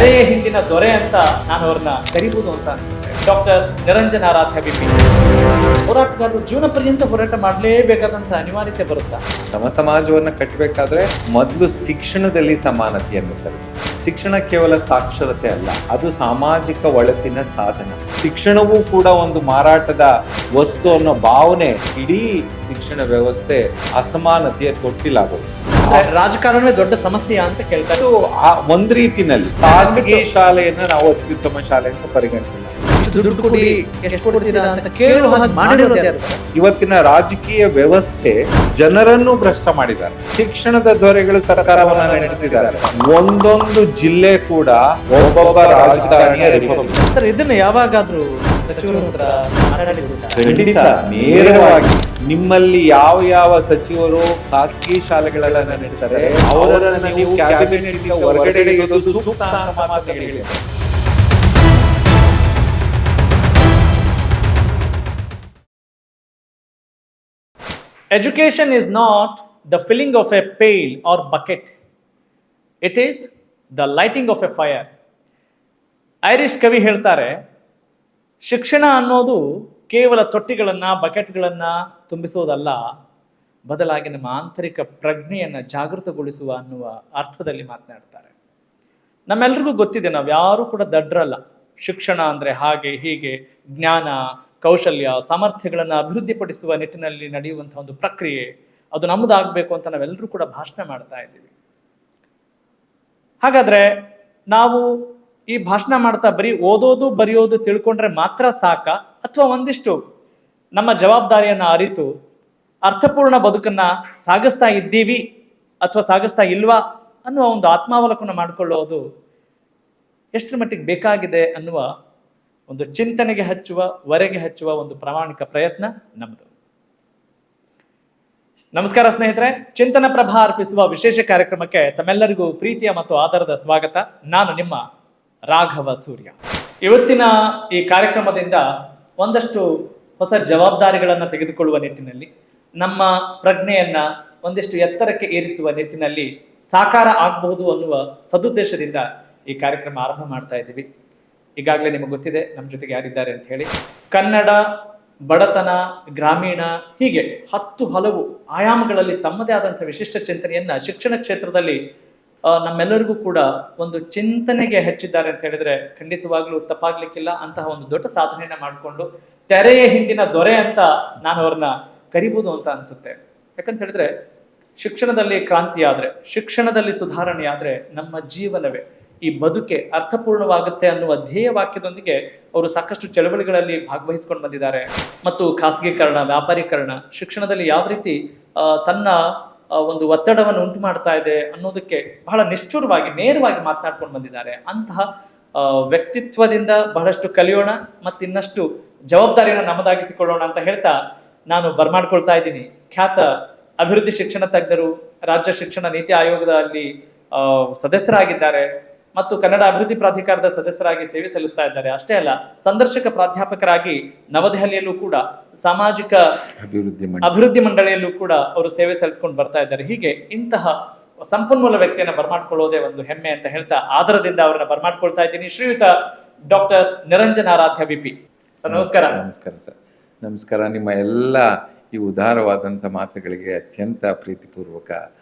ತೆರೆಯ ಹಿಂದಿನ ದೊರೆ ಅಂತ ನಾನು ಅವ್ರನ್ನ ಕರಿಬಹುದು ಅಂತ ಅನ್ಸುತ್ತೆ. ಡಾಕ್ಟರ್ ನಿರಂಜನ ಆರಾಧ್ಯ ಬಿಪಿ ಹೋರಾಟಗಾರರು ಜೀವನ ಪರ್ಯಂತ ಹೋರಾಟ ಮಾಡಲೇಬೇಕಾದಂತ ಅನಿವಾರ್ಯತೆ ಬರುತ್ತಾ? ಸಮಾಜವನ್ನು ಕಟ್ಟಬೇಕಾದ್ರೆ ಮೊದಲು ಶಿಕ್ಷಣದಲ್ಲಿ ಸಮಾನತೆಯನ್ನು ತರಬೇಕು. ಶಿಕ್ಷಣ ಕೇವಲ ಸಾಕ್ಷರತೆ ಅಲ್ಲ, ಅದು ಸಾಮಾಜಿಕ ಒಳತಿನ ಸಾಧನ. ಶಿಕ್ಷಣವೂ ಕೂಡ ಒಂದು ಮಾರಾಟದ ವಸ್ತು ಅನ್ನೋ ಭಾವನೆ ಇಡೀ ಶಿಕ್ಷಣ ವ್ಯವಸ್ಥೆ ಅಸಮಾನತೆಯ ತೊಟ್ಟಿಲಾಗೋದು. ರಾಜಕಾರಣವೇ ದೊಡ್ಡ ಸಮಸ್ಯೆ ಅಂತ ಕೇಳ್ತಾರೆ. ಒಂದ್ ರೀತಿನಲ್ಲಿ ಖಾಸಗಿ ಶಾಲೆಯನ್ನ ನಾವು ಅತ್ಯುತ್ತಮ ಶಾಲೆ ಅಂತ ಪರಿಗಣಿಸಲ್ಲ. ದುಡ್ಡು ಕೊಡಿ, ಎಷ್ಟು ಕೊಡ್ತೀರಾ ಅಂತ ಕೇಳುವ ಹಾಗೆ ಮಾಡಿರೋದು ಯಾರು ಸರ್? ಇವತ್ತಿನ ರಾಜಕೀಯ ವ್ಯವಸ್ಥೆ ಜನರನ್ನು ಭ್ರಷ್ಟ ಮಾಡಿದ್ದಾರೆ. ಶಿಕ್ಷಣದ ದೊರೆಗಳು ಸರ್ಕಾರವನ್ನ ನಡೆಸಿದ್ದಾರೆ. ಒಂದೊಂದು ಜಿಲ್ಲೆ ಕೂಡ ಒಬ್ಬೊಬ್ಬ ರಾಜಕಾರಣಿಯ ರಿಪಬ್ಲಿಕ್. ಸರ್, ಇದನ್ನ ಯಾವಾಗಾದ್ರೂ ಸಚಿವರ ಹತ್ರ ಮಾತಾಡಿದ್ರಾ? ಖಂಡಿತ ನೇರವಾಗಿ ನಿಮ್ಮಲ್ಲಿ ಯಾವ ಯಾವ ಸಚಿವರು ಖಾಸಗಿ ಶಾಲೆಗಳನ್ನ ನಡೆಸ್ತಾರೆ ಅವರನ್ನ ನೀವು ಕ್ಯಾಬಿನೆಟ್ ಹೊರಗಡೆ ಇರೋದು ಸೂಕ್ತ ಅಂತ ಮಾತು ಹೇಳಿದ್ದಾರೆ. Education is not the filling of a pail or bucket. It is the lighting of a fire. Irish ಕವಿ ಹೇಳ್ತಾರೆ, ಶಿಕ್ಷಣ ಅನ್ನೋದು ಕೇವಲ ತೊಟ್ಟಿಗಳನ್ನು ಬಕೆಟ್ಗಳನ್ನು ತುಂಬಿಸೋದಲ್ಲ, ಬದಲಾಗಿ ನಮ್ಮ ಆಂತರಿಕ ಪ್ರಜ್ಞೆಯನ್ನು ಜಾಗೃತಗೊಳಿಸುವ ಅನ್ನುವ ಅರ್ಥದಲ್ಲಿ ಮಾತನಾಡ್ತಾರೆ. ನಮ್ಮೆಲ್ರಿಗೂ ಗೊತ್ತಿದೆ, ನಾವು ಯಾರೂ ಕೂಡ ದಡ್ರಲ್ಲ. ಶಿಕ್ಷಣ ಅಂದರೆ ಹಾಗೆ ಹೀಗೆ ಜ್ಞಾನ, ಕೌಶಲ್ಯ, ಸಾಮರ್ಥ್ಯಗಳನ್ನು ಅಭಿವೃದ್ಧಿಪಡಿಸುವ ನಿಟ್ಟಿನಲ್ಲಿ ನಡೆಯುವಂಥ ಒಂದು ಪ್ರಕ್ರಿಯೆ, ಅದು ನಮ್ಮದಾಗಬೇಕು ಅಂತ ನಾವೆಲ್ಲರೂ ಕೂಡ ಭಾಷಣ ಮಾಡ್ತಾ ಇದ್ದೀವಿ. ಹಾಗಾದರೆ ನಾವು ಈ ಭಾಷಣ ಮಾಡ್ತಾ ಬರೀ ಓದೋದು ಬರೆಯೋದು ತಿಳ್ಕೊಂಡ್ರೆ ಮಾತ್ರ ಸಾಕಾ, ಅಥವಾ ಒಂದಿಷ್ಟು ನಮ್ಮ ಜವಾಬ್ದಾರಿಯನ್ನು ಅರಿತು ಅರ್ಥಪೂರ್ಣ ಬದುಕನ್ನು ಸಾಗಿಸ್ತಾ ಇದ್ದೀವಿ ಅಥವಾ ಸಾಗಿಸ್ತಾ ಇಲ್ವಾ ಅನ್ನುವ ಒಂದು ಆತ್ಮಾವಲೋಕನ ಮಾಡಿಕೊಳ್ಳೋದು ಎಷ್ಟರ ಮಟ್ಟಿಗೆ ಬೇಕಾಗಿದೆ ಅನ್ನುವ ಒಂದು ಚಿಂತನೆಗೆ ಹಚ್ಚುವ, ವರೆಗೆ ಹಚ್ಚುವ ಒಂದು ಪ್ರಾಮಾಣಿಕ ಪ್ರಯತ್ನ ನಮ್ಮದು. ನಮಸ್ಕಾರ ಸ್ನೇಹಿತರೆ, ಚಿಂತನ ಪ್ರಭಾ ಅರ್ಪಿಸುವ ವಿಶೇಷ ಕಾರ್ಯಕ್ರಮಕ್ಕೆ ತಮ್ಮೆಲ್ಲರಿಗೂ ಪ್ರೀತಿಯ ಮತ್ತು ಆಧಾರದ ಸ್ವಾಗತ. ನಾನು ನಿಮ್ಮ ರಾಘವ ಸೂರ್ಯ. ಇವತ್ತಿನ ಈ ಕಾರ್ಯಕ್ರಮದಿಂದ ಒಂದಷ್ಟು ಹೊಸ ಜವಾಬ್ದಾರಿಗಳನ್ನು ತೆಗೆದುಕೊಳ್ಳುವ ನಿಟ್ಟಿನಲ್ಲಿ, ನಮ್ಮ ಪ್ರಜ್ಞೆಯನ್ನ ಒಂದಿಷ್ಟು ಎತ್ತರಕ್ಕೆ ಏರಿಸುವ ನಿಟ್ಟಿನಲ್ಲಿ ಸಾಕಾರ ಆಗಬಹುದು ಅನ್ನುವ ಸದುದ್ದೇಶದಿಂದ ಈ ಕಾರ್ಯಕ್ರಮ ಆರಂಭ ಮಾಡ್ತಾ ಇದ್ದೀವಿ. ಈಗಾಗಲೇ ನಿಮಗೆ ಗೊತ್ತಿದೆ ನಮ್ಮ ಜೊತೆಗೆ ಯಾರಿದ್ದಾರೆ ಅಂತ ಹೇಳಿ. ಕನ್ನಡ, ಬಡತನ, ಗ್ರಾಮೀಣ, ಹೀಗೆ 10 ಹಲವು ಆಯಾಮಗಳಲ್ಲಿ ತಮ್ಮದೇ ಆದಂಥ ವಿಶಿಷ್ಟ ಚಿಂತನೆಯನ್ನ ಶಿಕ್ಷಣ ಕ್ಷೇತ್ರದಲ್ಲಿ ನಮ್ಮೆಲ್ಲರಿಗೂ ಕೂಡ ಒಂದು ಚಿಂತನೆಗೆ ಹೆಚ್ಚಿದ್ದಾರೆ ಅಂತ ಹೇಳಿದ್ರೆ ಖಂಡಿತವಾಗ್ಲೂ ತಪ್ಪಾಗ್ಲಿಕ್ಕಿಲ್ಲ. ಅಂತಹ ಒಂದು ದೊಡ್ಡ ಸಾಧನೆಯನ್ನ ಮಾಡಿಕೊಂಡು ತೆರೆಯ ಹಿಂದಿನ ದೊರೆ ಅಂತ ನಾನು ಅವ್ರನ್ನ ಕರಿಬಹುದು ಅಂತ ಅನ್ಸುತ್ತೆ. ಯಾಕಂತ ಹೇಳಿದ್ರೆ ಶಿಕ್ಷಣದಲ್ಲಿ ಕ್ರಾಂತಿ ಆದ್ರೆ, ಶಿಕ್ಷಣದಲ್ಲಿ ಸುಧಾರಣೆ ಆದ್ರೆ ನಮ್ಮ ಜೀವನವೇ, ಈ ಬದುಕೆ ಅರ್ಥಪೂರ್ಣವಾಗುತ್ತೆ ಅನ್ನುವ ಧ್ಯೇಯ ವಾಕ್ಯದೊಂದಿಗೆ ಅವರು ಸಾಕಷ್ಟು ಚಳವಳಿಗಳಲ್ಲಿ ಭಾಗವಹಿಸ್ಕೊಂಡು ಬಂದಿದ್ದಾರೆ. ಮತ್ತು ಖಾಸಗೀಕರಣ, ವ್ಯಾಪಾರೀಕರಣ ಶಿಕ್ಷಣದಲ್ಲಿ ಯಾವ ರೀತಿ ತನ್ನ ಒಂದು ಒತ್ತಡವನ್ನು ಉಂಟು ಮಾಡ್ತಾ ಇದೆ ಅನ್ನೋದಕ್ಕೆ ಬಹಳ ನಿಷ್ಠುರವಾಗಿ, ನೇರವಾಗಿ ಮಾತನಾಡ್ಕೊಂಡು ಬಂದಿದ್ದಾರೆ. ಅಂತಹ ವ್ಯಕ್ತಿತ್ವದಿಂದ ಬಹಳಷ್ಟು ಕಲಿಯೋಣ ಮತ್ತು ಇನ್ನಷ್ಟು ಜವಾಬ್ದಾರಿಯನ್ನು ನಮ್ಮದಾಗಿಸಿಕೊಳ್ಳೋಣ ಅಂತ ಹೇಳ್ತಾ ನಾನು ಬರ್ಮಾಡ್ಕೊಳ್ತಾ ಇದ್ದೀನಿ. ಖ್ಯಾತ ಅಭಿವೃದ್ಧಿ ಶಿಕ್ಷಣ ತಜ್ಞರು, ರಾಜ್ಯ ಶಿಕ್ಷಣ ನೀತಿ ಆಯೋಗದಲ್ಲಿ ಸದಸ್ಯರಾಗಿದ್ದಾರೆ ಮತ್ತು ಕನ್ನಡ ಅಭಿವೃದ್ಧಿ ಪ್ರಾಧಿಕಾರದ ಸದಸ್ಯರಾಗಿ ಸೇವೆ ಸಲ್ಲಿಸ್ತಾ ಇದ್ದಾರೆ. ಅಷ್ಟೇ ಅಲ್ಲ, ಸಂದರ್ಶಕ ಪ್ರಾಧ್ಯಾಪಕರಾಗಿ ನವದೆಹಲಿಯಲ್ಲೂ ಕೂಡ ಸಾಮಾಜಿಕ ಅಭಿವೃದ್ಧಿ ಮಂಡಳಿಯಲ್ಲೂ ಕೂಡ ಅವರು ಸೇವೆ ಸಲ್ಲಿಸ್ಕೊಂಡು ಬರ್ತಾ ಇದ್ದಾರೆ. ಹೀಗೆ ಇಂತಹ ಸಂಪನ್ಮೂಲ ವ್ಯಕ್ತಿಯನ್ನ ಬರ್ಮಾಡ್ಕೊಳ್ಳೋದೇ ಒಂದು ಹೆಮ್ಮೆ ಅಂತ ಹೇಳ್ತಾ ಆಧಾರದಿಂದ ಅವರನ್ನ ಬರ್ಮಾಡ್ಕೊಳ್ತಾ ಇದ್ದೀನಿ. ಶ್ರೀಯುತ ಡಾಕ್ಟರ್ ನಿರಂಜನ ಆರಾಧ್ಯ ಬಿಪಿ ಸರ್, ನಮಸ್ಕಾರ. ನಮಸ್ಕಾರ ಸರ್. ನಮಸ್ಕಾರ. ನಿಮ್ಮ ಎಲ್ಲ ಈ ಉದಾರವಾದಂಥ ಮಾತುಗಳಿಗೆ ಅತ್ಯಂತ ಪ್ರೀತಿಪೂರ್ವಕ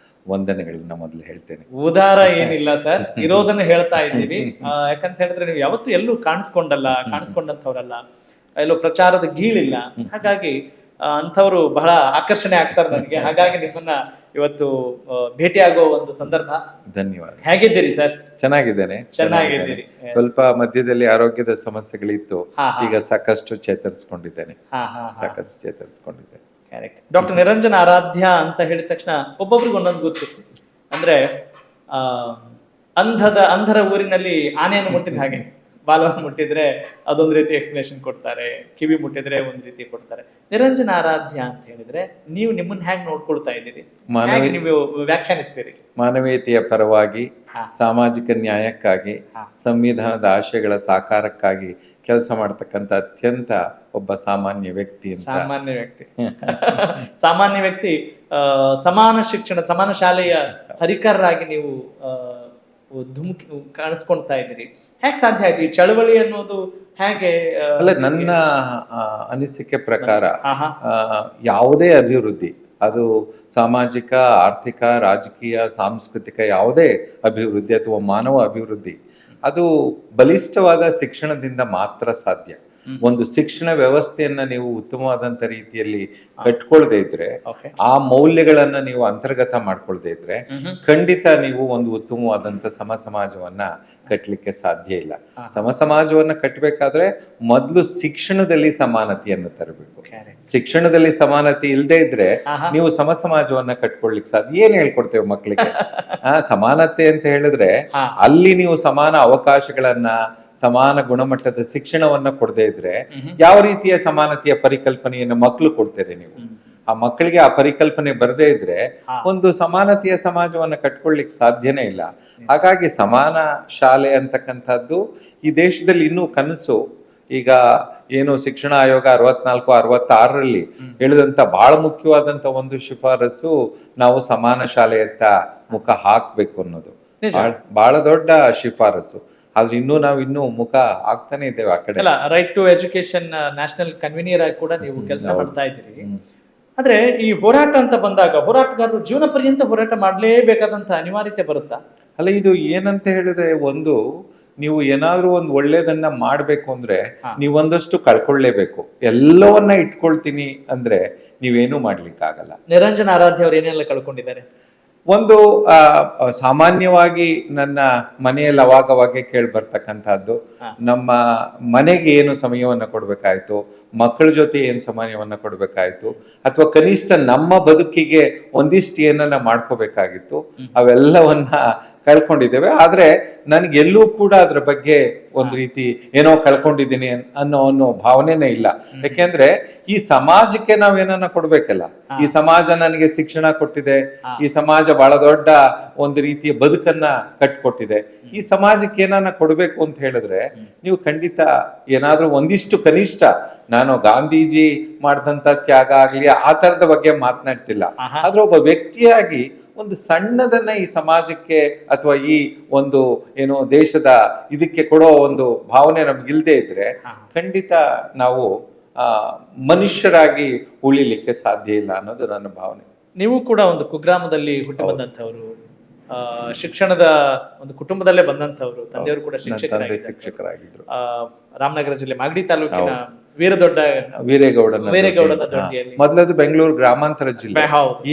ವಂದನೆಗಳನ್ನ ಮೊದಲು ಹೇಳ್ತೇನೆ. ಉದಾರ ಏನಿಲ್ಲ ಸರ್, ಇರೋದನ್ನು ಹೇಳ್ತಾ ಇದ್ದೀವಿ. ಯಾಕಂತ ಹೇಳಿದ್ರೆ ನೀವು ಯಾವತ್ತೂ ಎಲ್ಲೂ ಕಾಣಿಸ್ಕೊಂಡಂಥವ್ರಲ್ಲ, ಎಲ್ಲೂ ಪ್ರಚಾರದ ಗೀಳಿಲ್ಲ. ಹಾಗಾಗಿ ಅಂಥವ್ರು ಬಹಳ ಆಕರ್ಷಣೆ ಆಗ್ತಾರೆ ನನಗೆ. ಹಾಗಾಗಿ ನಿಮ್ಮನ್ನ ಇವತ್ತು ಭೇಟಿಯಾಗೋ ಒಂದು ಸಂದರ್ಭ. ಧನ್ಯವಾದ. ಹೇಗಿದ್ದೀರಿ ಸರ್? ಚೆನ್ನಾಗಿದ್ದೇನೆ. ಸ್ವಲ್ಪ ಮಧ್ಯದಲ್ಲಿ ಆರೋಗ್ಯದ ಸಮಸ್ಯೆಗಳಿತ್ತು, ಈಗ ಸಾಕಷ್ಟು ಚೇತರಿಸ್ಕೊಂಡಿದ್ದೇನೆ. ಡಾಕ್ಟರ್ ನಿರಂಜನ ಆರಾಧ್ಯ ಅಂತ ಹೇಳಿದ ತಕ್ಷಣ ಒಬ್ಬೊಬ್ರಿಗೆ ಒಂದೊಂದು ಗೊತ್ತು. ಅಂದ್ರೆ ಅಂಧರ ಊರಿನಲ್ಲಿ ಆನೆಯನ್ನು ಮುಟ್ಟಿದ ಹಾಗೆ, ಬಾಲವನ್ನು ಮುಟ್ಟಿದ್ರೆ ಅದೊಂದು ರೀತಿ ಎಕ್ಸ್ಪ್ಲನೇಷನ್ ಕೊಡ್ತಾರೆ, ಕಿವಿ ಮುಟ್ಟಿದ್ರೆ ಒಂದ್ ರೀತಿ ಕೊಡ್ತಾರೆ. ನಿರಂಜನ ಆರಾಧ್ಯ ಅಂತ ಹೇಳಿದ್ರೆ ನೀವು ನಿಮ್ಮನ್ನ ಹೇಗೆ ನೋಡ್ಕೊಳ್ತಾ ಇದ್ದೀರಿ, ನೀವು ವ್ಯಾಖ್ಯಾನಿಸ್ತೀರಿ? ಮಾನವೀಯತೆಯ ಪರವಾಗಿ, ಸಾಮಾಜಿಕ ನ್ಯಾಯಕ್ಕಾಗಿ, ಸಂವಿಧಾನದ ಆಶಯಗಳ ಸಾಕಾರಕ್ಕಾಗಿ ಕೆಲಸ ಮಾಡ್ತಕ್ಕಂಥ ಅತ್ಯಂತ ಒಬ್ಬ ಸಾಮಾನ್ಯ ವ್ಯಕ್ತಿ. ಸಾಮಾನ್ಯ ವ್ಯಕ್ತಿ ಸಮಾನ ಶಿಕ್ಷಣ, ಸಮಾನ ಶಾಲೆಯ ಹರಿಕಾರರಾಗಿ ನೀವು ಧುಮುಕಿ ಕಾಣಿಸ್ಕೊಳ್ತಾ ಇದ್ದೀರಿ. ಹೇಗೆ ಸಾಧ್ಯ ಆಯ್ತು ಈ ಚಳವಳಿ ಅನ್ನೋದು? ಹೇಗೆ ಅಲ್ಲ, ನನ್ನ ಅನಿಸಿಕೆ ಪ್ರಕಾರ ಆಹಾ. ಯಾವುದೇ ಅಭಿವೃದ್ಧಿ, ಅದು ಸಾಮಾಜಿಕ, ಆರ್ಥಿಕ, ರಾಜಕೀಯ, ಸಾಂಸ್ಕೃತಿಕ ಯಾವುದೇ ಅಭಿವೃದ್ಧಿ ಅಥವಾ ಮಾನವ ಅಭಿವೃದ್ಧಿ, ಅದು ಬಲಿಷ್ಠವಾದ ಶಿಕ್ಷಣದಿಂದ ಮಾತ್ರ ಸಾಧ್ಯ. ಒಂದು ಶಿಕ್ಷಣ ವ್ಯವಸ್ಥೆಯನ್ನ ನೀವು ಉತ್ತಮವಾದಂತ ರೀತಿಯಲ್ಲಿ ಕಟ್ಕೊಳ್ದೇ ಇದ್ರೆ, ಆ ಮೌಲ್ಯಗಳನ್ನ ನೀವು ಅಂತರ್ಗತ ಮಾಡ್ಕೊಳ್ದೇ ಇದ್ರೆ, ಖಂಡಿತ ನೀವು ಒಂದು ಉತ್ತಮವಾದಂತ ಸಮ ಸಮಾಜವನ್ನ ಕಟ್ಟಲಿಕ್ಕೆ ಸಾಧ್ಯ ಇಲ್ಲ. ಸಮ ಸಮಾಜವನ್ನ ಕಟ್ಟಬೇಕಾದ್ರೆ ಮೊದಲು ಶಿಕ್ಷಣದಲ್ಲಿ ಸಮಾನತೆಯನ್ನು ತರಬೇಕು. ಶಿಕ್ಷಣದಲ್ಲಿ ಸಮಾನತೆ ಇಲ್ಲದೆ ಇದ್ರೆ ನೀವು ಸಮ ಸಮಾಜವನ್ನ ಕಟ್ಕೊಳ್ಲಿಕ್ಕೆ ಸಾಧ್ಯ. ಏನ್ ಹೇಳ್ಕೊಡ್ತೇವೆ ಮಕ್ಕಳಿಗೆ? ಸಮಾನತೆ ಅಂತ ಹೇಳಿದ್ರೆ ಅಲ್ಲಿ ನೀವು ಸಮಾನ ಅವಕಾಶಗಳನ್ನ, ಸಮಾನ ಗುಣಮಟ್ಟದ ಶಿಕ್ಷಣವನ್ನ ಕೊಡದೇ ಇದ್ರೆ ಯಾವ ರೀತಿಯ ಸಮಾನತೆಯ ಪರಿಕಲ್ಪನೆಯನ್ನು ಮಕ್ಕಳು ಕೊಡ್ತೀರಿ ನೀವು? ಆ ಮಕ್ಕಳಿಗೆ ಆ ಪರಿಕಲ್ಪನೆ ಬರದೇ ಇದ್ರೆ ಒಂದು ಸಮಾನತೆಯ ಸಮಾಜವನ್ನ ಕಟ್ಕೊಳ್ಲಿಕ್ಕೆ ಸಾಧ್ಯನೇ ಇಲ್ಲ. ಹಾಗಾಗಿ ಸಮಾನ ಶಾಲೆ ಅಂತಕ್ಕಂಥದ್ದು ಈ ದೇಶದಲ್ಲಿ ಇನ್ನೂ ಕನಸು. ಈಗ ಏನು ಶಿಕ್ಷಣ ಆಯೋಗ 64-66ರಲ್ಲಿ ಹೇಳಿದಂತ ಬಹಳ ಮುಖ್ಯವಾದಂತ ಒಂದು ಶಿಫಾರಸು, ನಾವು ಸಮಾನ ಶಾಲೆಯತ್ತ ಮುಖ ಹಾಕ್ಬೇಕು ಅನ್ನೋದು ಬಹಳ ದೊಡ್ಡ ಶಿಫಾರಸು. ಆದ್ರೆ ಇನ್ನೂ ಮುಖ ಆಗ್ತಾನೆ ಇದ್ದೇವೆ ಆ ಕಡೆ. ರೈಟ್ ಟು ಎಜುಕೇಶನ್ ನ್ಯಾಷನಲ್ ಕನ್ವೀನಿಯರ್ ಆಗಿ ಕೂಡ ನೀವು ಕೆಲಸ ಮಾಡ್ತಾ ಇದ್ದೀರಿ. ಆದ್ರೆ ಈ ಹೋರಾಟ ಅಂತ ಬಂದಾಗ ಹೋರಾಟಗಾರರು ಜೀವನ ಪರ್ಯಂತ ಹೋರಾಟ ಮಾಡ್ಲೇಬೇಕಾದಂತ ಅನಿವಾರ್ಯತೆ ಬರುತ್ತಾ? ಅಲ್ಲ, ಇದು ಏನಂತ ಹೇಳಿದ್ರೆ, ಒಂದು ನೀವು ಏನಾದ್ರೂ ಒಂದು ಒಳ್ಳೇದನ್ನ ಮಾಡ್ಬೇಕು ಅಂದ್ರೆ ನೀವೊಂದಷ್ಟು ಕಳ್ಕೊಳ್ಳೇಬೇಕು. ಎಲ್ಲವನ್ನ ಇಟ್ಕೊಳ್ತೀನಿ ಅಂದ್ರೆ ನೀವೇನು ಮಾಡ್ಲಿಕ್ಕಾಗಲ್ಲ. ನಿರಂಜನ ಆರಾಧ್ಯ ಅವ್ರು ಏನೆಲ್ಲ ಕಳ್ಕೊಂಡಿದ್ದಾರೆ? ಒಂದು ಸಾಮಾನ್ಯವಾಗಿ ನನ್ನ ಮನೆಯಲ್ಲಿ ಅವಾಗವಾಗೆ ಕೇಳಿ ಬರ್ತಕ್ಕಂಥದ್ದು, ನಮ್ಮ ಮನೆಗೆ ಏನು ಸಮಯವನ್ನ ಕೊಡ್ಬೇಕಾಯ್ತು, ಮಕ್ಕಳ ಜೊತೆ ಏನ್ ಸಮಯವನ್ನ ಕೊಡ್ಬೇಕಾಯ್ತು, ಅಥವಾ ಕನಿಷ್ಠ ನಮ್ಮ ಬದುಕಿಗೆ ಒಂದಿಷ್ಟು ಏನನ್ನ ಮಾಡ್ಕೋಬೇಕಾಗಿತ್ತು, ಅವೆಲ್ಲವನ್ನ ಕಳ್ಕೊಂಡಿದ್ದೇವೆ. ಆದ್ರೆ ನನ್ಗೆಲ್ಲೂ ಕೂಡ ಅದ್ರ ಬಗ್ಗೆ ಒಂದು ರೀತಿ ಏನೋ ಕಳ್ಕೊಂಡಿದ್ದೀನಿ ಅನ್ನೋ ಭಾವನೆನೇ ಇಲ್ಲ. ಯಾಕೆಂದ್ರೆ ಈ ಸಮಾಜಕ್ಕೆ ನಾವೇನನ್ನ ಕೊಡ್ಬೇಕಲ್ಲ. ಈ ಸಮಾಜ ನನಗೆ ಶಿಕ್ಷಣ ಕೊಟ್ಟಿದೆ, ಈ ಸಮಾಜ ಬಹಳ ದೊಡ್ಡ ಒಂದು ರೀತಿಯ ಬದುಕನ್ನ ಕಟ್ಕೊಟ್ಟಿದೆ. ಈ ಸಮಾಜಕ್ಕೆ ಏನನ್ನ ಕೊಡ್ಬೇಕು ಅಂತ ಹೇಳಿದ್ರೆ ನೀವು ಖಂಡಿತ ಏನಾದ್ರೂ ಒಂದಿಷ್ಟು ಕನಿಷ್ಠ, ನಾನು ಗಾಂಧೀಜಿ ಮಾಡಿದಂತ ತ್ಯಾಗ ಆಗ್ಲಿ ಆ ತರದ ಬಗ್ಗೆ ಮಾತನಾಡ್ತಿಲ್ಲ, ಆದ್ರೆ ಒಬ್ಬ ವ್ಯಕ್ತಿಯಾಗಿ ಒಂದು ಸಣ್ಣದನ್ನ ಈ ಸಮಾಜಕ್ಕೆ ಅಥವಾ ಈ ಒಂದು ಏನೋ ದೇಶದ ಇದಕ್ಕೆ ಕೊಡೋ ಒಂದು ಭಾವನೆ ನಮ್ಗಿಲ್ದೇ ಇದ್ರೆ ಖಂಡಿತ ನಾವು ಮನುಷ್ಯರಾಗಿ ಉಳಿಲಿಕ್ಕೆ ಸಾಧ್ಯ ಇಲ್ಲ ಅನ್ನೋದು ನನ್ನ ಭಾವನೆ. ನೀವು ಕೂಡ ಒಂದು ಕುಗ್ರಾಮದಲ್ಲಿ ಹುಟ್ಟಿ ಬಂದಂತವ್ರು, ಶಿಕ್ಷಣದ ಒಂದು ಕುಟುಂಬದಲ್ಲೇ ಬಂದಂತವ್ರು, ತಂದೆಯವರು ಕೂಡ ಶಿಕ್ಷಕರಾಗಿದ್ರು. ರಾಮನಗರ ಜಿಲ್ಲೆ ಮಾಗಡಿ ತಾಲೂಕಿನ ವೀರದೊಡ್ಡ ವೀರೇಗೌಡನ ದೊಡ್ಡಿಯಲ್ಲಿ. ಮೊದಲದು ಬೆಂಗಳೂರು ಗ್ರಾಮಾಂತರ ಜಿಲ್ಲೆ,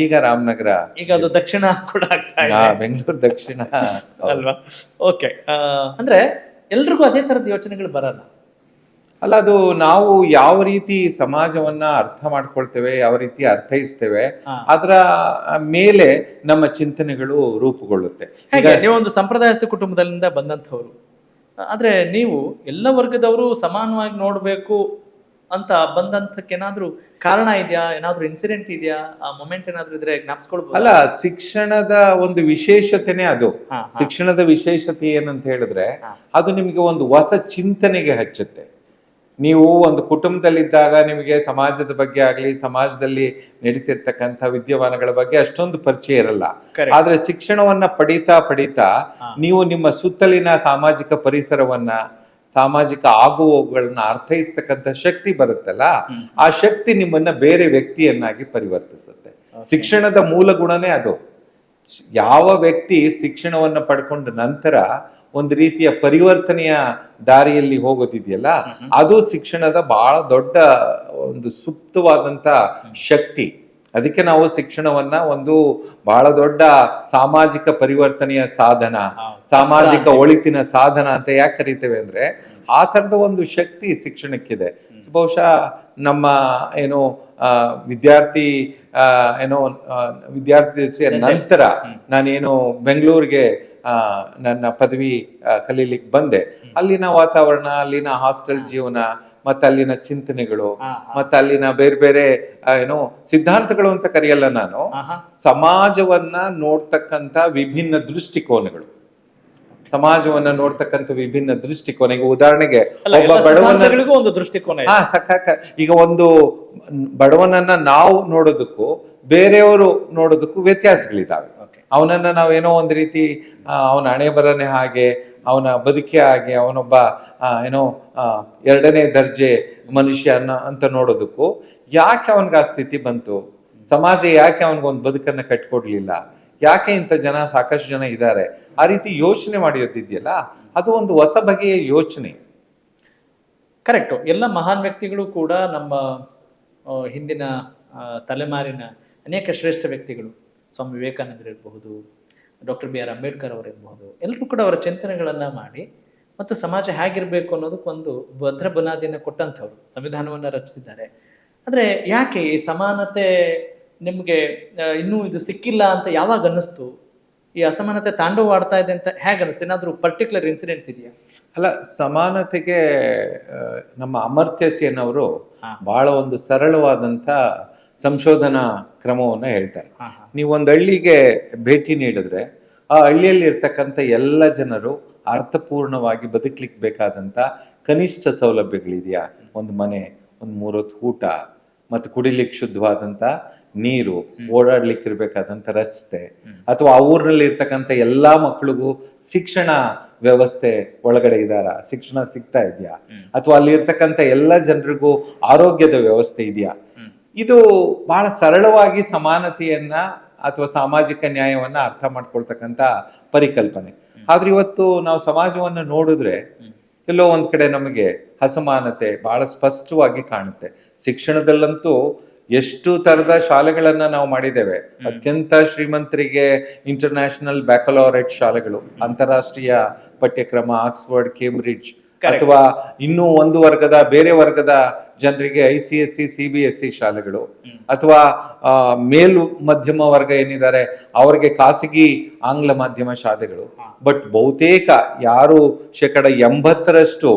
ಈಗ ರಾಮನಗರ, ಈಗ ಅದು ದಕ್ಷಿಣ ಕೂಡ ಆಗ್ತಾ ಇದೆ, ಬೆಂಗಳೂರು ದಕ್ಷಿಣ ಅಲ್ವಾ? ಓಕೆ, ಅಂದ್ರೆ ಎಲ್ರಿಗೂ ಅದೇ ತರದ ಯೋಚನೆಗಳು ಬರಲ್ಲ ಅಲ್ಲ. ಅದು ನಾವು ಯಾವ ರೀತಿ ಸಮಾಜವನ್ನ ಅರ್ಥ ಮಾಡ್ಕೊಳ್ತೇವೆ, ಯಾವ ರೀತಿ ಅರ್ಥೈಸ್ತೇವೆ, ಅದರ ಮೇಲೆ ನಮ್ಮ ಚಿಂತನೆಗಳು ರೂಪುಗೊಳ್ಳುತ್ತೆ. ನೀವು ಒಂದು ಸಂಪ್ರದಾಯಸ್ಥ ಕುಟುಂಬದಿಂದ ಬಂದಂಥವ್ರು, ಆದ್ರೆ ನೀವು ಎಲ್ಲ ವರ್ಗದವರು ಸಮಾನವಾಗಿ ನೋಡ್ಬೇಕು ಅಂತ ಬಂದಂತಕ್ಕೆ ಏನಾದ್ರೂ ಕಾರಣ ಇದೆಯಾ? ಏನಾದ್ರೂ ಇನ್ಸಿಡೆಂಟ್ ಇದೆಯಾ? ಆ ಮೊಮೆಂಟ್ ಏನಾದ್ರೂ ಇದ್ರೆ ಜ್ಞಾಪಿಸ್ಕೊಳ್ಬಹುದು? ಅಲ್ಲ, ಶಿಕ್ಷಣದ ಒಂದು ವಿಶೇಷತೆನೇ ಅದು. ಶಿಕ್ಷಣದ ವಿಶೇಷತೆ ಏನಂತ ಹೇಳಿದ್ರೆ ಅದು ನಿಮಗೆ ಒಂದು ಹೊಸ ಚಿಂತನೆಗೆ ಹಚ್ಚುತ್ತೆ. ನೀವು ಒಂದು ಕುಟುಂಬದಲ್ಲಿದ್ದಾಗ ನಿಮಗೆ ಸಮಾಜದ ಬಗ್ಗೆ ಆಗ್ಲಿ, ಸಮಾಜದಲ್ಲಿ ನಡೀತಿರ್ತಕ್ಕಂಥ ವಿದ್ಯಮಾನಗಳ ಬಗ್ಗೆ ಅಷ್ಟೊಂದು ಪರಿಚಯ ಇರಲ್ಲ. ಆದ್ರೆ ಶಿಕ್ಷಣವನ್ನ ಪಡೀತಾ ನೀವು ನಿಮ್ಮ ಸುತ್ತಲಿನ ಸಾಮಾಜಿಕ ಪರಿಸರವನ್ನ, ಸಾಮಾಜಿಕ ಆಗುಹೋಗುಗಳನ್ನ ಅರ್ಥೈಸ್ತಕ್ಕಂಥ ಶಕ್ತಿ ಬರುತ್ತಲ್ಲ, ಆ ಶಕ್ತಿ ನಿಮ್ಮನ್ನ ಬೇರೆ ವ್ಯಕ್ತಿಯನ್ನಾಗಿ ಪರಿವರ್ತಿಸುತ್ತೆ. ಶಿಕ್ಷಣದ ಮೂಲ ಗುಣನೇ ಅದು. ಯಾವ ವ್ಯಕ್ತಿ ಶಿಕ್ಷಣವನ್ನ ಪಡ್ಕೊಂಡ ನಂತರ ಒಂದು ರೀತಿಯ ಪರಿವರ್ತನೆಯ ದಾರಿಯಲ್ಲಿ ಹೋಗೋದಿದೆಯಲ್ಲ, ಅದು ಶಿಕ್ಷಣದ ಬಹಳ ದೊಡ್ಡ ಒಂದು ಸುಪ್ತವಾದಂತ ಶಕ್ತಿ. ಅದಕ್ಕೆ ನಾವು ಶಿಕ್ಷಣವನ್ನ ಒಂದು ಬಹಳ ದೊಡ್ಡ ಸಾಮಾಜಿಕ ಪರಿವರ್ತನೆಯ ಸಾಧನ, ಸಾಮಾಜಿಕ ಒಳಿತಿನ ಸಾಧನ ಅಂತ ಯಾಕೆ ಕರಿತೇವೆ ಅಂದ್ರೆ ಆ ತರದ ಒಂದು ಶಕ್ತಿ ಶಿಕ್ಷಣಕ್ಕಿದೆ. ಬಹುಶಃ ನಮ್ಮ ಏನು ವಿದ್ಯಾರ್ಥಿ ನಂತರ ನಾನೇನು ಬೆಂಗಳೂರಿಗೆ ನನ್ನ ಪದವಿ ಕಲೀಲಿಕ್ಕೆ ಬಂದೆ. ಅಲ್ಲಿನ ವಾತಾವರಣ, ಅಲ್ಲಿನ ಹಾಸ್ಟೆಲ್ ಜೀವನ, ಮತ್ತೆ ಅಲ್ಲಿನ ಚಿಂತನೆಗಳು, ಮತ್ತೆ ಅಲ್ಲಿನ ಬೇರೆ ಬೇರೆ ಏನೋ ಸಿದ್ಧಾಂತಗಳು ಅಂತ ಕರೆಯಲ್ಲ ನಾನು, ಸಮಾಜವನ್ನ ನೋಡ್ತಕ್ಕಂಥ ವಿಭಿನ್ನ ದೃಷ್ಟಿಕೋನಗಳು, ಸಮಾಜವನ್ನ ನೋಡ್ತಕ್ಕಂಥ ವಿಭಿನ್ನ ದೃಷ್ಟಿಕೋನ. ಈಗ ಉದಾಹರಣೆಗೆ ಒಬ್ಬ ಬಡವನಿಗೂ ಒಂದು ದೃಷ್ಟಿಕೋನ, ಈಗ ಒಂದು ಬಡವನನ್ನ ನಾವು ನೋಡೋದಕ್ಕೂ ಬೇರೆಯವರು ನೋಡೋದಕ್ಕೂ ವ್ಯತ್ಯಾಸಗಳಿದ್ದಾವೆ. ಅವನನ್ನ ನಾವೇನೋ ಒಂದು ರೀತಿ ಅವನ ಹಣೆ ಬರನೆ ಹಾಗೆ, ಅವನ ಬದುಕೆ ಹಾಗೆ, ಅವನೊಬ್ಬ ಏನೋ ಎರಡನೇ ದರ್ಜೆ ಮನುಷ್ಯ ಅಂತ ನೋಡೋದಕ್ಕೂ, ಯಾಕೆ ಅವನ್ಗೆ ಆ ಸ್ಥಿತಿ ಬಂತು, ಸಮಾಜ ಯಾಕೆ ಅವನಿಗೊಂದು ಬದುಕನ್ನ ಕಟ್ಕೊಡ್ಲಿಲ್ಲ, ಯಾಕೆ ಇಂಥ ಜನ ಸಾಕಷ್ಟು ಜನ ಇದ್ದಾರೆ, ಆ ರೀತಿ ಯೋಚನೆ ಮಾಡಿರೋದಿದೆಯಲ್ಲ, ಅದು ಒಂದು ಹೊಸ ಬಗೆಯ ಯೋಚನೆ. ಕರೆಕ್ಟು. ಎಲ್ಲ ಮಹಾನ್ ವ್ಯಕ್ತಿಗಳು ಕೂಡ ನಮ್ಮ ಹಿಂದಿನ ತಲೆಮಾರಿನ ಅನೇಕ ಶ್ರೇಷ್ಠ ವ್ಯಕ್ತಿಗಳು, ಸ್ವಾಮಿ ವಿವೇಕಾನಂದರು ಇರಬಹುದು, ಡಾಕ್ಟರ್ BR ಅಂಬೇಡ್ಕರ್ ಅವರಿರಬಹುದು, ಎಲ್ಲರೂ ಕೂಡ ಅವರ ಚಿಂತನೆಗಳನ್ನು ಮಾಡಿ ಮತ್ತು ಸಮಾಜ ಹೇಗಿರಬೇಕು ಅನ್ನೋದಕ್ಕೊಂದು ಭದ್ರ ಬುನಾದಿಯನ್ನು ಕೊಟ್ಟಂಥವ್ರು, ಸಂವಿಧಾನವನ್ನು ರಚಿಸಿದ್ದಾರೆ. ಆದರೆ ಯಾಕೆ ಈ ಸಮಾನತೆ ನಿಮಗೆ ಇನ್ನೂ ಇದು ಸಿಕ್ಕಿಲ್ಲ ಅಂತ ಯಾವಾಗ ಅನ್ನಿಸ್ತು? ಈ ಅಸಮಾನತೆ ತಾಂಡವಾಡ್ತಾ ಇದೆ ಅಂತ ಹೇಗೆ ಅನ್ನಿಸ್ತು? ಏನಾದರೂ ಪರ್ಟಿಕ್ಯುಲರ್ ಇನ್ಸಿಡೆಂಟ್ಸ್ ಇದೆಯಾ? ಅಲ್ಲ, ಸಮಾನತೆಗೆ ನಮ್ಮ ಅಮರ್ತ್ಯ ಸೇನ್ ಅವರು ಬಹಳ ಒಂದು ಸರಳವಾದಂಥ ಸಂಶೋಧನಾ ಕ್ರಮವನ್ನು ಹೇಳ್ತಾರೆ. ನೀವು ಒಂದು ಹಳ್ಳಿಗೆ ಭೇಟಿ ನೀಡಿದ್ರೆ ಆ ಹಳ್ಳಿಯಲ್ಲಿ ಇರ್ತಕ್ಕಂಥ ಎಲ್ಲ ಜನರು ಅರ್ಥಪೂರ್ಣವಾಗಿ ಬದುಕಲಿಕ್ಕೆ ಬೇಕಾದಂಥ ಕನಿಷ್ಠ ಸೌಲಭ್ಯಗಳಿದೆಯಾ? ಒಂದು ಮನೆ, ಒಂದು 3 ಹೊತ್ತು ಊಟ, ಮತ್ತು ಕುಡಿಲಿಕ್ಕೆ ಶುದ್ಧವಾದಂಥ ನೀರು, ಓಡಾಡ್ಲಿಕ್ಕೆ ಇರ್ಬೇಕಾದಂಥ ರಸ್ತೆ, ಅಥವಾ ಆ ಊರಿನಲ್ಲಿ ಇರ್ತಕ್ಕಂಥ ಎಲ್ಲಾ ಮಕ್ಕಳಿಗೂ ಶಿಕ್ಷಣ ವ್ಯವಸ್ಥೆ ಒಳಗಡೆ ಇದ್ದಾರಾ, ಶಿಕ್ಷಣ ಸಿಗ್ತಾ ಇದೆಯಾ, ಅಥವಾ ಅಲ್ಲಿ ಇರ್ತಕ್ಕಂಥ ಎಲ್ಲ ಜನರಿಗೂ ಆರೋಗ್ಯದ ವ್ಯವಸ್ಥೆ ಇದೆಯಾ? ಇದು ಬಹಳ ಸರಳವಾಗಿ ಸಮಾನತೆಯನ್ನ ಅಥವಾ ಸಾಮಾಜಿಕ ನ್ಯಾಯವನ್ನ ಅರ್ಥ ಮಾಡ್ಕೊಳ್ತಕ್ಕಂಥ ಪರಿಕಲ್ಪನೆ. ಆದ್ರೆ ಇವತ್ತು ನಾವು ಸಮಾಜವನ್ನು ನೋಡಿದ್ರೆ ಎಲ್ಲೋ ಒಂದ್ ಕಡೆ ನಮಗೆ ಅಸಮಾನತೆ ಬಹಳ ಸ್ಪಷ್ಟವಾಗಿ ಕಾಣುತ್ತೆ. ಶಿಕ್ಷಣದಲ್ಲಂತೂ ಎಷ್ಟು ತರದ ಶಾಲೆಗಳನ್ನ ನಾವು ಮಾಡಿದ್ದೇವೆ. ಅತ್ಯಂತ ಶ್ರೀಮಂತರಿಗೆ ಇಂಟರ್ನ್ಯಾಷನಲ್ ಬ್ಯಾಕಲೌರೇಟ್ ಶಾಲೆಗಳು, ಅಂತಾರಾಷ್ಟ್ರೀಯ ಪಠ್ಯಕ್ರಮ, ಆಕ್ಸ್ಫರ್ಡ್, ಕೇಂಬ್ರಿಡ್ಜ್, ಅಥವಾ ಇನ್ನೂ ಒಂದು ವರ್ಗದ ಬೇರೆ ವರ್ಗದ ಜನರಿಗೆ ICSE, CBSE ಶಾಲೆಗಳು, ಅಥವಾ ಮೇಲು ಮಧ್ಯಮ ವರ್ಗ ಏನಿದ್ದಾರೆ ಅವ್ರಿಗೆ ಖಾಸಗಿ ಆಂಗ್ಲ ಮಾಧ್ಯಮ ಶಾಲೆಗಳು. ಬಟ್ ಬಹುತೇಕ ಯಾರು 80%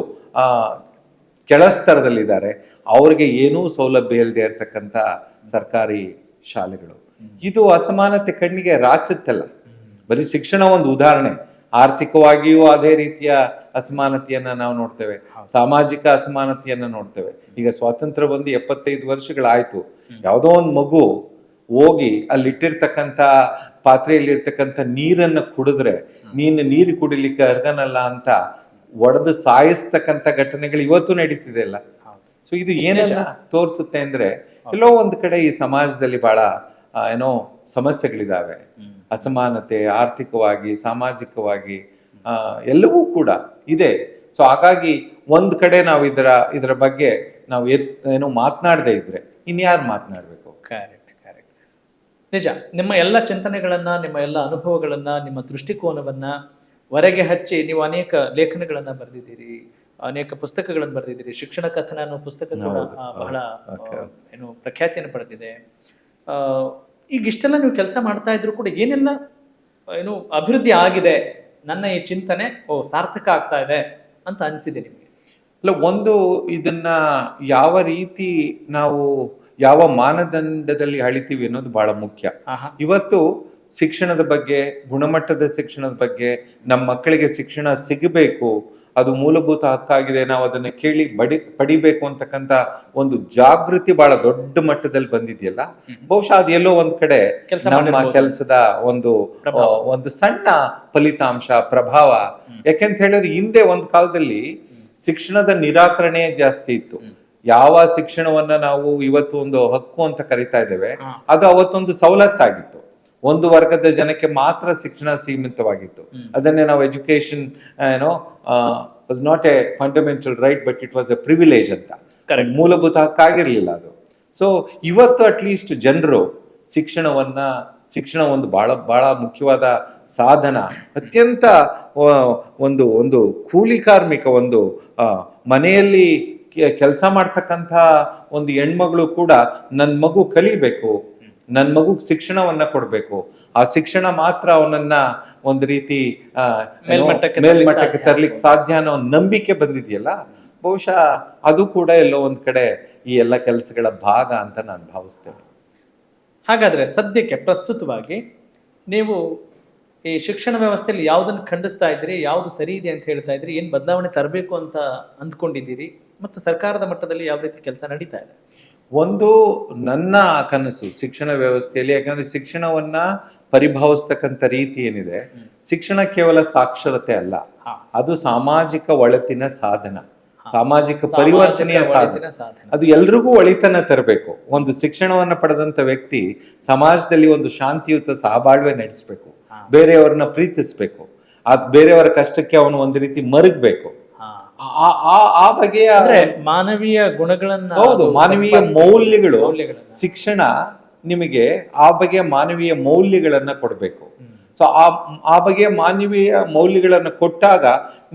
ಕೆಳಸ್ತರದಲ್ಲಿದ್ದಾರೆ ಅವ್ರಿಗೆ ಏನೂ ಸೌಲಭ್ಯ ಇಲ್ಲದೆ ಇರತಕ್ಕಂಥ ಸರ್ಕಾರಿ ಶಾಲೆಗಳು. ಇದು ಅಸಮಾನತೆ ಕಣ್ಣಿಗೆ ರಾಚುತ್ತಲ್ಲ. ಬರೀ ಶಿಕ್ಷಣ ಒಂದು ಉದಾಹರಣೆ, ಆರ್ಥಿಕವಾಗಿಯೂ ಅದೇ ರೀತಿಯ ಅಸಮಾನತೆಯನ್ನ ನಾವು ನೋಡ್ತೇವೆ, ಸಾಮಾಜಿಕ ಅಸಮಾನತೆಯನ್ನ ನೋಡ್ತೇವೆ. ಈಗ ಸ್ವಾತಂತ್ರ್ಯ ಬಂದು 75 ವರ್ಷಗಳಾಯ್ತು. ಯಾವುದೋ ಒಂದು ಮಗು ಹೋಗಿ ಅಲ್ಲಿಟ್ಟಿರ್ತಕ್ಕಂಥ ಪಾತ್ರೆಯಲ್ಲಿರ್ತಕ್ಕಂಥ ನೀರನ್ನ ಕುಡಿದ್ರೆ ನೀನು ನೀರು ಕುಡಿಲಿಕ್ಕೆ ಅರ್ಹನಲ್ಲ ಅಂತ ಒಡೆದು ಸಾಯಿಸ್ತಕ್ಕಂಥ ಘಟನೆಗಳು ಇವತ್ತು ನಡೀತಿದೆ ಅಲ್ಲ. ಸೊ ಇದು ಏನನ್ನ ತೋರಿಸುತ್ತೆ ಅಂದ್ರೆ ಎಲ್ಲೋ ಒಂದು ಕಡೆ ಈ ಸಮಾಜದಲ್ಲಿ ಬಹಳ ಏನೋ ಸಮಸ್ಯೆಗಳಿದಾವೆ. ಅಸಮಾನತೆ ಆರ್ಥಿಕವಾಗಿ, ಸಾಮಾಜಿಕವಾಗಿ ಎಲ್ಲವೂ ಕೂಡ ಇದೆ. ಸೊ ಹಾಗಾಗಿ ಒಂದ್ ಕಡೆ ನಾವು ಇದರ ಬಗ್ಗೆ ನಾವು ಏನೋ ಮಾತನಾಡದೇ ಇದ್ರೆ ಇನ್ಯಾರು ಮಾತನಾಡ್ಬೇಕು? ಕರೆಕ್ಟ್ ಕರೆಕ್ಟ್, ನಿಜ. ನಿಮ್ಮ ಎಲ್ಲ ಚಿಂತನೆಗಳನ್ನ, ನಿಮ್ಮ ಎಲ್ಲ ಅನುಭವಗಳನ್ನ, ನಿಮ್ಮ ದೃಷ್ಟಿಕೋನವನ್ನ ಹೊರಗೆ ಹಚ್ಚಿ ನೀವು ಅನೇಕ ಲೇಖನಗಳನ್ನ ಬರೆದಿದ್ದೀರಿ, ಅನೇಕ ಪುಸ್ತಕಗಳನ್ನು ಬರೆದಿದ್ದೀರಿ. ಶಿಕ್ಷಣ ಕಥನ ಅನ್ನೋ ಪುಸ್ತಕ ಕೂಡ ಬಹಳ ಏನು ಪ್ರಖ್ಯಾತಿಯನ್ನು ಪಡೆದಿದೆ. ಈಗ ಇಷ್ಟೆಲ್ಲ ನೀವು ಕೆಲಸ ಮಾಡ್ತಾ ಇದ್ರು ಕೂಡ ಏನೆಲ್ಲ ಏನು ಅಭಿವೃದ್ಧಿ ಆಗಿದೆ, ನನ್ನ ಈ ಚಿಂತನೆ ಸಾರ್ಥಕ ಆಗ್ತಾ ಇದೆ ಅಂತ ಅನಿಸಿದೆ ನಿಮಗೆ? ಅಲ್ಲ, ಒಂದು ಇದನ್ನ ಯಾವ ರೀತಿ ನಾವು ಯಾವ ಮಾನದಂಡದಲ್ಲಿ ಅಳಿತೀವಿ ಅನ್ನೋದು ಬಹಳ ಮುಖ್ಯ. ಇವತ್ತು ಶಿಕ್ಷಣದ ಬಗ್ಗೆ, ಗುಣಮಟ್ಟದ ಶಿಕ್ಷಣದ ಬಗ್ಗೆ, ನಮ್ಮ ಮಕ್ಕಳಿಗೆ ಶಿಕ್ಷಣ ಸಿಗಬೇಕು, ಅದು ಮೂಲಭೂತ ಹಕ್ಕಾಗಿದೆ, ನಾವು ಅದನ್ನ ಕೇಳಿ ಪಡಿಬೇಕು ಅಂತಕ್ಕಂಥ ಒಂದು ಜಾಗೃತಿ ಬಹಳ ದೊಡ್ಡ ಮಟ್ಟದಲ್ಲಿ ಬಂದಿದೆಯಲ್ಲ. ಬಹುಶಃ ಅದು ಎಲ್ಲೋ ಒಂದ್ ಕಡೆ ನಮ್ಮ ಕೆಲಸದ ಒಂದು ಸಣ್ಣ ಫಲಿತಾಂಶ, ಪ್ರಭಾವ. ಯಾಕೆಂತ ಹೇಳಿದ್ರೆ ಹಿಂದೆ ಒಂದು ಕಾಲದಲ್ಲಿ ಶಿಕ್ಷಣದ ನಿರಾಕರಣೆ ಜಾಸ್ತಿ ಇತ್ತು. ಯಾವ ಶಿಕ್ಷಣವನ್ನ ನಾವು ಇವತ್ತು ಒಂದು ಹಕ್ಕು ಅಂತ ಕರಿತಾ ಇದ್ದೇವೆ, ಅದು ಅವತ್ತೊಂದು ಸವಲತ್ತಾಗಿತ್ತು. ಒಂದು ವರ್ಗದ ಜನಕ್ಕೆ ಮಾತ್ರ ಶಿಕ್ಷಣ ಸೀಮಿತವಾಗಿತ್ತು. ಅದನ್ನೇ ನಾವು education was not A fundamental right but it was A privilege ಅಂತ, ಮೂಲಭೂತ ಹಕ್ಕಾಗಿರ್ಲಿಲ್ಲ ಅದು. ಸೊ ಇವತ್ತು ಅಟ್ಲೀಸ್ಟ್ ಜನರು ಶಿಕ್ಷಣ ಒಂದು ಬಹಳ ಮುಖ್ಯವಾದ ಸಾಧನ. ಅತ್ಯಂತ ಒಂದು ಕೂಲಿ ಕಾರ್ಮಿಕ, ಒಂದು ಮನೆಯಲ್ಲಿ ಕೆಲಸ ಮಾಡ್ತಕ್ಕಂಥ ಒಂದು ಹೆಣ್ಮಗಳು ಕೂಡ ನನ್ನ ಮಗು ಕಲಿಬೇಕು, ನನ್ನ ಮಗು ಶಿಕ್ಷಣವನ್ನ ಕೊಡ್ಬೇಕು, ಆ ಶಿಕ್ಷಣ ಮಾತ್ರ ಅವನನ್ನ ಒಂದು ರೀತಿ ಮೇಲ್ಮಟ್ಟಕ್ಕೆ ತರ್ಲಿಕ್ಕೆ ಸಾಧ್ಯ ಅನ್ನೋ ಒಂದು ನಂಬಿಕೆ ಬಂದಿದೆಯಲ್ಲ. ಬಹುಶಃ ಅದು ಕೂಡ ಎಲ್ಲೋ ಒಂದ್ ಕಡೆ ಈ ಎಲ್ಲ ಕೆಲಸಗಳ ಭಾಗ ಅಂತ ನಾನು ಭಾವಿಸ್ತೇನೆ. ಹಾಗಾದ್ರೆ ಸದ್ಯಕ್ಕೆ ಪ್ರಸ್ತುತವಾಗಿ ನೀವು ಈ ಶಿಕ್ಷಣ ವ್ಯವಸ್ಥೆಯಲ್ಲಿ ಯಾವುದನ್ನು ಖಂಡಿಸ್ತಾ ಇದ್ದೀರಿ, ಯಾವುದು ಸರಿ ಇದೆ ಅಂತ ಹೇಳ್ತಾ ಇದ್ರಿ, ಏನು ಬದಲಾವಣೆ ತರಬೇಕು ಅಂತ ಅಂದ್ಕೊಂಡಿದ್ದೀರಿ, ಮತ್ತು ಸರ್ಕಾರದ ಮಟ್ಟದಲ್ಲಿ ಯಾವ ರೀತಿ ಕೆಲಸ ನಡೀತಾ ಇದೆ? ಒಂದು ನನ್ನ ಕನಸು ಶಿಕ್ಷಣ ವ್ಯವಸ್ಥೆಯಲ್ಲಿ, ಯಾಕಂದ್ರೆ ಶಿಕ್ಷಣವನ್ನ ಪರಿಭಾವಿಸ್ತಕ್ಕಂಥ ರೀತಿ ಏನಿದೆ, ಶಿಕ್ಷಣ ಕೇವಲ ಸಾಕ್ಷರತೆ ಅಲ್ಲ, ಅದು ಸಾಮಾಜಿಕ ಒಳಿತಿನ ಸಾಧನ, ಸಾಮಾಜಿಕ ಪರಿವರ್ತನೆಯ ಸಾಧನ. ಅದು ಎಲ್ರಿಗೂ ಒಳಿತನ ತರಬೇಕು. ಒಂದು ಶಿಕ್ಷಣವನ್ನ ಪಡೆದಂತ ವ್ಯಕ್ತಿ ಸಮಾಜದಲ್ಲಿ ಒಂದು ಶಾಂತಿಯುತ ಸಹಬಾಳ್ವೆ ನಡೆಸಬೇಕು, ಬೇರೆಯವರನ್ನ ಪ್ರೀತಿಸ್ಬೇಕು, ಬೇರೆಯವರ ಕಷ್ಟಕ್ಕೆ ಅವನು ಒಂದು ರೀತಿ ಮರುಗಬೇಕು. ಆ ಬಗೆಯ ಮಾನವೀಯ ಗುಣಗಳನ್ನ, ಹೌದು, ಮಾನವೀಯ ಮೌಲ್ಯಗಳು. ಶಿಕ್ಷಣ ನಿಮಗೆ ಆ ಬಗೆಯ ಮಾನವೀಯ ಮೌಲ್ಯಗಳನ್ನ ಕೊಡಬೇಕು. ಸೊ ಆ ಬಗೆಯ ಮಾನವೀಯ ಮೌಲ್ಯಗಳನ್ನು ಕೊಟ್ಟಾಗ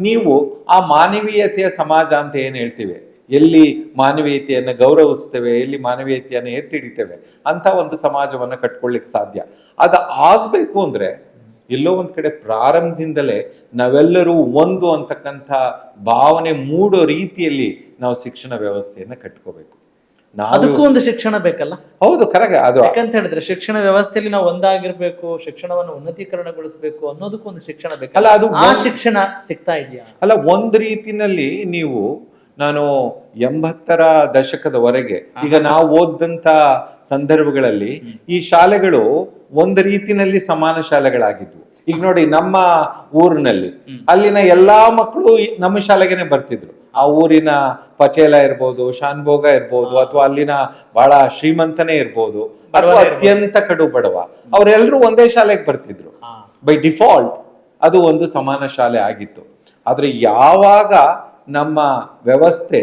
ನೀವು ಆ ಮಾನವೀಯತೆಯ ಸಮಾಜ ಅಂತ ಏನ್ ಹೇಳ್ತೀವಿ, ಎಲ್ಲಿ ಮಾನವೀಯತೆಯನ್ನ ಗೌರವಿಸ್ತೇವೆ, ಎಲ್ಲಿ ಮಾನವೀಯತೆಯನ್ನ ಎತ್ತಿ ಹಿಡಿತೇವೆ ಅಂತ ಒಂದು ಸಮಾಜವನ್ನ ಕಟ್ಕೊಳ್ಳಿಕ್ ಸಾಧ್ಯ. ಅದು ಆಗ್ಬೇಕು ಅಂದ್ರೆ ಎಲ್ಲೋ ಒಂದ್ ಕಡೆ ಪ್ರಾರಂಭದಿಂದಲೇ ನಾವೆಲ್ಲರೂ ಒಂದು ಅಂತಕ್ಕಂಥ ಭಾವನೆ ಮೂಡೋ ರೀತಿಯಲ್ಲಿ ನಾವು ಶಿಕ್ಷಣ ವ್ಯವಸ್ಥೆಯನ್ನ ಕಟ್ಕೋಬೇಕು. ಅದಕ್ಕೂ ಒಂದು ಶಿಕ್ಷಣ ಬೇಕಲ್ಲ? ಹೌದು, ಕರೆಕ್ಟ್. ಅದು ಯಾಕಂತ ಹೇಳಿದ್ರೆ ಶಿಕ್ಷಣ ವ್ಯವಸ್ಥೆಯಲ್ಲಿ ನಾವು ಒಂದಾಗಿರ್ಬೇಕು, ಶಿಕ್ಷಣವನ್ನು ಉನ್ನತೀಕರಣಗೊಳಿಸಬೇಕು ಅನ್ನೋದಕ್ಕೂ ಒಂದು ಶಿಕ್ಷಣ ಬೇಕಲ್ಲ. ಅದು ಆ ಶಿಕ್ಷಣ ಸಿಗ್ತಾ ಇದೆಯಾ? ಅಲ್ಲ, ಒಂದ್ ರೀತಿನಲ್ಲಿ ನೀವು ನಾನು 80ರ ದಶಕದವರೆಗೆ ಈಗ ನಾವು ಓದಂತ ಸಂದರ್ಭಗಳಲ್ಲಿ ಈ ಶಾಲೆಗಳು ಒಂದು ರೀತಿನಲ್ಲಿ ಸಮಾನ ಶಾಲೆಗಳಾಗಿದ್ವು. ಈಗ ನೋಡಿ, ನಮ್ಮ ಊರಿನಲ್ಲಿ ಅಲ್ಲಿನ ಎಲ್ಲಾ ಮಕ್ಕಳು ನಮ್ಮ ಶಾಲೆಗೆನೆ ಬರ್ತಿದ್ರು. ಆ ಊರಿನ ಪಟೇಲ ಇರ್ಬೋದು, ಶಾನ್ಭೋಗ ಇರ್ಬೋದು, ಅಥವಾ ಅಲ್ಲಿನ ಬಹಳ ಶ್ರೀಮಂತನೇ ಇರ್ಬೋದು, ಅಥವಾ ಅತ್ಯಂತ ಕಡು ಬಡವ, ಅವರೆಲ್ಲರೂ ಒಂದೇ ಶಾಲೆಗೆ ಬರ್ತಿದ್ರು. ಬೈ ಡಿಫಾಲ್ಟ್ ಅದು ಒಂದು ಸಮಾನ ಶಾಲೆ ಆಗಿತ್ತು. ಆದ್ರೆ ಯಾವಾಗ ನಮ್ಮ ವ್ಯವಸ್ಥೆ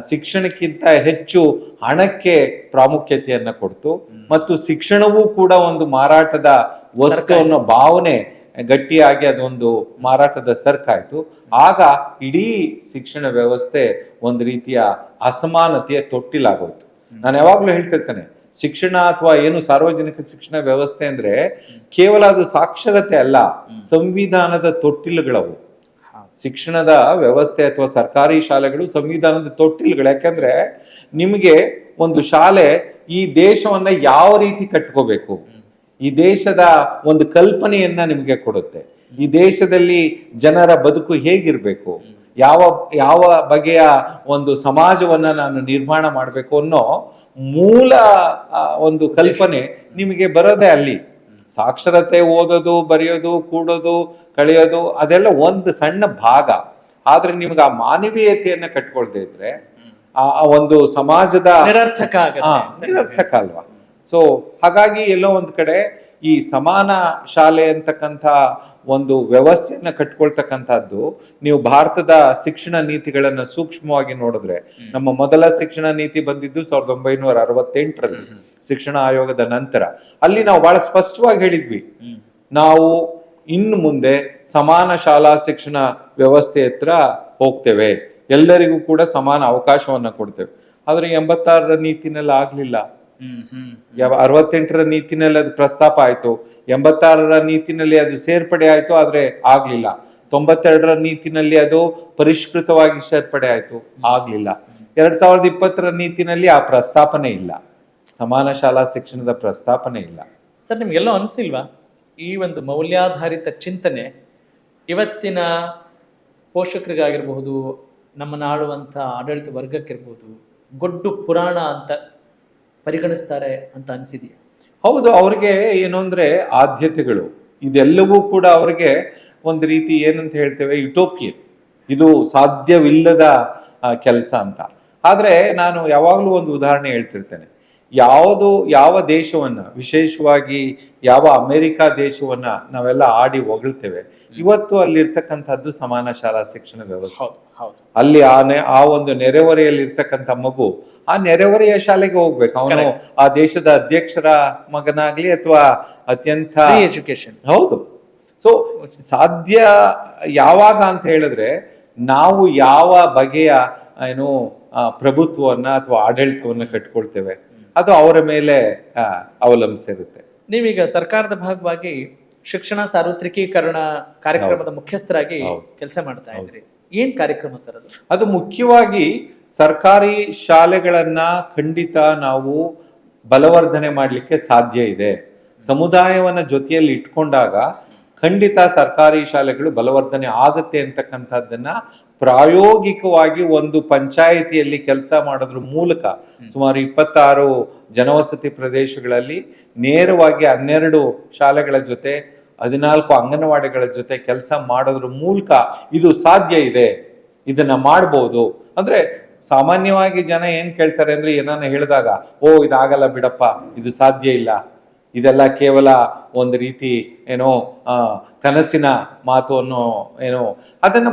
ಶಿಕ್ಷಣಕ್ಕಿಂತ ಹೆಚ್ಚು ಹಣಕ್ಕೆ ಪ್ರಾಮುಖ್ಯತೆಯನ್ನ ಕೊಡ್ತು ಮತ್ತು ಶಿಕ್ಷಣವೂ ಕೂಡ ಒಂದು ಮಾರಾಟದ ವಸ್ತು ಅನ್ನೋ ಭಾವನೆ ಗಟ್ಟಿಯಾಗಿ ಅದೊಂದು ಮಾರಾಟದ ಸರಕಾಯ್ತು, ಆಗ ಇಡೀ ಶಿಕ್ಷಣ ವ್ಯವಸ್ಥೆ ಒಂದು ರೀತಿಯ ಅಸಮಾನತೆಯ ತೊಟ್ಟಿಲಾಗೋಯ್ತು. ನಾನು ಯಾವಾಗ್ಲೂ ಹೇಳ್ತಿರ್ತೇನೆ, ಶಿಕ್ಷಣ ಅಥವಾ ಏನು ಸಾರ್ವಜನಿಕ ಶಿಕ್ಷಣ ವ್ಯವಸ್ಥೆ ಅಂದ್ರೆ ಕೇವಲ ಅದು ಸಾಕ್ಷರತೆ ಅಲ್ಲ, ಸಂವಿಧಾನದ ತೊಟ್ಟಿಲುಗಳವು. ಶಿಕ್ಷಣದ ವ್ಯವಸ್ಥೆ ಅಥವಾ ಸರ್ಕಾರಿ ಶಾಲೆಗಳು ಸಂವಿಧಾನದ ತೊಟ್ಟಿಲುಗಳು. ಯಾಕಂದ್ರೆ ನಿಮಗೆ ಒಂದು ಶಾಲೆ ಈ ದೇಶವನ್ನ ಯಾವ ರೀತಿ ಕಟ್ಕೋಬೇಕು, ಈ ದೇಶದ ಒಂದು ಕಲ್ಪನೆಯನ್ನ ನಿಮಗೆ ಕೊಡುತ್ತೆ. ಈ ದೇಶದಲ್ಲಿ ಜನರ ಬದುಕು ಹೇಗಿರ್ಬೇಕು, ಯಾವ ಯಾವ ಬಗೆಯ ಒಂದು ಸಮಾಜವನ್ನ ನಾನು ನಿರ್ಮಾಣ ಮಾಡಬೇಕು ಅನ್ನೋ ಮೂಲ ಒಂದು ಕಲ್ಪನೆ ನಿಮಗೆ ಬರೋದೇ ಅಲ್ಲಿ. ಸಾಕ್ಷರತೆ, ಓದೋದು, ಬರೆಯೋದು, ಕೂಡೋದು, ಕಳೆಯೋದು ಅದೆಲ್ಲ ಒಂದು ಸಣ್ಣ ಭಾಗ. ಆದ್ರೆ ನಿಮ್ಗೆ ಆ ಮಾನವೀಯತೆಯನ್ನ ಕಟ್ಕೊಳ್ದೇ ಇದ್ರೆ ಆ ಒಂದು ಸಮಾಜದ ನಿರರ್ಥಕ ಅಲ್ವಾ? ಸೊ ಹಾಗಾಗಿ ಎಲ್ಲೋ ಒಂದ್ ಕಡೆ ಈ ಸಮಾನ ಶಾಲೆ ಅಂತಕ್ಕಂಥ ಒಂದು ವ್ಯವಸ್ಥೆಯನ್ನ ಕಟ್ಕೊಳ್ತಕ್ಕಂಥದ್ದು, ನೀವು ಭಾರತದ ಶಿಕ್ಷಣ ನೀತಿಗಳನ್ನ ಸೂಕ್ಷ್ಮವಾಗಿ ನೋಡಿದ್ರೆ, ನಮ್ಮ ಮೊದಲ ಶಿಕ್ಷಣ ನೀತಿ ಬಂದಿದ್ದು 1968ರಲ್ಲಿ ಶಿಕ್ಷಣ ಆಯೋಗದ ನಂತರ. ಅಲ್ಲಿ ನಾವು ಬಹಳ ಸ್ಪಷ್ಟವಾಗಿ ಹೇಳಿದ್ವಿ, ನಾವು ಇನ್ನು ಮುಂದೆ ಸಮಾನ ಶಾಲಾ ಶಿಕ್ಷಣ ವ್ಯವಸ್ಥೆ ಹತ್ರ ಹೋಗ್ತೇವೆ, ಎಲ್ಲರಿಗೂ ಕೂಡ ಸಮಾನ ಅವಕಾಶವನ್ನ ಕೊಡ್ತೇವೆ. ಆದ್ರೆ 86ರ ನೀತಿನಲ್ಲಿ ಆಗ್ಲಿಲ್ಲ. 68ರ ನೀತಿನಲ್ಲಿ ಅದು ಪ್ರಸ್ತಾಪ ಆಯ್ತು, 86ರ ನೀತಿನಲ್ಲಿ ಅದು ಸೇರ್ಪಡೆ ಆಯ್ತು, ಆದ್ರೆ ಆಗ್ಲಿಲ್ಲ. 92ರ ನೀತಿನಲ್ಲಿ ಅದು ಪರಿಷ್ಕೃತವಾಗಿ ಸೇರ್ಪಡೆ ಆಯ್ತು, ಆಗ್ಲಿಲ್ಲ. 2020ರ ನೀತಿನಲ್ಲಿ ಆ ಪ್ರಸ್ತಾಪನೆ ಇಲ್ಲ, ಸಮಾನ ಶಾಲಾ ಶಿಕ್ಷಣದ ಪ್ರಸ್ತಾಪನೆ ಇಲ್ಲ. ಸರ್, ನಿಮ್ಗೆಲ್ಲೋ ಅನಿಸಿಲ್ವಾ ಈ ಒಂದು ಮೌಲ್ಯಾಧಾರಿತ ಚಿಂತನೆ ಇವತ್ತಿನ ಪೋಷಕರಿಗಾಗಿರ್ಬಹುದು, ನಮ್ಮನ್ನ ಆಳುವಂಥ ಆಡಳಿತ ವರ್ಗಕ್ಕಿರ್ಬೋದು ಗೊಡ್ಡು ಪುರಾಣ ಅಂತ ಪರಿಗಣಿಸ್ತಾರೆ ಅಂತ ಅನಿಸಿದೆಯಾ? ಹೌದು, ಅವ್ರಿಗೆ ಏನು ಅಂದ್ರೆ ಆದ್ಯತೆಗಳು ಇದೆಲ್ಲವೂ ಕೂಡ ಅವ್ರಿಗೆ ಒಂದು ರೀತಿ ಏನಂತ ಹೇಳ್ತೇವೆ, ಯುಟೋಪಿಯನ್, ಇದು ಸಾಧ್ಯವಿಲ್ಲದ ಕೆಲಸ ಅಂತ. ಆದ್ರೆ ನಾನು ಯಾವಾಗಲೂ ಒಂದು ಉದಾಹರಣೆ ಹೇಳ್ತಿರ್ತೇನೆ. ಯಾವ ದೇಶವನ್ನ, ವಿಶೇಷವಾಗಿ ಯಾವ ಅಮೆರಿಕಾ ದೇಶವನ್ನ ನಾವೆಲ್ಲ ಆಡಿ ಹೊಗಳ್ತೇವೆ, ಇವತ್ತು ಅಲ್ಲಿರ್ತಕ್ಕಂಥದ್ದು ಸಮಾನ ಶಾಲಾ ಶಿಕ್ಷಣ ವ್ಯವಸ್ಥೆ. ಅಲ್ಲಿ ಆ ಒಂದು ನೆರೆಹೊರೆಯಲ್ಲಿ ಇರ್ತಕ್ಕಂಥ ಮಗು ಆ ನೆರೆಹೊರೆಯ ಶಾಲೆಗೆ ಹೋಗ್ಬೇಕು. ಅವನು ಆ ದೇಶದ ಅಧ್ಯಕ್ಷರ ಮಗನಾಗ್ಲಿ ಅಥವಾ ಅತ್ಯಂತ ಎಜುಕೇಶನ್. ಹೌದು. ಸೊ ಸಾಧ್ಯ ಯಾವಾಗ ಅಂತ ಹೇಳಿದ್ರೆ, ನಾವು ಯಾವ ಬಗೆಯ ಏನು ಪ್ರಭುತ್ವವನ್ನ ಅಥವಾ ಆಡಳಿತವನ್ನ ಕಟ್ಕೊಳ್ತೇವೆ, ಅದು ಅವರ ಮೇಲೆ ಅವಲಂಬಿಸಿರುತ್ತೆ. ನೀವೀಗ ಸರ್ಕಾರದ ಭಾಗವಾಗಿ ಶಿಕ್ಷಣ ಸಾರ್ವತ್ರಿಕೀಕರಣ ಕಾರ್ಯಕ್ರಮದ ಮುಖ್ಯಸ್ಥರಾಗಿ ಕೆಲಸ ಮಾಡ್ತಾ ಇದ್ರಿ. ಏನ್ ಕಾರ್ಯಕ್ರಮ ಸರ್ ಅದು? ಅದು ಮುಖ್ಯವಾಗಿ ಸರ್ಕಾರಿ ಶಾಲೆಗಳನ್ನ ಖಂಡಿತ ನಾವು ಬಲವರ್ಧನೆ ಮಾಡಲಿಕ್ಕೆ ಸಾಧ್ಯ ಇದೆ. ಸಮುದಾಯವನ್ನ ಜೊತೆಯಲ್ಲಿ ಇಟ್ಕೊಂಡಾಗ ಖಂಡಿತ ಸರ್ಕಾರಿ ಶಾಲೆಗಳು ಬಲವರ್ಧನೆ ಆಗುತ್ತೆ ಅಂತಕ್ಕಂಥದ್ದನ್ನ ಪ್ರಾಯೋಗಿಕವಾಗಿ ಒಂದು ಪಂಚಾಯಿತಿಯಲ್ಲಿ ಕೆಲಸ ಮಾಡೋದ್ರ ಮೂಲಕ ಸುಮಾರು 26 ಜನವಸತಿ ಪ್ರದೇಶಗಳಲ್ಲಿ ನೇರವಾಗಿ 12 ಶಾಲೆಗಳ ಜೊತೆ 14 ಅಂಗನವಾಡಿಗಳ ಜೊತೆ ಕೆಲಸ ಮಾಡೋದ್ರ ಮೂಲಕ ಇದು ಸಾಧ್ಯ ಇದೆ, ಇದನ್ನ ಮಾಡ್ಬೋದು. ಅಂದ್ರೆ ಸಾಮಾನ್ಯವಾಗಿ ಜನ ಏನ್ ಕೇಳ್ತಾರೆ ಅಂದ್ರೆ ಏನನ್ನ ಹೇಳಿದಾಗ, ಓ ಇದಾಗಲ್ಲ ಬಿಡಪ್ಪ, ಇದು ಸಾಧ್ಯ ಇಲ್ಲ, ಇದೆಲ್ಲ ಕೇವಲ ಒಂದು ರೀತಿ ಏನೋ ಕನಸಿನ ಮಾತು ಅನ್ನೋ ಏನೋ, ಅದನ್ನ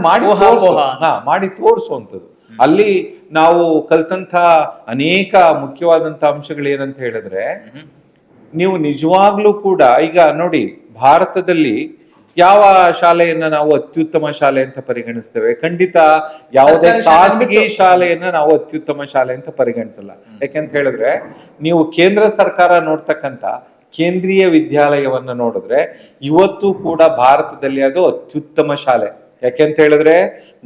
ಮಾಡಿ ತೋರಿಸುವಂಥದ್ದು. ಅಲ್ಲಿ ನಾವು ಕಲ್ತಂತ ಅನೇಕ ಮುಖ್ಯವಾದಂತ ಅಂಶಗಳು ಏನಂತ ಹೇಳಿದ್ರೆ, ನೀವು ನಿಜವಾಗ್ಲೂ ಕೂಡ ಈಗ ನೋಡಿ, ಭಾರತದಲ್ಲಿ ಯಾವ ಶಾಲೆಯನ್ನ ನಾವು ಅತ್ಯುತ್ತಮ ಶಾಲೆ ಅಂತ ಪರಿಗಣಿಸ್ತೇವೆ? ಖಂಡಿತ ಯಾವುದೇ ಖಾಸಗಿ ಶಾಲೆಯನ್ನ ನಾವು ಅತ್ಯುತ್ತಮ ಶಾಲೆ ಅಂತ ಪರಿಗಣಿಸಲ್ಲ. ಯಾಕೆಂತ ಹೇಳಿದ್ರೆ, ನೀವು ಕೇಂದ್ರ ಸರ್ಕಾರ ನೋಡ್ತಕ್ಕಂಥ ಕೇಂದ್ರೀಯ ವಿದ್ಯಾಲಯವನ್ನ ನೋಡಿದ್ರೆ ಇವತ್ತು ಕೂಡ ಭಾರತದಲ್ಲಿ ಅದು ಅತ್ಯುತ್ತಮ ಶಾಲೆ. ಯಾಕೆಂತ ಹೇಳಿದ್ರೆ,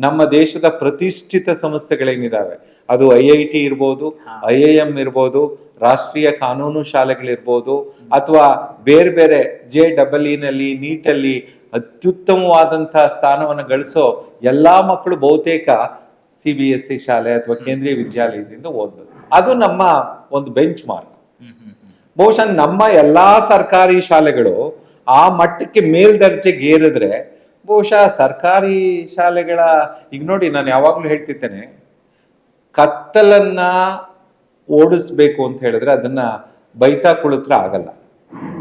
ನಮ್ಮ ದೇಶದ ಪ್ರತಿಷ್ಠಿತ ಸಂಸ್ಥೆಗಳೇನಿದಾವೆ, ಅದು IIT ಇರ್ಬೋದು, IIM ಇರ್ಬೋದು, ರಾಷ್ಟ್ರೀಯ ಕಾನೂನು ಶಾಲೆಗಳಿರ್ಬೋದು, ಅಥವಾ ಬೇರೆ ಬೇರೆ JEE ನಲ್ಲಿ, ನೀಟಲ್ಲಿ ಅತ್ಯುತ್ತಮವಾದಂತಹ ಸ್ಥಾನವನ್ನು ಗಳಿಸೋ ಎಲ್ಲಾ ಮಕ್ಕಳು ಬಹುತೇಕ CBSE ಶಾಲೆ ಅಥವಾ ಕೇಂದ್ರೀಯ ವಿದ್ಯಾಲಯದಿಂದ ಓದ್ಬೋದು. ಅದು ನಮ್ಮ ಒಂದು ಬೆಂಚ್ ಮಾರ್ಕ್. ಬಹುಶಃ ನಮ್ಮ ಎಲ್ಲಾ ಸರ್ಕಾರಿ ಶಾಲೆಗಳು ಆ ಮಟ್ಟಕ್ಕೆ ಮೇಲ್ದರ್ಜೆಗೇರಿದ್ರೆ ಬಹುಶಃ ಸರ್ಕಾರಿ ಶಾಲೆಗಳ, ಈಗ ನೋಡಿ, ನಾನು ಯಾವಾಗ್ಲೂ ಹೇಳ್ತಿದ್ದೇನೆ, ಕತ್ತಲನ್ನ ಓಡಿಸ್ಬೇಕು ಅಂತ ಹೇಳಿದ್ರೆ ಅದನ್ನ ಬೈತಾ ಕುಳಿತ್ರೆ ಆಗಲ್ಲ,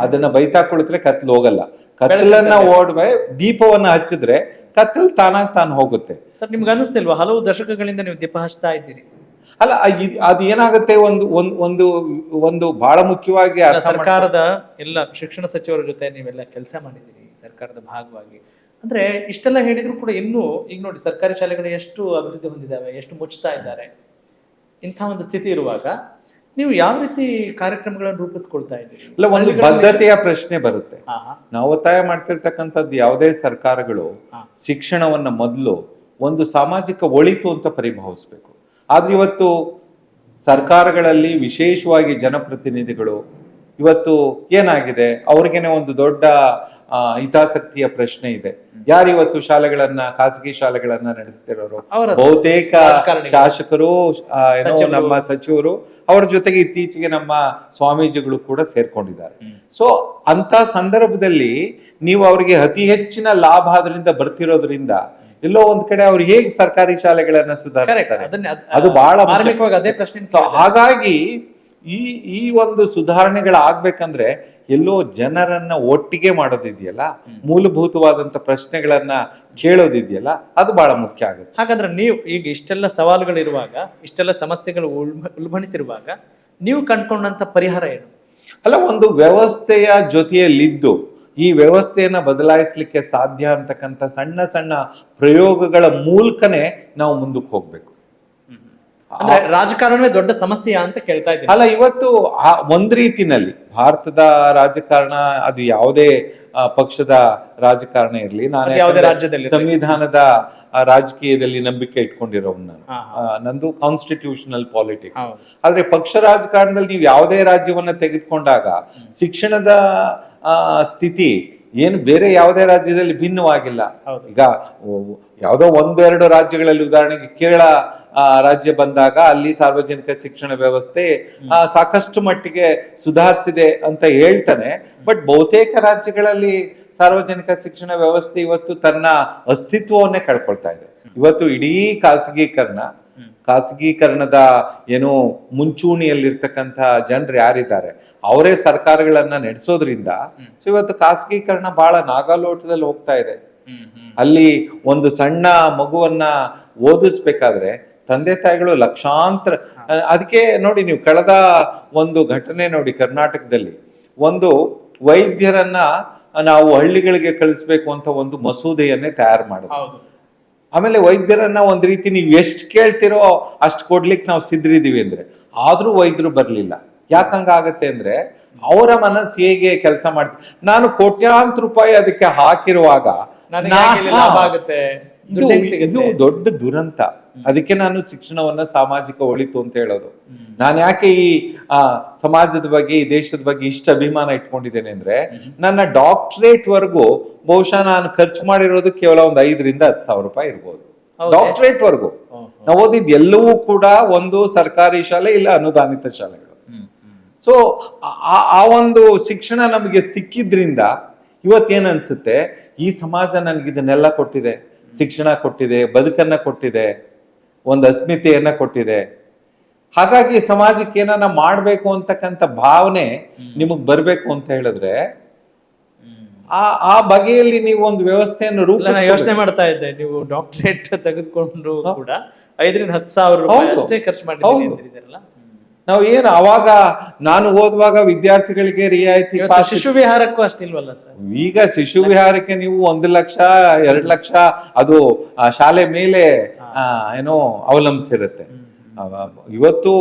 ಅದನ್ನ ಬೈತಾ ಕುಳಿತ್ರೆ ಕತ್ಲು ಹೋಗಲ್ಲ. ಕತ್ತಲನ್ನ ಓಡ್ಬೆ ದೀಪವನ್ನ ಹಚ್ಚಿದ್ರೆ ಕತ್ತಲು ತಾನಾಗ್ ತಾನು ಹೋಗುತ್ತೆ. ಸರ್, ನಿಮ್ಗೆ ಅನಿಸ್ತಿಲ್ವಾ, ಹಲವು ದಶಕಗಳಿಂದ ನೀವು ದೀಪ ಹಚ್ತಾ ಇದ್ದೀರಿ? ಅಲ್ಲ, ಅದು ಏನಾಗುತ್ತೆ, ಒಂದು ಒಂದು ಬಹಳ ಮುಖ್ಯವಾಗಿ ಸರ್ಕಾರದ ಎಲ್ಲ ಶಿಕ್ಷಣ ಸಚಿವರ ಜೊತೆ ನೀವೆಲ್ಲ ಕೆಲಸ ಮಾಡಿದ್ದೀರಿ, ಸರ್ಕಾರದ ಭಾಗವಾಗಿ. ಅಂದ್ರೆ ಇಷ್ಟೆಲ್ಲ ಹೇಳಿದ್ರು ಕೂಡ ಇನ್ನೂ ಈಗ ನೋಡಿ, ಸರ್ಕಾರಿ ಶಾಲೆಗಳು ಎಷ್ಟು ಅಭಿವೃದ್ಧಿ ಹೊಂದಿದ್ದಾವೆ, ಎಷ್ಟು ಮುಚ್ತಾ ಇದ್ದಾರೆ. ಇಂಥ ಒಂದು ಸ್ಥಿತಿ ಇರುವಾಗ ನೀವು ಯಾವ ರೀತಿ ಕಾರ್ಯಕ್ರಮಗಳನ್ನು ರೂಪಿಸ್ಕೊಳ್ತಾ ಇದ್ದೀರಿ? ಇಲ್ಲ, ಒಂದು ಬದ್ಧತೆಯ ಪ್ರಶ್ನೆ ಬರುತ್ತೆ. ನಾವು ಒತ್ತಾಯ ಮಾಡ್ತಿರ್ತಕ್ಕಂಥದ್ದು, ಯಾವುದೇ ಸರ್ಕಾರಗಳು ಶಿಕ್ಷಣವನ್ನ ಮೊದಲು ಒಂದು ಸಾಮಾಜಿಕ ಒಳಿತು ಅಂತ ಪರಿಭಾವಿಸ್ಬೇಕು. ಆದ್ರೆ ಇವತ್ತು ಸರ್ಕಾರಗಳಲ್ಲಿ ವಿಶೇಷವಾಗಿ ಜನಪ್ರತಿನಿಧಿಗಳು ಇವತ್ತು ಏನಾಗಿದೆ, ಅವ್ರಿಗೇನೆ ಒಂದು ದೊಡ್ಡ ಹಿತಾಸಕ್ತಿಯ ಪ್ರಶ್ನೆ ಇದೆ. ಯಾರಿವತ್ತು ಶಾಲೆಗಳನ್ನ, ಖಾಸಗಿ ಶಾಲೆಗಳನ್ನ ನಡೆಸ್ತಿರೋರು ಬಹುತೇಕ ಶಾಸಕರು, ಏನೋ ನಮ್ಮ ಸಚಿವರು, ಅವ್ರ ಜೊತೆಗೆ ಇತ್ತೀಚೆಗೆ ನಮ್ಮ ಸ್ವಾಮೀಜಿಗಳು ಕೂಡ ಸೇರ್ಕೊಂಡಿದ್ದಾರೆ. ಸೊ ಅಂತ ಸಂದರ್ಭದಲ್ಲಿ ನೀವು ಅವರಿಗೆ ಅತಿ ಹೆಚ್ಚಿನ ಲಾಭ ಅದರಿಂದ ಬರ್ತಿರೋದ್ರಿಂದ ಎಲ್ಲೋ ಒಂದ್ ಕಡೆ ಅವ್ರು ಹೇಗೆ ಸರ್ಕಾರಿ ಶಾಲೆಗಳನ್ನ ಸುಧಾರಿಸ್ತಾರೆ, ಅದು ಬಹಳ. ಹಾಗಾಗಿ ಈ ಒಂದು ಸುಧಾರಣೆಗಳಾಗ್ಬೇಕಂದ್ರೆ ಎಲ್ಲೋ ಜನರನ್ನ ಒಟ್ಟಿಗೆ ಮಾಡೋದಿದೆಯಲ್ಲ, ಮೂಲಭೂತವಾದಂತ ಪ್ರಶ್ನೆಗಳನ್ನ ಕೇಳೋದಿದೆಯಲ್ಲ, ಅದು ಬಹಳ ಮುಖ್ಯ ಆಗುತ್ತೆ. ಹಾಗಾದ್ರೆ ನೀವು ಈಗ ಇಷ್ಟೆಲ್ಲ ಸವಾಲುಗಳಿರುವಾಗ, ಇಷ್ಟೆಲ್ಲ ಸಮಸ್ಯೆಗಳು ಉಲ್ಬಣಿಸಿರುವಾಗ ನೀವು ಕಂಡ್ಕೊಂಡಂತ ಪರಿಹಾರ ಏನು? ಅಲ್ಲ, ಒಂದು ವ್ಯವಸ್ಥೆಯ ಜೊತೆಯಲ್ಲಿದ್ದು ಈ ವ್ಯವಸ್ಥೆಯನ್ನ ಬದಲಾಯಿಸ್ಲಿಕ್ಕೆ ಸಾಧ್ಯ ಅಂತಕ್ಕಂಥ ಸಣ್ಣ ಸಣ್ಣ ಪ್ರಯೋಗಗಳ ಮೂಲಕನೇ ನಾವು ಮುಂದಕ್ಕೆ ಹೋಗ್ಬೇಕು. ರಾಜಕಾರಣವೇ ದೊಡ್ಡ ಸಮಸ್ಯೆ ಅಂತ ಕೇಳ್ತಾ ಇದ್ದೀನಿ. ಅಲ್ಲ, ಇವತ್ತು ಒಂದ್ ರೀತಿನಲ್ಲಿ ಭಾರತದ ರಾಜಕಾರಣ, ಅದು ಯಾವುದೇ ಪಕ್ಷದ ರಾಜಕಾರಣ ಇರಲಿ, ನಾನು ಸಂವಿಧಾನದ ರಾಜಕೀಯದಲ್ಲಿ ನಂಬಿಕೆ ಇಟ್ಕೊಂಡಿರೋನು ನಾನು. ನಂದು ಕಾನ್ಸ್ಟಿಟ್ಯೂಷನಲ್ ಪಾಲಿಟಿಕ್ಸ್. ಆದ್ರೆ ಪಕ್ಷ ರಾಜಕಾರಣದಲ್ಲಿ ನೀವು ಯಾವುದೇ ರಾಜ್ಯವನ್ನ ತೆಗೆದುಕೊಂಡಾಗ ಶಿಕ್ಷಣದ ಸ್ಥಿತಿ ಏನು ಬೇರೆ ಯಾವುದೇ ರಾಜ್ಯದಲ್ಲಿ ಭಿನ್ನವಾಗಿಲ್ಲ. ಈಗ ಯಾವುದೋ ಒಂದೆರಡು ರಾಜ್ಯಗಳಲ್ಲಿ, ಉದಾಹರಣೆಗೆ ಕೇರಳ ರಾಜ್ಯ ಬಂದಾಗ ಅಲ್ಲಿ ಸಾರ್ವಜನಿಕ ಶಿಕ್ಷಣ ವ್ಯವಸ್ಥೆ ಸಾಕಷ್ಟು ಮಟ್ಟಿಗೆ ಸುಧಾರಿಸಿದೆ ಅಂತ ಹೇಳ್ತಾನೆ. ಬಟ್ ಬಹುತೇಕ ರಾಜ್ಯಗಳಲ್ಲಿ ಸಾರ್ವಜನಿಕ ಶಿಕ್ಷಣ ವ್ಯವಸ್ಥೆ ಇವತ್ತು ತನ್ನ ಅಸ್ತಿತ್ವವನ್ನೇ ಕಳ್ಕೊಳ್ತಾ ಇದೆ. ಇವತ್ತು ಇಡೀ ಖಾಸಗೀಕರಣದ ಏನು ಮುಂಚೂಣಿಯಲ್ಲಿರ್ತಕ್ಕಂಥ ಜನರು ಯಾರಿದ್ದಾರೆ ಅವರೇ ಸರ್ಕಾರಗಳನ್ನ ನಡೆಸೋದ್ರಿಂದ ಇವತ್ತು ಖಾಸಗೀಕರಣ ಬಹಳ ನಾಗಾಲೋಟದಲ್ಲಿ ಹೋಗ್ತಾ ಇದೆ. ಅಲ್ಲಿ ಒಂದು ಸಣ್ಣ ಮಗುವನ್ನ ಓದಿಸ್ಬೇಕಾದ್ರೆ ತಂದೆ ತಾಯಿಗಳು ಲಕ್ಷಾಂತರ, ಅದಕ್ಕೆ ನೋಡಿ ನೀವು ಕಳೆದ ಒಂದು ಘಟನೆ ನೋಡಿ, ಕರ್ನಾಟಕದಲ್ಲಿ ಒಂದು ವೈದ್ಯರನ್ನ ನಾವು ಹಳ್ಳಿಗಳಿಗೆ ಕಳಿಸ್ಬೇಕು ಅಂತ ಒಂದು ಮಸೂದೆಯನ್ನೇ ತಯಾರು ಮಾಡೋದು. ಆಮೇಲೆ ವೈದ್ಯರನ್ನ ಒಂದ್ ರೀತಿ ನೀವು ಎಷ್ಟು ಕೇಳ್ತಿರೋ ಅಷ್ಟು ಕೊಡ್ಲಿಕ್ಕೆ ನಾವು ಸಿದ್ರಿದೀವಿ ಅಂದ್ರೆ, ಆದ್ರೂ ವೈದ್ಯರು ಬರ್ಲಿಲ್ಲ. ಯಾಕಂಗಾಗತ್ತೆ ಅಂದ್ರೆ ಅವರ ಮನಸ್ಸು ಹೇಗೆ ಕೆಲಸ ಮಾಡ್ತಾರೆ. ನಾನು ಕೋಟ್ಯಾಂತರ ರೂಪಾಯಿ ಅದಕ್ಕೆ ಹಾಕಿರುವಾಗ ಇದು ದೊಡ್ಡ ದುರಂತ. ಅದಕ್ಕೆ ನಾನು ಶಿಕ್ಷಣವನ್ನ ಸಾಮಾಜಿಕ ಒಳಿತು ಅಂತ ಹೇಳೋದು. ನಾನು ಯಾಕೆ ಈ ಸಮಾಜದ ಬಗ್ಗೆ, ಈ ದೇಶದ ಬಗ್ಗೆ ಇಷ್ಟ ಅಭಿಮಾನ ಇಟ್ಕೊಂಡಿದ್ದೇನೆ ಅಂದ್ರೆ, ನನ್ನ ಡಾಕ್ಟರೇಟ್ ವರ್ಗೂ ಬಹುಶಃ ನಾನು ಖರ್ಚು ಮಾಡಿರೋದು ಕೇವಲ ಒಂದು 5,000 to 10,000 ರೂಪಾಯಿ ಇರ್ಬೋದು. ಡಾಕ್ಟರೇಟ್ ವರ್ಗು ನಾವು ಓದಿದ್ ಎಲ್ಲವೂ ಕೂಡ ಒಂದು ಸರ್ಕಾರಿ ಶಾಲೆ ಇಲ್ಲ ಅನುದಾನಿತ ಶಾಲೆಗಳು. ಸೊ ಆ ಒಂದು ಶಿಕ್ಷಣ ನಮಗೆ ಸಿಕ್ಕಿದ್ರಿಂದ ಇವತ್ತೇನ್ ಅನ್ಸುತ್ತೆ, ಈ ಸಮಾಜ ನನಗೆ ಇದನ್ನೆಲ್ಲ ಕೊಟ್ಟಿದೆ, ಶಿಕ್ಷಣ ಕೊಟ್ಟಿದೆ, ಬದುಕನ್ನ ಕೊಟ್ಟಿದೆ, ಒಂದು ಅಸ್ಮಿತೆಯನ್ನ ಕೊಟ್ಟಿದೆ, ಹಾಗಾಗಿ ಸಮಾಜಕ್ಕೆ ಏನಾನ ಮಾಡ್ಬೇಕು ಅಂತಕ್ಕಂಥ ಭಾವನೆ ನಿಮಗ್ ಬರ್ಬೇಕು ಅಂತ ಹೇಳಿದ್ರೆ ಆ ಬಗೆಯಲ್ಲಿ ನೀವು ಒಂದು ವ್ಯವಸ್ಥೆಯನ್ನು ಯೋಚನೆ ಮಾಡ್ತಾ ಇದ್ದೆ. ನೀವು ಡಾಕ್ಟರೇಟ್ ತೆಗೆದುಕೊಂಡು ಕೂಡ 5,000-10,000 ರೂಪಾಯಿ ಅಷ್ಟೇ ಖರ್ಚು ಮಾಡಿದ್ದೀರಲ್ಲ. ನಾವು ಏನು ಅವಾಗ ನಾನು ಓದುವಾಗ ವಿದ್ಯಾರ್ಥಿಗಳಿಗೆ ರಿಯಾಯಿತಿ ಶಿಶು ವಿಹಾರಕ್ಕೂ ಅಷ್ಟಿಲ್ವಲ್ಲ ಸರ್? ಈಗ ಶಿಶು ವಿಹಾರಕ್ಕೆ ನೀವು 1 ಲಕ್ಷ 2 ಲಕ್ಷ ಅದು ಶಾಲೆ ಮೇಲೆ ಏನೋ ಅವಲಂಬಿಸಿರುತ್ತೆ. ಇವತ್ತು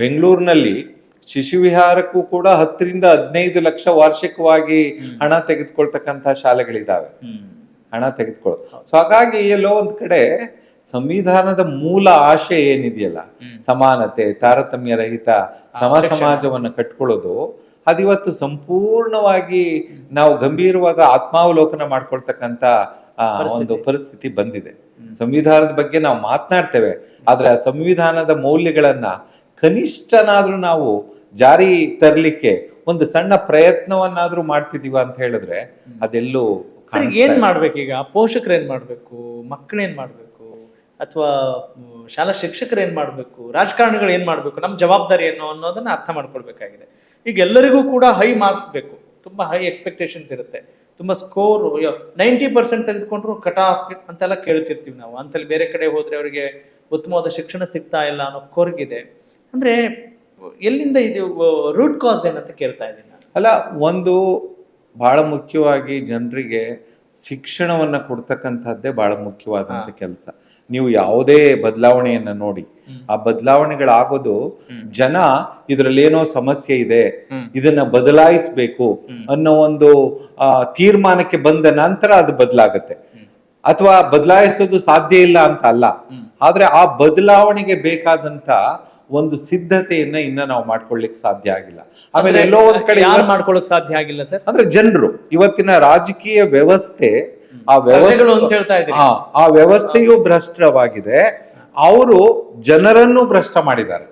ಬೆಂಗಳೂರಿನಲ್ಲಿ ಶಿಶು ವಿಹಾರಕ್ಕೂ ಕೂಡ 10-15 ಲಕ್ಷ ವಾರ್ಷಿಕವಾಗಿ ಹಣ ತೆಗೆದುಕೊಳ್ತಕ್ಕಂಥ ಶಾಲೆಗಳಿದ್ದಾವೆ, ಹಣ ತೆಗೆದುಕೊಳ್ಳೋದು. ಸೊ ಹಾಗಾಗಿ ಎಲ್ಲೋ ಒಂದ್ ಕಡೆ ಸಂವಿಧಾನದ ಮೂಲ ಆಶಯ ಏನಿದೆಯಲ್ಲ, ಸಮಾನತೆ, ತಾರತಮ್ಯ ರಹಿತ ಸಮಾಜವನ್ನು ಕಟ್ಕೊಳ್ಳೋದು, ಅದಿವತ್ತು ಸಂಪೂರ್ಣವಾಗಿ ನಾವು ಗಂಭೀರವಾಗಿ ಆತ್ಮಾವಲೋಕನ ಮಾಡ್ಕೊಳ್ತಕ್ಕಂಥ ಒಂದು ಪರಿಸ್ಥಿತಿ ಬಂದಿದೆ. ಸಂವಿಧಾನದ ಬಗ್ಗೆ ನಾವು ಮಾತನಾಡ್ತೇವೆ, ಆದ್ರೆ ಆ ಸಂವಿಧಾನದ ಮೌಲ್ಯಗಳನ್ನ ಕನಿಷ್ಠನಾದ್ರೂ ನಾವು ಜಾರಿ ತರಲಿಕ್ಕೆ ಒಂದು ಸಣ್ಣ ಪ್ರಯತ್ನವನ್ನಾದ್ರೂ ಮಾಡ್ತಿದೀವ ಅಂತ ಹೇಳಿದ್ರೆ ಅದೆಲ್ಲೂ ಏನ್ ಮಾಡ್ಬೇಕು? ಈಗ ಪೋಷಕರು ಏನ್ ಮಾಡ್ಬೇಕು, ಮಕ್ಕಳೇನ್ ಮಾಡ್ಬೇಕು, ಅಥವಾ ಶಾಲಾ ಶಿಕ್ಷಕರು ಏನ್ ಮಾಡ್ಬೇಕು, ರಾಜಕಾರಣಿಗಳು ಏನ್ ಮಾಡ್ಬೇಕು, ನಮ್ಮ ಜವಾಬ್ದಾರಿ ಏನು ಅನ್ನೋದನ್ನ ಅರ್ಥ ಮಾಡ್ಕೊಳ್ಬೇಕಾಗಿದೆ. ಈಗ ಎಲ್ಲರಿಗೂ ಕೂಡ ಹೈ ಮಾರ್ಕ್ಸ್ ಬೇಕು, ತುಂಬಾ ಹೈ ಎಕ್ಸ್ಪೆಕ್ಟೇಷನ್ಸ್ ಇರುತ್ತೆ, ತುಂಬಾ ಸ್ಕೋರ್ 90% ತೆಗೆದುಕೊಂಡ್ರು ಕಟ್ ಆಫ್ ಅಂತೆಲ್ಲ ಕೇಳ್ತಿರ್ತೀವಿ ನಾವು. ಅಂತಲ್ಲಿ ಬೇರೆ ಕಡೆ ಹೋದ್ರೆ ಅವರಿಗೆ ಉತ್ತಮವಾದ ಶಿಕ್ಷಣ ಸಿಗ್ತಾ ಇಲ್ಲ ಅನ್ನೋ ಕೊರಗಿದೆ. ಅಂದ್ರೆ ಎಲ್ಲಿಂದ ಇದು ರೂಟ್ ಕಾಸ್ ಏನಂತ ಕೇಳ್ತಾ ಇದ್ದೀನಿ. ಅಲ್ಲ, ಒಂದು ಬಹಳ ಮುಖ್ಯವಾಗಿ ಜನರಿಗೆ ಶಿಕ್ಷಣವನ್ನ ಕೊಡ್ತಕ್ಕಂಥದ್ದೇ ಬಹಳ ಮುಖ್ಯವಾದಂತ ಕೆಲಸ. ನೀವು ಯಾವುದೇ ಬದಲಾವಣೆಯನ್ನ ನೋಡಿ, ಆ ಬದಲಾವಣೆಗಳಾಗೋದು ಜನ ಇದ್ರಲ್ಲಿ ಏನೋ ಸಮಸ್ಯೆ ಇದೆ, ಇದನ್ನ ಬದಲಾಯಿಸ್ಬೇಕು ಅನ್ನೋ ಒಂದು ತೀರ್ಮಾನಕ್ಕೆ ಬಂದ ನಂತರ ಅದು ಬದಲಾಗತ್ತೆ. ಅಥವಾ ಬದಲಾಯಿಸೋದು ಸಾಧ್ಯ ಇಲ್ಲ ಅಂತ ಅಲ್ಲ, ಆದ್ರೆ ಆ ಬದಲಾವಣೆಗೆ ಬೇಕಾದಂತ ಒಂದು ಸಿದ್ಧತೆಯನ್ನ ಇನ್ನ ನಾವು ಮಾಡ್ಕೊಳ್ಳಿಕ್ ಸಾಧ್ಯ ಆಗಿಲ್ಲ. ಆಮೇಲೆ ಎಲ್ಲೋ ಒಂದ್ ಕಡೆ ಮಾಡ್ಕೊಳ್ಳಕ್ ಸಾಧ್ಯ ಆಗಿಲ್ಲ ಸರ್. ಅಂದ್ರೆ ಜನರು ಇವತ್ತಿನ ರಾಜಕೀಯ ವ್ಯವಸ್ಥೆ, ಆ ವ್ಯವಸ್ಥೆಯು ಭ್ರಷ್ಟವಾಗಿದೆ. ಅವರು ಜನರನ್ನು ಭ್ರಷ್ಟ ಮಾಡಿದ್ದಾರೆ.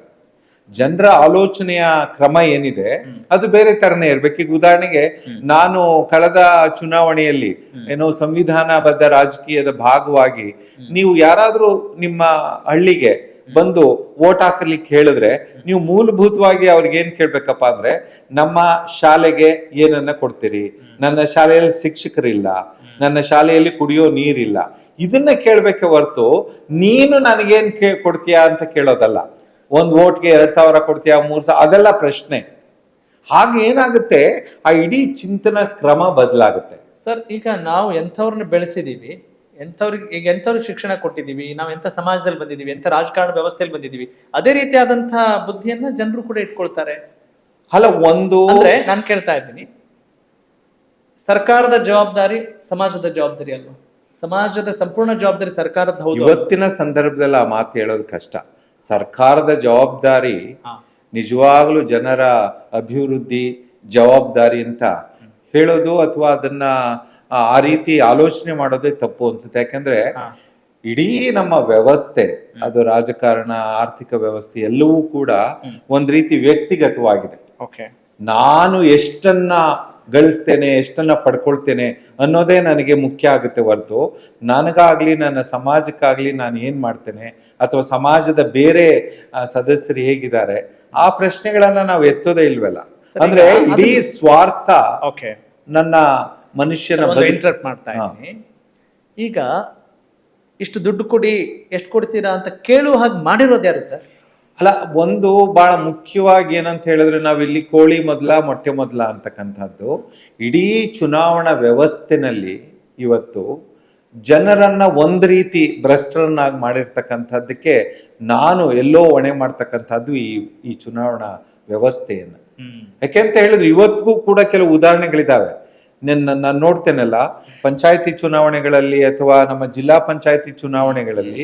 ಜನರ ಆಲೋಚನೆಯ ಕ್ರಮ ಏನಿದೆ ಅದು ಬೇರೆ ತರನೇ ಇರ್ಬೇಕು. ಈಗ ಉದಾಹರಣೆಗೆ, ನಾನು ಕಳೆದ ಚುನಾವಣೆಯಲ್ಲಿ ಏನೋ ಸಂವಿಧಾನಬದ್ಧ ರಾಜಕೀಯದ ಭಾಗವಾಗಿ ನೀವು ಯಾರಾದ್ರೂ ನಿಮ್ಮ ಹಳ್ಳಿಗೆ ಬಂದು ವೋಟ್ ಹಾಕಲಿಕ್ಕೆ ಹೇಳಿದ್ರೆ, ನೀವು ಮೂಲಭೂತವಾಗಿ ಅವ್ರಿಗೆ ಏನ್ ಕೇಳ್ಬೇಕಪ್ಪ ಅಂದ್ರೆ, ನಮ್ಮ ಶಾಲೆಗೆ ಏನನ್ನ ಕೊಡ್ತೀರಿ, ನನ್ನ ಶಾಲೆಯಲ್ಲಿ ಶಿಕ್ಷಕರಿಲ್ಲ, ನನ್ನ ಶಾಲೆಯಲ್ಲಿ ಕುಡಿಯೋ ನೀರಿಲ್ಲ, ಇದನ್ನ ಕೇಳ್ಬೇಕೆ ಹೊರತು ನೀನು ನನಗೇನ್ ಕೊಡ್ತೀಯಾ ಅಂತ ಕೇಳೋದಲ್ಲ. ಒಂದ್ ವೋಟ್ಗೆ 2,000 ಕೊಡ್ತೀಯಾ, 3,000, ಅದೆಲ್ಲ ಪ್ರಶ್ನೆ. ಹಾಗೆ ಏನಾಗುತ್ತೆ, ಆ ಇಡೀ ಚಿಂತನ ಕ್ರಮ ಬದಲಾಗುತ್ತೆ. ಸರ್, ಈಗ ನಾವು ಎಂಥವ್ರನ್ನ ಬೆಳೆಸಿದೀವಿ, ಎಂಥವ್ರಿಗೆ ಶಿಕ್ಷಣ ಕೊಟ್ಟಿದ್ದೀವಿ, ನಾವು ಎಂಥ ಸಮಾಜದಲ್ಲಿ ಬಂದಿದ್ದೀವಿ, ಎಂಥ ರಾಜಕಾರಣ ವ್ಯವಸ್ಥೆಯಲ್ಲಿ ಬಂದಿದ್ದೀವಿ, ಅದೇ ರೀತಿಯಾದಂತಹ ಬುದ್ಧಿಯನ್ನ ಜನರು ಕೂಡ ಇಟ್ಕೊಳ್ತಾರೆ. ಅಲ್ಲ, ಒಂದು ಅಂದ್ರೆ ನಾನು ಕೇಳ್ತಾ ಇದ್ದೀನಿ, ಸರ್ಕಾರದ ಜವಾಬ್ದಾರಿ ಸಮಾಜದ ಜವಾಬ್ದಾರಿ ಅಲ್ವಾ? ಸಮಾಜದ ಸಂಪೂರ್ಣ ಜವಾಬ್ದಾರಿ ಸರ್ಕಾರದ ಹೌದು. ಇವತ್ತಿನ ಸಂದರ್ಭದಲ್ಲಿ ಆ ಮಾತು ಹೇಳೋದು ಕಷ್ಟ. ಸರ್ಕಾರದ ಜವಾಬ್ದಾರಿ ನಿಜವಾಗ್ಲೂ ಜನರ ಅಭಿವೃದ್ಧಿ ಜವಾಬ್ದಾರಿ ಅಂತ ಹೇಳೋದು ಅಥವಾ ಅದನ್ನ ಆ ರೀತಿ ಆಲೋಚನೆ ಮಾಡೋದೇ ತಪ್ಪು ಅನ್ಸುತ್ತೆ. ಯಾಕಂದ್ರೆ ಇಡೀ ನಮ್ಮ ವ್ಯವಸ್ಥೆ, ಅದು ರಾಜಕಾರಣ, ಆರ್ಥಿಕ ವ್ಯವಸ್ಥೆ ಎಲ್ಲವೂ ಕೂಡ ಒಂದ್ ರೀತಿ ವ್ಯಕ್ತಿಗತವಾಗಿದೆ. ನಾನು ಎಷ್ಟನ್ನ ಗಳಿಸ್ತೇನೆ, ಎಷ್ಟನ್ನ ಪಡ್ಕೊಳ್ತೇನೆ ಅನ್ನೋದೇ ನನಗೆ ಮುಖ್ಯ ಆಗುತ್ತೆ ಹೊರತು ನನಗಾಗ್ಲಿ ನನ್ನ ಸಮಾಜಕ್ಕಾಗ್ಲಿ ನಾನು ಏನ್ ಮಾಡ್ತೇನೆ ಅಥವಾ ಸಮಾಜದ ಬೇರೆ ಸದಸ್ಯರು ಹೇಗಿದ್ದಾರೆ ಆ ಪ್ರಶ್ನೆಗಳನ್ನ ನಾವು ಎತ್ತೋದೇ ಇಲ್ವಲ್ಲ. ಅಂದ್ರೆ ಇಡೀ ಸ್ವಾರ್ಥ ನನ್ನ ಮನುಷ್ಯನ ಇಂಟರಪ್ಟ್ ಮಾಡ್ತಾ ಇದ್ದೀನಿ. ಈಗ ಇಷ್ಟು ದುಡ್ಡು ಕೊಡಿ, ಎಷ್ಟು ಕೊಡ್ತೀರಾ ಅಂತ ಕೇಳುವ ಹಾಗೆ ಮಾಡಿರೋದು ಯಾರು ಸರ್? ಅಲ್ಲ, ಒಂದು ಬಹಳ ಮುಖ್ಯವಾಗಿ ಏನಂತ ಹೇಳಿದ್ರೆ, ನಾವಿಲ್ಲಿ ಕೋಳಿ ಮೊದಲ ಮೊಟ್ಟೆ ಮೊದಲ ಅಂತಕ್ಕಂಥದ್ದು ಇಡೀ ಚುನಾವಣಾ ವ್ಯವಸ್ಥೆನಲ್ಲಿ ಇವತ್ತು ಜನರನ್ನ ಒಂದ್ ರೀತಿ ಭ್ರಷ್ಟರನ್ನಾಗಿ ಮಾಡಿರ್ತಕ್ಕಂಥದ್ದಕ್ಕೆ ನಾನು ಎಲ್ಲೋ ಹೊಣೆ ಮಾಡ್ತಕ್ಕಂಥದ್ದು ಈ ಚುನಾವಣಾ ವ್ಯವಸ್ಥೆಯನ್ನ. ಯಾಕೆಂತ ಹೇಳಿದ್ರೆ ಇವತ್ತಿಗೂ ಕೂಡ ಕೆಲವು ಉದಾಹರಣೆಗಳಿದಾವೆ. ನಾನು ನೋಡ್ತೇನಲ್ಲ, ಪಂಚಾಯತಿ ಚುನಾವಣೆಗಳಲ್ಲಿ ಅಥವಾ ನಮ್ಮ ಜಿಲ್ಲಾ ಪಂಚಾಯತಿ ಚುನಾವಣೆಗಳಲ್ಲಿ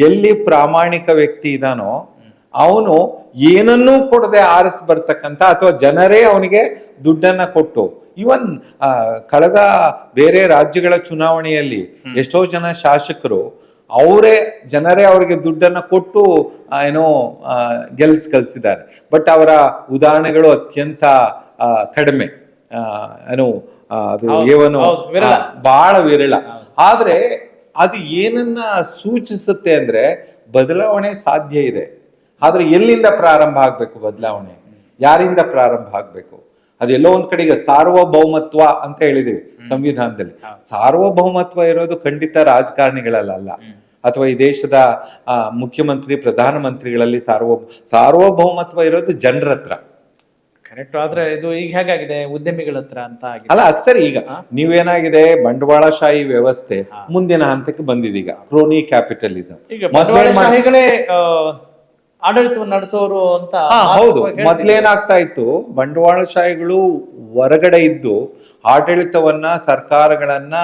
ಎಲ್ಲಿ ಪ್ರಾಮಾಣಿಕ ವ್ಯಕ್ತಿ ಇದಾನೋ ಅವನು ಏನನ್ನೂ ಕೊಡದೆ ಆರಿಸಿ ಬರ್ತಕ್ಕಂಥ, ಅಥವಾ ಜನರೇ ಅವನಿಗೆ ದುಡ್ಡನ್ನ ಕೊಟ್ಟು ಇವನ್ ಕಳೆದ ಬೇರೆ ರಾಜ್ಯಗಳ ಚುನಾವಣೆಯಲ್ಲಿ ಎಷ್ಟೋ ಜನ ಶಾಸಕರು ಜನರೇ ಅವರಿಗೆ ದುಡ್ಡನ್ನ ಕೊಟ್ಟು ಕಳಿಸಿದ್ದಾರೆ. ಬಟ್ ಅವರ ಉದಾಹರಣೆಗಳು ಅತ್ಯಂತ ಕಡಿಮೆ. ಅದು ಬಹಳ ವಿರಳ. ಆದ್ರೆ ಅದು ಏನನ್ನ ಸೂಚಿಸುತ್ತೆ ಅಂದ್ರೆ ಬದಲಾವಣೆ ಸಾಧ್ಯ ಇದೆ. ಆದ್ರೆ ಎಲ್ಲಿಂದ ಪ್ರಾರಂಭ ಆಗ್ಬೇಕು ಬದಲಾವಣೆ? ಯಾರಿಂದ ಪ್ರಾರಂಭ ಆಗ್ಬೇಕು? ಅದೆಲ್ಲೋ ಒಂದ್ ಕಡೆಗೆ ಸಾರ್ವಭೌಮತ್ವ ಅಂತ ಹೇಳಿದೀವಿ ಸಂವಿಧಾನದಲ್ಲಿ. ಸಾರ್ವಭೌಮತ್ವ ಇರೋದು ಖಂಡಿತ ರಾಜಕಾರಣಿಗಳಲ್ಲ, ಅಥವಾ ಈ ದೇಶದ ಮುಖ್ಯಮಂತ್ರಿ ಪ್ರಧಾನಮಂತ್ರಿಗಳಲ್ಲಿ ಸಾರ್ವಭೌಮತ್ವ ಇರೋದು ಜನರ ಹತ್ರ. ಕರೆಕ್ಟ್. ಆದ್ರೆ ಇದು ಈಗ ಹೇಗಾಗಿದೆ, ಉದ್ಯಮಿಗಳ ಹತ್ರ ಅಂತ ಅಲ್ಲ. ಅದ್ ಸರಿ. ಈಗ ನೀವೇನಾಗಿದೆ, ಬಂಡವಾಳಶಾಹಿ ವ್ಯವಸ್ಥೆ ಮುಂದಿನ ಹಂತಕ್ಕೆ ಬಂದಿದೆ. ಈಗ ಕ್ರೋನಿ ಕ್ಯಾಪಿಟಲಿಸಂ. ಈಗ ಬಂಡವಾಳಶಾಹಿಗಳೇ ಆಡಳಿತವನ್ನು ನಡೆಸೋರು ಅಂತ. ಹೌದು. ಮೊದ್ಲೇನಾಗ್ತಾ ಇತ್ತು, ಬಂಡವಾಳಶಾಹಿಗಳು ಹೊರಗಡೆ ಇದ್ದು ಆಡಳಿತವನ್ನ, ಸರ್ಕಾರಗಳನ್ನ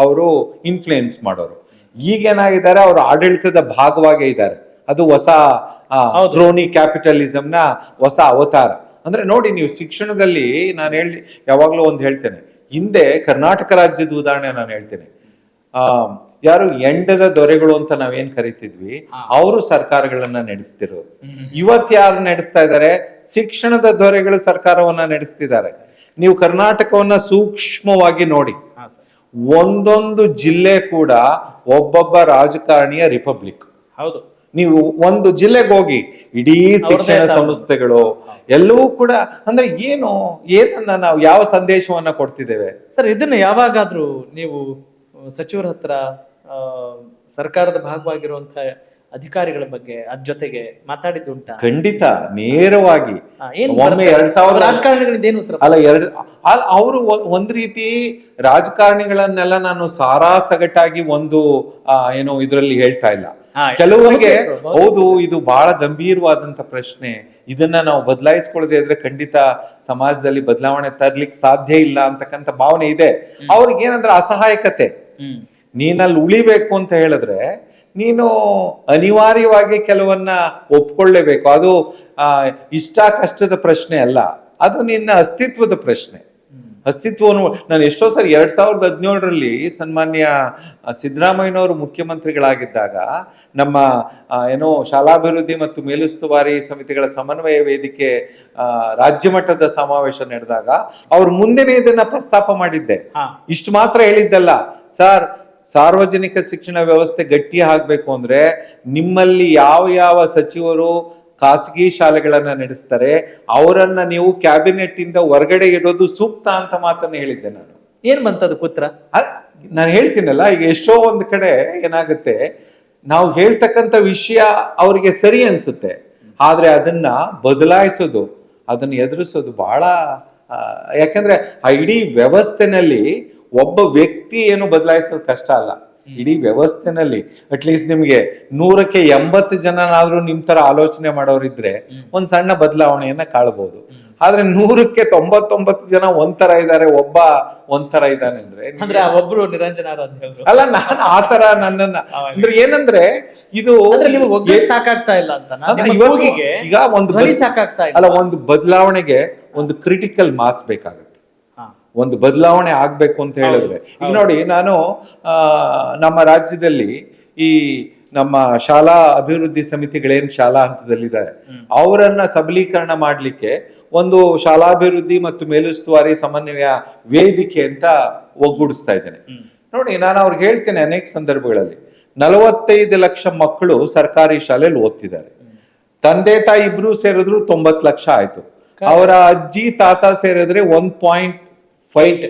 ಅವರು ಇನ್ಫ್ಲೂಯೆನ್ಸ್ ಮಾಡೋರು. ಈಗೇನಾಗಿದ್ದಾರೆ, ಅವರು ಆಡಳಿತದ ಭಾಗವಾಗೇ ಇದ್ದಾರೆ. ಅದು ಹೊಸ ಕ್ರೋನಿ ಕ್ಯಾಪಿಟಲಿಸಂನ ಹೊಸ ಅವತಾರ. ಅಂದ್ರೆ ನೋಡಿ, ನೀವು ಶಿಕ್ಷಣದಲ್ಲಿ ನಾನು ಯಾವಾಗ್ಲೂ ಒಂದು ಹೇಳ್ತೇನೆ. ಹಿಂದೆ ಕರ್ನಾಟಕ ರಾಜ್ಯದ ಉದಾಹರಣೆ ನಾನು ಹೇಳ್ತೇನೆ. ಯಾರು ಎಂಡದ ದೊರೆಗಳು ಅಂತ ನಾವೇನ್ ಕರಿತಿದ್ವಿ, ಅವರು ಸರ್ಕಾರಗಳನ್ನ ನಡೆಸ್ತಿರು. ಇವತ್ತು ಯಾರು ನಡೆಸ್ತಾ ಇದ್ದಾರೆ? ಶಿಕ್ಷಣದ ದೊರೆಗಳು ಸರ್ಕಾರವನ್ನ ನಡೆಸ್ತಿದ್ದಾರೆ. ನೀವು ಕರ್ನಾಟಕವನ್ನ ಸೂಕ್ಷ್ಮವಾಗಿ ನೋಡಿ, ಒಂದೊಂದು ಜಿಲ್ಲೆ ಕೂಡ ಒಬ್ಬೊಬ್ಬ ರಾಜಕಾರಣಿಯ ರಿಪಬ್ಲಿಕ್. ಹೌದು. ನೀವು ಒಂದು ಜಿಲ್ಲೆಗೆ ಹೋಗಿ, ಇಡೀ ಶಿಕ್ಷಣ ಸಂಸ್ಥೆಗಳು ಎಲ್ಲವೂ ಕೂಡ ಅಂದ್ರೆ ಏನನ್ನ ನಾವು ಯಾವ ಸಂದೇಶವನ್ನ ಕೊಡ್ತಿದ್ದೇವೆ ಸರ್? ಇದನ್ನ ಯಾವಾಗಾದ್ರೂ ನೀವು ಸಚಿವರ ಹತ್ರ ಸರ್ಕಾರದ ಭಾಗವಾಗಿರುವಂತಹ ಅಧಿಕಾರಿಗಳ ಬಗ್ಗೆ ಅದ್ ಜೊತೆಗೆ ಮಾತಾಡಿದ್ದುಂಟಾ? ಖಂಡಿತ, ನೇರವಾಗಿ. ಒಮ್ಮೆ 2000 ರಾಜಕಾರಣಿಗಳಿಂದೇನು ಉತ್ತರ ಅಲ್ಲ, ಅವರು ಒಂದ್ ರೀತಿ ರಾಜಕಾರಣಿಗಳನ್ನೆಲ್ಲ ನಾನು ಸಾರಾಸಗಟಾಗಿ ಒಂದು ಇದರಲ್ಲಿ ಹೇಳ್ತಾ ಇಲ್ಲ. ಕೆಲವರಿಗೆ ಹೌದು, ಇದು ಬಹಳ ಗಂಭೀರವಾದಂತ ಪ್ರಶ್ನೆ, ಇದನ್ನ ನಾವು ಬದಲಾಯಿಸ್ಕೊಳ್ಳದೆ ಇದ್ರೆ ಖಂಡಿತ ಸಮಾಜದಲ್ಲಿ ಬದಲಾವಣೆ ತರ್ಲಿಕ್ಕೆ ಸಾಧ್ಯ ಇಲ್ಲ ಅಂತಕ್ಕಂಥ ಭಾವನೆ ಇದೆ. ಅವ್ರಿಗೆ ಏನಂದ್ರೆ ಅಸಹಾಯಕತೆ. ನೀನಲ್ಲಿ ಉಳಿಬೇಕು ಅಂತ ಹೇಳಿದ್ರೆ ನೀನು ಅನಿವಾರ್ಯವಾಗಿ ಕೆಲವನ್ನ ಒಪ್ಕೊಳ್ಳೇಬೇಕು. ಅದು ಇಷ್ಟ ಕಷ್ಟದ ಪ್ರಶ್ನೆ ಅಲ್ಲ, ಅದು ನಿನ್ನ ಅಸ್ತಿತ್ವದ ಪ್ರಶ್ನೆ. ಅಸ್ತಿತ್ವವನ್ನು ನಾನು ಎಷ್ಟೋ ಸರಿ 2017ರಲ್ಲಿ ಸನ್ಮಾನ್ಯ ಸಿದ್ದರಾಮಯ್ಯನವರು ಮುಖ್ಯಮಂತ್ರಿಗಳಾಗಿದ್ದಾಗ ನಮ್ಮ ಶಾಲಾಭಿವೃದ್ಧಿ ಮತ್ತು ಮೇಲುಸ್ತುವಾರಿ ಸಮಿತಿಗಳ ಸಮನ್ವಯ ವೇದಿಕೆ ರಾಜ್ಯ ಮಟ್ಟದ ಸಮಾವೇಶ ನಡೆದಾಗ ಅವ್ರ ಮುಂದೆನೆ ಇದನ್ನ ಪ್ರಸ್ತಾಪ ಮಾಡಿದ್ದೆ. ಇಷ್ಟು ಮಾತ್ರ ಹೇಳಿದ್ದಲ್ಲ, ಸರ್, ಸಾರ್ವಜನಿಕ ಶಿಕ್ಷಣ ವ್ಯವಸ್ಥೆ ಗಟ್ಟಿ ಆಗ್ಬೇಕು ಅಂದ್ರೆ ನಿಮ್ಮಲ್ಲಿ ಯಾವ ಸಚಿವರು ಖಾಸಗಿ ಶಾಲೆಗಳನ್ನ ನಡೆಸ್ತಾರೆ ಅವರನ್ನ ನೀವು ಕ್ಯಾಬಿನೆಟ್ ಇಂದ ಹೊರಗಡೆ ಇಡೋದು ಸೂಕ್ತ ಅಂತ ಮಾತನ್ನ ಹೇಳಿದ್ದೆ ನಾನು. ಏನ್ ಬಂತದ ಪುತ್ರ? ನಾನು ಹೇಳ್ತೀನಲ್ಲ, ಈಗ ಎಷ್ಟೋ ಒಂದ್ ಕಡೆ ಏನಾಗುತ್ತೆ, ನಾವು ಹೇಳ್ತಕ್ಕಂಥ ವಿಷಯ ಅವ್ರಿಗೆ ಸರಿ ಅನ್ಸುತ್ತೆ, ಆದ್ರೆ ಅದನ್ನ ಬದಲಾಯಿಸೋದು, ಅದನ್ನ ಎದುರಿಸೋದು ಬಹಳ ಯಾಕಂದ್ರೆ ಆ ಇಡೀ ವ್ಯವಸ್ಥೆನಲ್ಲಿ ಒಬ್ಬ ವ್ಯಕ್ತಿ ಏನು ಬದಲಾಯಿಸೋದು ಕಷ್ಟ ಅಲ್ಲ. ಇಡೀ ವ್ಯವಸ್ಥೆನಲ್ಲಿ ಅಟ್ಲೀಸ್ಟ್ ನಿಮ್ಗೆ 100ಕ್ಕೆ 80 ಜನನಾದ್ರೂ ನಿಮ್ ತರ ಆಲೋಚನೆ ಮಾಡೋರಿದ್ರೆ ಒಂದ್ ಸಣ್ಣ ಬದಲಾವಣೆಯನ್ನ ಕಾಣಬಹುದು. ಆದ್ರೆ 100ಕ್ಕೆ 99 ಜನ ಒಂಥರ ಇದ್ದಾರೆ, ಒಬ್ಬ ಒಂಥರ ಇದ್ದಾನೆ ಅಂದ್ರೆ ಒಬ್ರು ನಿರಂಜನಾರ ಅಲ್ಲ. ನಾನು ಆತರ ನನ್ನನ್ನ ಅಂದ್ರೆ ಏನಂದ್ರೆ ಇದು ಸಾಕಾಗ್ತಾ ಇಲ್ಲ ಅಂತ ಈಗ ಒಂದು ಬದಲಾವಣೆಗೆ ಒಂದು ಕ್ರಿಟಿಕಲ್ ಮಾಸ್ ಬೇಕಾಗುತ್ತೆ. ಒಂದು ಬದಲಾವಣೆ ಆಗ್ಬೇಕು ಅಂತ ಹೇಳಿದ್ರೆ ಈಗ ನೋಡಿ, ನಾನು ನಮ್ಮ ರಾಜ್ಯದಲ್ಲಿ ಈ ನಮ್ಮ ಶಾಲಾ ಅಭಿವೃದ್ಧಿ ಸಮಿತಿಗಳೇನ್ ಶಾಲಾ ಹಂತದಲ್ಲಿದ್ದಾರೆ ಅವರನ್ನ ಸಬಲೀಕರಣ ಮಾಡ್ಲಿಕ್ಕೆ ಒಂದು ಶಾಲಾಭಿವೃದ್ಧಿ ಮತ್ತು ಮೇಲುಸ್ತುವಾರಿ ಸಮನ್ವಯ ವೇದಿಕೆ ಅಂತ ಒಗ್ಗೂಡಿಸ್ತಾ ಇದ್ದೇನೆ. ನೋಡಿ, ನಾನು ಅವ್ರಿಗೆ ಹೇಳ್ತೇನೆ, ಅನೇಕ ಸಂದರ್ಭಗಳಲ್ಲಿ 45 ಲಕ್ಷ ಮಕ್ಕಳು ಸರ್ಕಾರಿ ಶಾಲೆಯಲ್ಲಿ ಓದ್ತಿದ್ದಾರೆ. ತಂದೆ ತಾಯಿ ಇಬ್ರು ಸೇರಿದ್ರು 90 ಲಕ್ಷ ಆಯ್ತು. ಅವರ ಅಜ್ಜಿ ತಾತ ಸೇರಿದ್ರೆ 1.5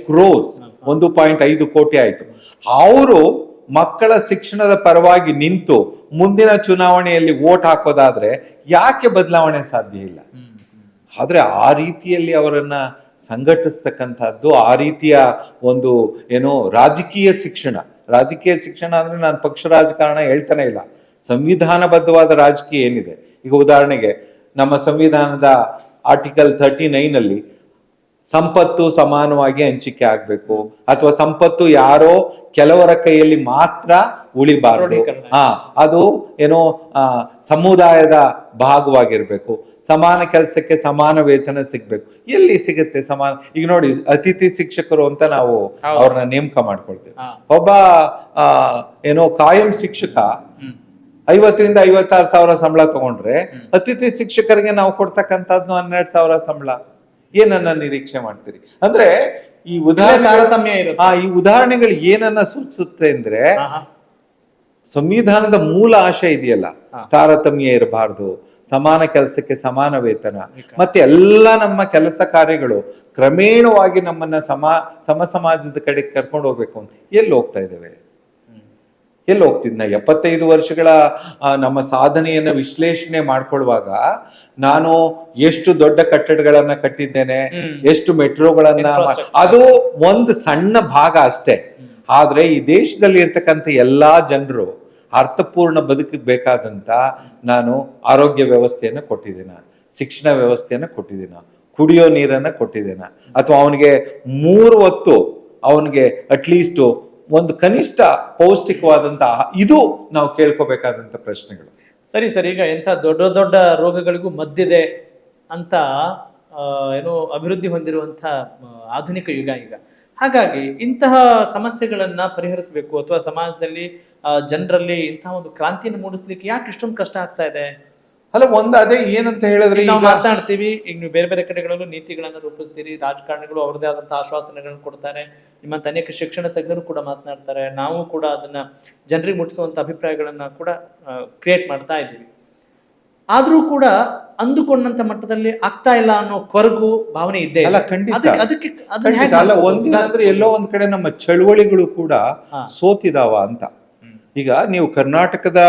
crores 1.5 ಕೋಟಿ ಆಯ್ತು. ಅವರು ಮಕ್ಕಳ ಶಿಕ್ಷಣದ ಪರವಾಗಿ ನಿಂತು ಮುಂದಿನ ಚುನಾವಣೆಯಲ್ಲಿ ವೋಟ್ ಹಾಕೋದಾದ್ರೆ ಯಾಕೆ ಬದಲಾವಣೆ ಸಾಧ್ಯ ಇಲ್ಲ? ಆದ್ರೆ ಆ ರೀತಿಯಲ್ಲಿ ಅವರನ್ನ ಸಂಘಟಿಸ್ತಕ್ಕಂಥದ್ದು, ಆ ರೀತಿಯ ಒಂದು ರಾಜಕೀಯ ಶಿಕ್ಷಣ ಅಂದ್ರೆ ನಾನು ಪಕ್ಷ ರಾಜಕಾರಣ ಹೇಳ್ತಾನೆ ಇಲ್ಲ, ಸಂವಿಧಾನಬದ್ಧವಾದ ರಾಜಕೀಯ ಏನಿದೆ. ಈಗ ಉದಾಹರಣೆಗೆ ನಮ್ಮ ಸಂವಿಧಾನದ ಆರ್ಟಿಕಲ್ 39 ಅಲ್ಲಿ ಸಂಪತ್ತು ಸಮಾನವಾಗಿ ಹಂಚಿಕೆ ಆಗ್ಬೇಕು, ಅಥವಾ ಸಂಪತ್ತು ಯಾರೋ ಕೆಲವರ ಕೈಯಲ್ಲಿ ಮಾತ್ರ ಉಳಿಬಾರದು. ಕ್ರೋಢೀಕರಣ. ಅದು ಏನೋ ಸಮುದಾಯದ ಭಾಗವಾಗಿರ್ಬೇಕು. ಸಮಾನ ಕೆಲಸಕ್ಕೆ ಸಮಾನ ವೇತನ ಸಿಗ್ಬೇಕು. ಎಲ್ಲಿ ಸಿಗುತ್ತೆ ಸಮಾನ? ಈಗ ನೋಡಿ, ಅತಿಥಿ ಶಿಕ್ಷಕರು ಅಂತ ನಾವು ಅವ್ರನ್ನ ನೇಮಕ ಮಾಡ್ಕೊಳ್ತೇವೆ. ಒಬ್ಬ ಏನೋ ಕಾಯಂ ಶಿಕ್ಷಕ 50,000 to 56,000 ಸಂಬಳ ತಗೊಂಡ್ರೆ, ಅತಿಥಿ ಶಿಕ್ಷಕರಿಗೆ ನಾವು ಕೊಡ್ತಕ್ಕಂಥದ್ದು 12,000 ಸಂಬಳ. ಏನನ್ನ ನಿರೀಕ್ಷೆ ಮಾಡ್ತೀರಿ? ಅಂದ್ರೆ ಈ ತಾರತಮ್ಯ ಇರುತ್ತೆ. ಈ ಉದಾಹರಣೆಗಳು ಏನನ್ನ ಸೂಚಿಸುತ್ತೆ ಅಂದ್ರೆ, ಸಂವಿಧಾನದ ಮೂಲ ಆಶಯ ಇದೆಯಲ್ಲ, ತಾರತಮ್ಯ ಇರಬಾರ್ದು, ಸಮಾನ ಕೆಲಸಕ್ಕೆ ಸಮಾನ ವೇತನ, ಮತ್ತೆ ಎಲ್ಲ ನಮ್ಮ ಕೆಲಸ ಕಾರ್ಯಗಳು ಕ್ರಮೇಣವಾಗಿ ನಮ್ಮನ್ನ ಸಮ ಸಮಾಜದ ಕಡೆ ಕರ್ಕೊಂಡು ಹೋಗ್ಬೇಕು ಅಂತ ಎಲ್ಲಿ ಹೋಗ್ತಾ ಇದ್ದೇವೆ? ಎಲ್ಲಿ ಹೋಗ್ತಿದ್ನ? 75 ವರ್ಷಗಳ ನಮ್ಮ ಸಾಧನೆಯನ್ನ ವಿಶ್ಲೇಷಣೆ ಮಾಡ್ಕೊಳ್ಳುವಾಗ, ನಾನು ಎಷ್ಟು ದೊಡ್ಡ ಕಟ್ಟಡಗಳನ್ನ ಕಟ್ಟಿದ್ದೇನೆ, ಎಷ್ಟು ಮೆಟ್ರೋಗಳನ್ನ, ಅದು ಒಂದು ಸಣ್ಣ ಭಾಗ ಅಷ್ಟೇ. ಆದ್ರೆ ಈ ದೇಶದಲ್ಲಿ ಇರ್ತಕ್ಕಂಥ ಎಲ್ಲಾ ಜನರು ಅರ್ಥಪೂರ್ಣ ಬದುಕಿಗೆ ಬೇಕಾದಂತ ನಾನು ಆರೋಗ್ಯ ವ್ಯವಸ್ಥೆಯನ್ನ ಕೊಟ್ಟಿದ್ದೇನ, ಶಿಕ್ಷಣ ವ್ಯವಸ್ಥೆಯನ್ನ ಕೊಟ್ಟಿದ್ದೀನ, ಕುಡಿಯೋ ನೀರನ್ನ ಕೊಟ್ಟಿದ್ದೇನ, ಅಥವಾ ಅವನಿಗೆ 3 ಹೊತ್ತು ಅವನಿಗೆ ಅಟ್ಲೀಸ್ಟ್ ಒಂದು ಕನಿಷ್ಠ ಪೌಷ್ಟಿಕವಾದಂತ ಇದು ನಾವು ಕೇಳ್ಕೋಬೇಕಾದಂತ ಪ್ರಶ್ನೆಗಳು. ಸರಿ ಸರ್, ಈಗ ಎಂಥ ದೊಡ್ಡ ದೊಡ್ಡ ರೋಗಗಳಿಗೂ ಮದ್ದಿದೆ ಅಂತ ಏನೋ ಅಭಿವೃದ್ಧಿ ಹೊಂದಿರುವಂಥ ಆಧುನಿಕ ಯುಗ ಈಗ. ಹಾಗಾಗಿ ಇಂತಹ ಸಮಸ್ಯೆಗಳನ್ನ ಪರಿಹರಿಸಬೇಕು, ಅಥವಾ ಸಮಾಜದಲ್ಲಿ ಜನರಲ್ಲಿ ಇಂತಹ ಒಂದು ಕ್ರಾಂತಿಯನ್ನು ಮೂಡಿಸ್ಲಿಕ್ಕೆ ಯಾಕೆ ಇಷ್ಟೊಂದು ಕಷ್ಟ ಆಗ್ತಾ ಇದೆ? ಅಲ್ಲ, ಅದೇ ಏನಂತ ಹೇಳಿದ್ರೆ, ನಾವು ಮಾತನಾಡ್ತೀವಿ, ಈಗ ನೀವು ಬೇರೆ ಬೇರೆ ಕಡೆಗಳಲ್ಲೂ ನೀತಿಗಳನ್ನ ರೂಪಿಸ್ತೀರಿ, ರಾಜಕಾರಣಿಗಳು ಅವ್ರದೇ ಆದಂತಹ ಆಶ್ವಾಸನೆಗಳನ್ನು ಕೊಡ್ತಾರೆ, ನಿಮ್ಮಂತ ಅನೇಕ ಶಿಕ್ಷಣ ತಜ್ಞರು ಕೂಡ ಮಾತನಾಡ್ತಾರೆ, ನಾವು ಕೂಡ ಅದನ್ನ ಜನರಿಗೆ ಮುಟ್ಟಿಸುವಂತ ಅಭಿಪ್ರಾಯಗಳನ್ನ ಕೂಡ ಕ್ರಿಯೇಟ್ ಮಾಡ್ತಾ ಇದ್ದೀವಿ. ಆದ್ರೂ ಕೂಡ ಅಂದುಕೊಂಡಂತ ಮಟ್ಟದಲ್ಲಿ ಆಗ್ತಾ ಇಲ್ಲ ಅನ್ನೋ ಕೊರಗು ಭಾವನೆ ಇದ್ದೇ ಅಲ್ಲ. ಖಂಡಿತ ಅದಕ್ಕೆ ಅಲ್ಲ, ಒಂದೇನಂದ್ರೆ ಎಲ್ಲೋ ಒಂದ್ ಕಡೆ ನಮ್ಮ ಚಳುವಳಿಗಳು ಕೂಡ ಸೋತಿದಾವ ಅಂತ. ಈಗ ನೀವು ಕರ್ನಾಟಕದ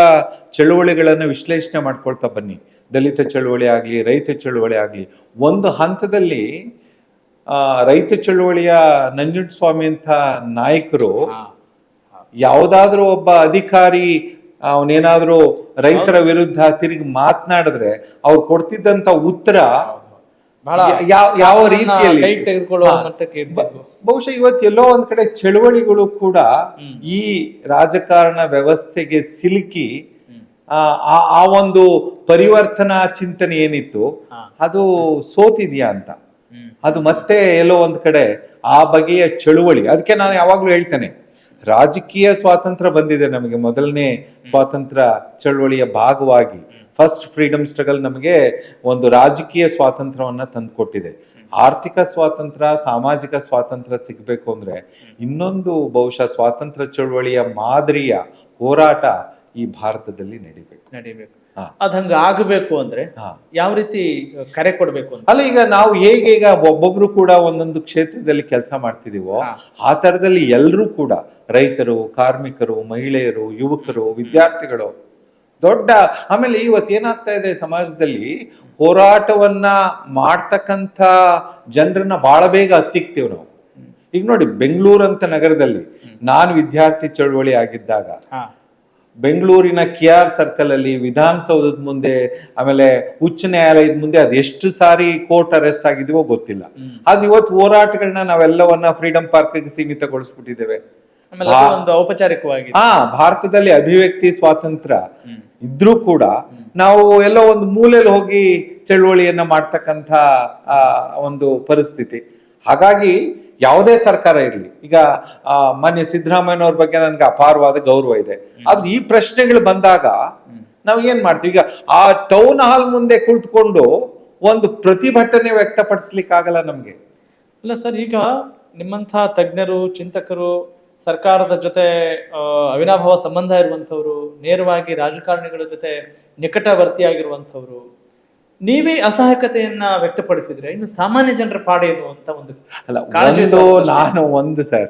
ಚಳುವಳಿಗಳನ್ನು ವಿಶ್ಲೇಷಣೆ ಮಾಡ್ಕೊಳ್ತಾ ಬನ್ನಿ. ದಲಿತ ಚಳುವಳಿ ಆಗ್ಲಿ, ರೈತ ಚಳುವಳಿ ಆಗ್ಲಿ, ಒಂದು ಹಂತದಲ್ಲಿ ರೈತ ಚಳುವಳಿಯ ನಂಜುಂಡಸ್ವಾಮಿ ಅಂತ ನಾಯಕರು ಯಾವುದಾದ್ರೂ ಒಬ್ಬ ಅಧಿಕಾರಿ ಅವನೇನಾದ್ರೂ ರೈತರ ವಿರುದ್ಧ ತಿರುಗಿ ಮಾತನಾಡಿದ್ರೆ ಅವ್ರು ಕೊಡ್ತಿದ್ದಂತ ಉತ್ತರ ಯಾವ ರೀತಿಯಲ್ಲಿ, ಬಹುಶಃ ಇವತ್ತು ಎಲ್ಲೋ ಒಂದ್ ಕಡೆ ಚಳುವಳಿಗಳು ಕೂಡ ಈ ರಾಜಕಾರಣ ವ್ಯವಸ್ಥೆಗೆ ಸಿಲುಕಿ ಆ ಒಂದು ಪರಿವರ್ತನಾ ಚಿಂತನೆ ಏನಿತ್ತು ಅದು ಸೋತಿದ್ಯಾ ಅಂತ. ಅದು ಮತ್ತೆ ಎಲ್ಲೋ ಒಂದ್ ಕಡೆ ಆ ಬಗೆಯ ಚಳುವಳಿ. ಅದಕ್ಕೆ ನಾನು ಯಾವಾಗ್ಲೂ ಹೇಳ್ತೇನೆ, ರಾಜಕೀಯ ಸ್ವಾತಂತ್ರ್ಯ ಬಂದಿದೆ ನಮಗೆ, ಮೊದಲನೇ ಸ್ವಾತಂತ್ರ್ಯ ಚಳುವಳಿಯ ಭಾಗವಾಗಿ ಫಸ್ಟ್ ಫ್ರೀಡಮ್ ಸ್ಟ್ರಗಲ್ ನಮಗೆ ಒಂದು ರಾಜಕೀಯ ಸ್ವಾತಂತ್ರ್ಯವನ್ನ ತಂದುಕೊಟ್ಟಿದೆ. ಆರ್ಥಿಕ ಸ್ವಾತಂತ್ರ್ಯ, ಸಾಮಾಜಿಕ ಸ್ವಾತಂತ್ರ್ಯ ಸಿಗ್ಬೇಕು ಅಂದ್ರೆ ಇನ್ನೊಂದು ಬಹುಶಃ ಸ್ವಾತಂತ್ರ್ಯ ಚಳುವಳಿಯ ಮಾದರಿಯ ಹೋರಾಟ ಈ ಭಾರತದಲ್ಲಿ ನಡಿಬೇಕು. ಅದಂಗ ಆಗಬೇಕು ಅಂದ್ರೆ ಯಾವ ರೀತಿ ಕರೆ ಕೊಡ್ಬೇಕು ಅಂತ? ಅಲ್ಲ, ಈಗ ನಾವು ಹೇಗೆ ಈಗ ಒಬ್ಬೊಬ್ರು ಕೂಡ ಒಂದೊಂದು ಕ್ಷೇತ್ರದಲ್ಲಿ ಕೆಲಸ ಮಾಡ್ತಿದೀವೋ ಆ ತರದಲ್ಲಿ ಎಲ್ಲರೂ ಕೂಡ, ರೈತರು, ಕಾರ್ಮಿಕರು, ಮಹಿಳೆಯರು, ಯುವಕರು, ವಿದ್ಯಾರ್ಥಿಗಳು, ದೊಡ್ಡ ಆಮೇಲೆ ಇವತ್ತೇನಾಗ್ತಾ ಇದೆ ಸಮಾಜದಲ್ಲಿ, ಹೋರಾಟವನ್ನ ಮಾಡ್ತಕ್ಕಂಥ ಜನರನ್ನ ಬಹಳ ಬೇಗ ಹತ್ತಿಕ್ತೀವಿ ನಾವು. ಈಗ ನೋಡಿ, ಬೆಂಗಳೂರು ಅಂತ ನಗರದಲ್ಲಿ ನಾನು ವಿದ್ಯಾರ್ಥಿ ಚಳುವಳಿ ಆಗಿದ್ದಾಗ ಬೆಂಗಳೂರಿನ KR ಸರ್ಕಲ್ ಅಲ್ಲಿ, ವಿಧಾನಸೌಧದ ಮುಂದೆ, ಆಮೇಲೆ ಉಚ್ಚ ನ್ಯಾಯಾಲಯದ ಮುಂದೆ ಅದೆಷ್ಟು ಸಾರಿ ಕೋರ್ಟ್ ಅರೆಸ್ಟ್ ಆಗಿದೀವೋ ಗೊತ್ತಿಲ್ಲ. ಆದ್ರೆ ಇವತ್ತು ಹೋರಾಟಗಳನ್ನ ನಾವೆಲ್ಲವನ್ನ ಫ್ರೀಡಂ ಪಾರ್ಕ್ಗೆ ಸೀಮಿತಗೊಳಿಸ್ಬಿಟ್ಟಿದ್ದೇವೆ. ಔಪಚಾರಿಕವಾಗಿ ಭಾರತದಲ್ಲಿ ಅಭಿವ್ಯಕ್ತಿ ಸ್ವಾತಂತ್ರ್ಯ ಇದ್ರೂ ಕೂಡ ನಾವು ಎಲ್ಲೋ ಒಂದು ಮೂಲೆಯಲ್ಲಿ ಹೋಗಿ ಚಳುವಳಿಯನ್ನ ಮಾಡ್ತಕ್ಕಂಥ ಒಂದು ಪರಿಸ್ಥಿತಿ. ಹಾಗಾಗಿ ಯಾವುದೇ ಸರ್ಕಾರ ಇರಲಿ, ಈಗ ಮಾನ್ಯ ಸಿದ್ದರಾಮಯ್ಯನವ್ರ ಬಗ್ಗೆ ನನ್ಗೆ ಅಪಾರವಾದ ಗೌರವ ಇದೆ. ಆದ್ರೆ ಈ ಪ್ರಶ್ನೆಗಳು ಬಂದಾಗ ನಾವು ಏನ್ ಮಾಡ್ತೀವಿ? ಈಗ ಆ ಟೌನ್ ಹಾಲ್ ಮುಂದೆ ಕುಳಿತುಕೊಂಡು ಒಂದು ಪ್ರತಿಭಟನೆ ವ್ಯಕ್ತಪಡಿಸ್ಲಿಕ್ಕೆ ಆಗಲ್ಲ ನಮ್ಗೆ. ಇಲ್ಲ ಸರ್, ಈಗ ನಿಮ್ಮಂಥ ತಜ್ಞರು, ಚಿಂತಕರು, ಸರ್ಕಾರದ ಜೊತೆ ಅವಿನಾಭಾವ ಸಂಬಂಧ ಇರುವಂಥವ್ರು, ನೇರವಾಗಿ ರಾಜಕಾರಣಿಗಳ ಜೊತೆ ನಿಕಟವರ್ತಿಯಾಗಿರುವಂಥವ್ರು, ನೀವೇ ಅಸಹಾಯಕತೆಯನ್ನ ವ್ಯಕ್ತಪಡಿಸಿದ್ರೆ ಇನ್ನು ಸಾಮಾನ್ಯ ಜನರ ಪಾಡೇನು ಅಂತ ಒಂದು ಸರ್,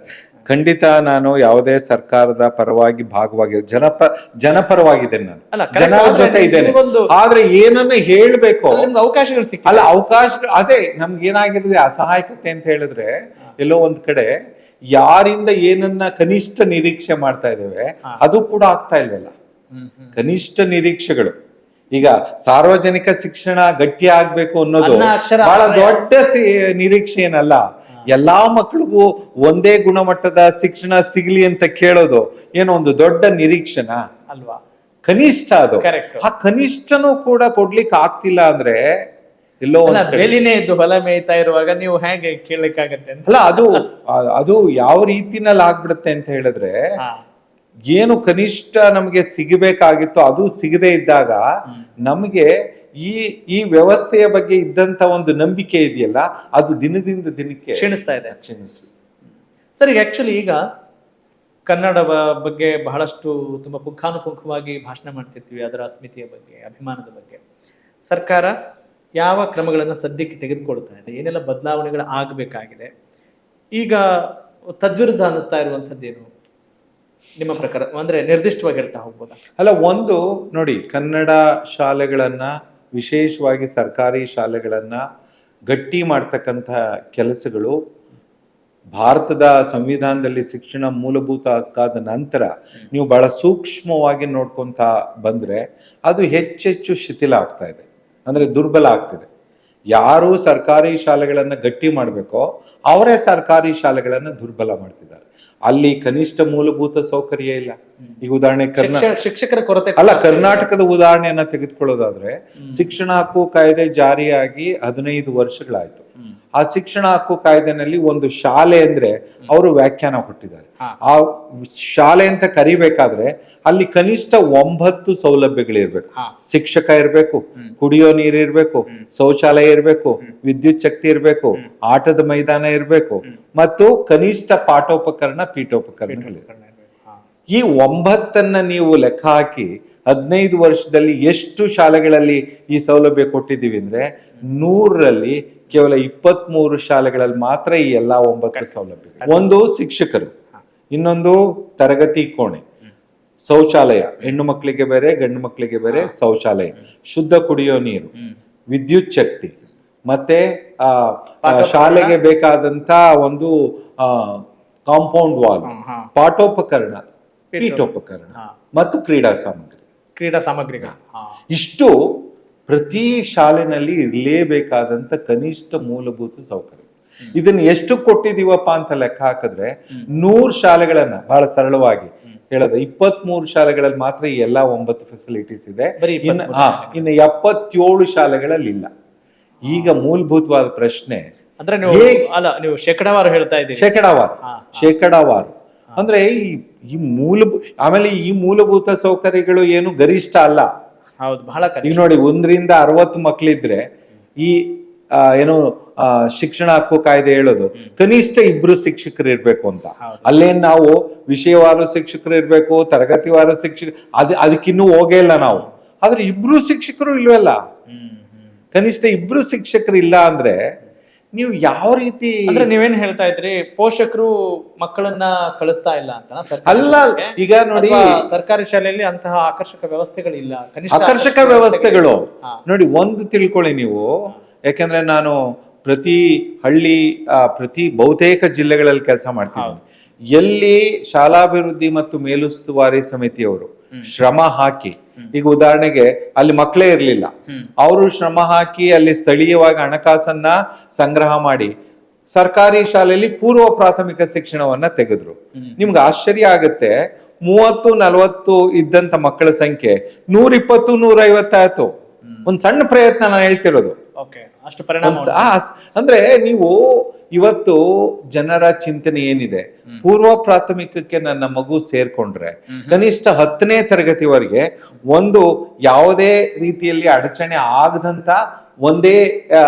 ಖಂಡಿತ ನಾನು ಯಾವುದೇ ಸರ್ಕಾರದ ಪರವಾಗಿ ಭಾಗವಾಗಿ ಜನಪರವಾಗಿದ್ದೇನೆ, ನಾನು ಜನರ ಜೊತೆ ಇದ್ದೇನೆ. ಆದ್ರೆ ಏನನ್ನ ಹೇಳ್ಬೇಕು, ಅವಕಾಶಗಳು ಸಿಕ್ಕ ಅಲ್ಲ, ಅವಕಾಶಗಳು ಅದೇ ನಮ್ಗೆ ಏನಾಗಿರುತ್ತೆ ಅಸಹಾಯಕತೆ ಅಂತ ಹೇಳಿದ್ರೆ, ಎಲ್ಲೋ ಒಂದ್ ಕಡೆ ಯಾರಿಂದ ಏನನ್ನ ಕನಿಷ್ಠ ನಿರೀಕ್ಷೆ ಮಾಡ್ತಾ ಇದ್ದೇವೆ ಅದು ಕೂಡ ಆಗ್ತಾ ಇಲ್ವಲ್ಲ. ಕನಿಷ್ಠ ನಿರೀಕ್ಷೆಗಳು ಈಗ ಸಾರ್ವಜನಿಕ ಶಿಕ್ಷಣ ಗಟ್ಟಿ ಆಗ್ಬೇಕು ಅನ್ನೋದು ಅನ್ನ, ಅಕ್ಷರ, ಬಹಳ ಆಶ್ರಯ. ದೊಡ್ಡ ನಿರೀಕ್ಷೆ ಏನಲ್ಲ. ಎಲ್ಲಾ ಮಕ್ಳಿಗೂ ಒಂದೇ ಗುಣಮಟ್ಟದ ಶಿಕ್ಷಣ ಸಿಗ್ಲಿ ಅಂತ ಕೇಳೋದು ಏನೋ ಒಂದು ದೊಡ್ಡ ನಿರೀಕ್ಷೆನ ಅಲ್ವಾ? ಕನಿಷ್ಠ ಅದು. Correct. ಆ ಕನಿಷ್ಠನೂ ಕೂಡ ಕೊಡ್ಲಿಕ್ಕೆ ಆಗ್ತಿಲ್ಲ ಅಂದ್ರೆ ಎಲ್ಲೋ ಅಲ್ಲ, ಒಂದ್ ಕಡೆ. ಬೆಲಿನೇ ಇದ್ದು ಹೊಲ ಮೇಯ್ತಾ ಇರುವಾಗ ನೀವು ಹೇಗೆ ಕೇಳಲಿಕ್ಕಾಗತ್ತೆ ಅಂತ. ಅಲ್ಲ ಅದು ಯಾವ ರೀತಿನಲ್ಲಿ ಆಗ್ಬಿಡುತ್ತೆ ಅಂತ ಹೇಳಿದ್ರೆ, ಹಾ. ಏನು ಕನಿಷ್ಠ ನಮಗೆ ಸಿಗಬೇಕಾಗಿತ್ತು ಅದು ಸಿಗದೆ ಇದ್ದಾಗ ನಮಗೆ ಈ ವ್ಯವಸ್ಥೆಯ ಬಗ್ಗೆ ಇದ್ದಂತ ಒಂದು ನಂಬಿಕೆ ಇದೆಯಲ್ಲ, ಅದು ದಿನದಿಂದ ದಿನಕ್ಕೆ ಕ್ಷೀಣಿಸ್ತಾ ಇದೆ. ಕ್ಷೀಣಿಸಿ. ಸರ್, ಈಗ ಆಕ್ಚುಲಿ ಈಗ ಕನ್ನಡ ಬಗ್ಗೆ ಬಹಳಷ್ಟು ತುಂಬಾ ಪುಂಖಾನುಪುಂಖವಾಗಿ ಭಾಷಣ ಮಾಡ್ತಿರ್ತೀವಿ, ಅದರ ಅಸ್ಮಿತೆಯ ಬಗ್ಗೆ, ಅಭಿಮಾನದ ಬಗ್ಗೆ. ಸರ್ಕಾರ ಯಾವ ಕ್ರಮಗಳನ್ನು ಸದ್ಯಕ್ಕೆ ತೆಗೆದುಕೊಳ್ತಾ ಇದೆ, ಏನೆಲ್ಲ ಬದಲಾವಣೆಗಳು ಆಗಬೇಕಾಗಿದೆ, ಈಗ ತದ್ವಿರುದ್ಧ ಅನ್ನಿಸ್ತಾ ಇರುವಂಥದ್ದೇನು ನಿಮ್ಮ ಪ್ರಕಾರ? ಅಂದ್ರೆ ನಿರ್ದಿಷ್ಟವಾಗಿ ಹೇಳ್ತಾ ಹೋಗ್ಬೋದಾ? ಅಲ್ಲ, ಒಂದು ನೋಡಿ, ಕನ್ನಡ ಶಾಲೆಗಳನ್ನ, ವಿಶೇಷವಾಗಿ ಸರ್ಕಾರಿ ಶಾಲೆಗಳನ್ನ ಗಟ್ಟಿ ಮಾಡ್ತಕ್ಕಂಥ ಕೆಲಸಗಳು ಭಾರತದ ಸಂವಿಧಾನದಲ್ಲಿ ಶಿಕ್ಷಣ ಮೂಲಭೂತ ಹಕ್ಕಾದ ನಂತರ ನೀವು ಬಹಳ ಸೂಕ್ಷ್ಮವಾಗಿ ನೋಡ್ಕೊಂತ ಬಂದ್ರೆ ಅದು ಹೆಚ್ಚೆಚ್ಚು ಶಿಥಿಲ ಆಗ್ತಾ ಇದೆ, ಅಂದ್ರೆ ದುರ್ಬಲ ಆಗ್ತಿದೆ. ಯಾರು ಸರ್ಕಾರಿ ಶಾಲೆಗಳನ್ನ ಗಟ್ಟಿ ಮಾಡಬೇಕೋ ಅವರೇ ಸರ್ಕಾರಿ ಶಾಲೆಗಳನ್ನ ದುರ್ಬಲ ಮಾಡ್ತಿದ್ದಾರೆ. ಅಲ್ಲಿ ಕನಿಷ್ಠ ಮೂಲಭೂತ ಸೌಕರ್ಯ ಇಲ್ಲ. ಈಗ ಉದಾಹರಣೆ ಶಿಕ್ಷಕರ ಕೊರತೆ. ಅಲ್ಲ, ಕರ್ನಾಟಕದ ಉದಾಹರಣೆಯನ್ನ ತೆಗೆದುಕೊಳ್ಳೋದಾದ್ರೆ, ಶಿಕ್ಷಣ ಹಕ್ಕು ಕಾಯ್ದೆ ಜಾರಿಯಾಗಿ 15 ವರ್ಷಗಳಾಯ್ತು. ಆ ಶಿಕ್ಷಣ ಹಕ್ಕು ಕಾಯ್ದೆನಲ್ಲಿ ಒಂದು ಶಾಲೆ ಅಂದ್ರೆ ಅವರು ವ್ಯಾಖ್ಯಾನ ಕೊಟ್ಟಿದ್ದಾರೆ. ಆ ಶಾಲೆ ಅಂತ ಕರಿಬೇಕಾದ್ರೆ ಅಲ್ಲಿ ಕನಿಷ್ಠ 9 ಸೌಲಭ್ಯಗಳಿರ್ಬೇಕು. ಶಿಕ್ಷಕ ಇರ್ಬೇಕು, ಕುಡಿಯೋ ನೀರು ಇರ್ಬೇಕು, ಶೌಚಾಲಯ ಇರ್ಬೇಕು, ವಿದ್ಯುತ್ ಶಕ್ತಿ ಇರ್ಬೇಕು, ಆಟದ ಮೈದಾನ ಇರ್ಬೇಕು, ಮತ್ತು ಕನಿಷ್ಠ ಪಾಠೋಪಕರಣ, ಪೀಠೋಪಕರಣಗಳಿರ್ಬೇಕು. ಈ 9 ನೀವು ಲೆಕ್ಕ ಹಾಕಿ 15 ವರ್ಷದಲ್ಲಿ ಎಷ್ಟು ಶಾಲೆಗಳಲ್ಲಿ ಈ ಸೌಲಭ್ಯ ಕೊಟ್ಟಿದ್ದೀವಿ ಅಂದ್ರೆ 100ರಲ್ಲಿ ಕೇವಲ 23 ಶಾಲೆಗಳಲ್ಲಿ ಮಾತ್ರ ಈ ಎಲ್ಲಾ 9 ಸೌಲಭ್ಯ. ಒಂದು ಶಿಕ್ಷಕರು, ಇನ್ನೊಂದು ತರಗತಿ ಕೋಣೆ, ಶೌಚಾಲಯ, ಹೆಣ್ಣು ಮಕ್ಕಳಿಗೆ ಬೇರೆ ಗಂಡು ಮಕ್ಕಳಿಗೆ ಬೇರೆ ಶೌಚಾಲಯ, ಶುದ್ಧ ಕುಡಿಯೋ ನೀರು, ವಿದ್ಯುತ್ ಶಕ್ತಿ, ಮತ್ತೆ ಶಾಲೆಗೆ ಬೇಕಾದಂತ ಒಂದು ಕಾಂಪೌಂಡ್ ವಾಲ್, ಪಾಠೋಪಕರಣ, ಪೀಠೋಪಕರಣ ಮತ್ತು ಕ್ರೀಡಾ ಸಾಮಗ್ರಿಗಳು. ಇಷ್ಟು ಪ್ರತಿ ಶಾಲೆನಲ್ಲಿ ಇರಲೇಬೇಕಾದಂತ ಕನಿಷ್ಠ ಮೂಲಭೂತ ಸೌಕರ್ಯ. ಇದನ್ನ ಎಷ್ಟು ಕೊಟ್ಟಿದೀವಪ್ಪ ಅಂತ ಲೆಕ್ಕ ಹಾಕಿದ್ರೆ 100 ಶಾಲೆಗಳನ್ನ, ಬಹಳ ಸರಳವಾಗಿ ಹೇಳೋದು, 23 ಶಾಲೆಗಳಲ್ಲಿ ಮಾತ್ರ ಈ ಎಲ್ಲಾ 9 ಫೆಸಿಲಿಟೀಸ್ ಇದೆ. ಇನ್ನು 77 ಶಾಲೆಗಳಲ್ಲಿ ಇಲ್ಲ. ಈಗ ಮೂಲಭೂತವಾದ ಪ್ರಶ್ನೆ ಅಂದ್ರೆ ನೀವು ಶೇಕಡಾವಾರು ಹೇಳ್ತಾ ಇದ್ದೀರಿ. ಶೇಕಡಾವಾರು ಅಂದ್ರೆ ಆಮೇಲೆ ಈ ಮೂಲಭೂತ ಸೌಕರ್ಯಗಳು ಏನು ಗರಿಷ್ಠ ಅಲ್ಲ. ಹೌದು, ಬಹಳ ಈಗ ನೋಡಿ, 1ರಿಂದ 60 ಮಕ್ಕಳಿದ್ರೆ ಈ ಏನು ಶಿಕ್ಷಣ ಹಕ್ಕು ಕಾಯ್ದೆ ಹೇಳೋದು ಕನಿಷ್ಠ 2 ಶಿಕ್ಷಕರು ಇರ್ಬೇಕು ಅಂತ. ಅಲ್ಲೇನ್ ನಾವು ವಿಷಯವಾರು ಶಿಕ್ಷಕರು ಇರ್ಬೇಕು, ತರಗತಿವಾರು ಅದಕ್ಕಿನ್ನೂ ಹೋಗೇ ಇಲ್ಲ ನಾವು. ಆದ್ರೆ 2 ಶಿಕ್ಷಕರು ಇಲ್ವಲ್ಲ, ಕನಿಷ್ಠ 2 ಶಿಕ್ಷಕರು ಇಲ್ಲ ಅಂದ್ರೆ ನೀವು ಯಾವ ರೀತಿ? ಅಂದ್ರೆ ನೀವೇನ್ ಹೇಳ್ತಾ ಇದ್ರಿ, ಪೋಷಕರು ಮಕ್ಕಳನ್ನ ಕಳಿಸ್ತಾ ಇಲ್ಲ ಅಂತ? ಅಲ್ಲ, ಈಗ ನೋಡಿ, ಸರ್ಕಾರಿ ಶಾಲೆಯಲ್ಲಿ ಅಂತಹ ಆಕರ್ಷಕ ವ್ಯವಸ್ಥೆಗಳಿಲ್ಲ. ಆಕರ್ಷಕ ವ್ಯವಸ್ಥೆಗಳು ನೋಡಿ, ಒಂದು ತಿಳ್ಕೊಳ್ಳಿ ನೀವು, ಯಾಕೆಂದ್ರೆ ನಾನು ಪ್ರತಿ ಹಳ್ಳಿ, ಪ್ರತಿ ಬಹುತೇಕ ಜಿಲ್ಲೆಗಳಲ್ಲಿ ಕೆಲಸ ಮಾಡ್ತಿದ್ದೀನಿ. ಎಲ್ಲಿ ಶಾಲಾಭಿವೃದ್ಧಿ ಮತ್ತು ಮೇಲುಸ್ತುವಾರಿ ಸಮಿತಿಯವರು ಶ್ರಮ ಹಾಕಿ, ಈಗ ಉದಾಹರಣೆಗೆ ಅಲ್ಲಿ ಮಕ್ಕಳೇ ಇರ್ಲಿಲ್ಲ, ಅವರು ಶ್ರಮ ಹಾಕಿ ಅಲ್ಲಿ ಸ್ಥಳೀಯವಾಗಿ ಹಣಕಾಸನ್ನ ಸಂಗ್ರಹ ಮಾಡಿ ಸರ್ಕಾರಿ ಶಾಲೆಯಲ್ಲಿ ಪೂರ್ವ ಪ್ರಾಥಮಿಕ ಶಿಕ್ಷಣವನ್ನ ತೆಗೆದ್ರು. ನಿಮ್ಗೆ ಆಶ್ಚರ್ಯ ಆಗತ್ತೆ, 30-40 ಇದ್ದಂತ ಮಕ್ಕಳ ಸಂಖ್ಯೆ 120-150 ಆಯ್ತು. ಒಂದ್ ಸಣ್ಣ ಪ್ರಯತ್ನ ನಾನು ಹೇಳ್ತಿರೋದು. ಅಂದ್ರೆ ನೀವು ಇವತ್ತು ಜನರ ಚಿಂತನೆ ಏನಿದೆ, ಪೂರ್ವ ಪ್ರಾಥಮಿಕಕ್ಕೆ ನನ್ನ ಮಗು ಸೇರ್ಕೊಂಡ್ರೆ ಕನಿಷ್ಠ 10ನೇ ತರಗತಿವರೆಗೆ ಒಂದು ಯಾವುದೇ ರೀತಿಯಲ್ಲಿ ಅಡಚಣೆ ಆಗದಂತ ಒಂದೇ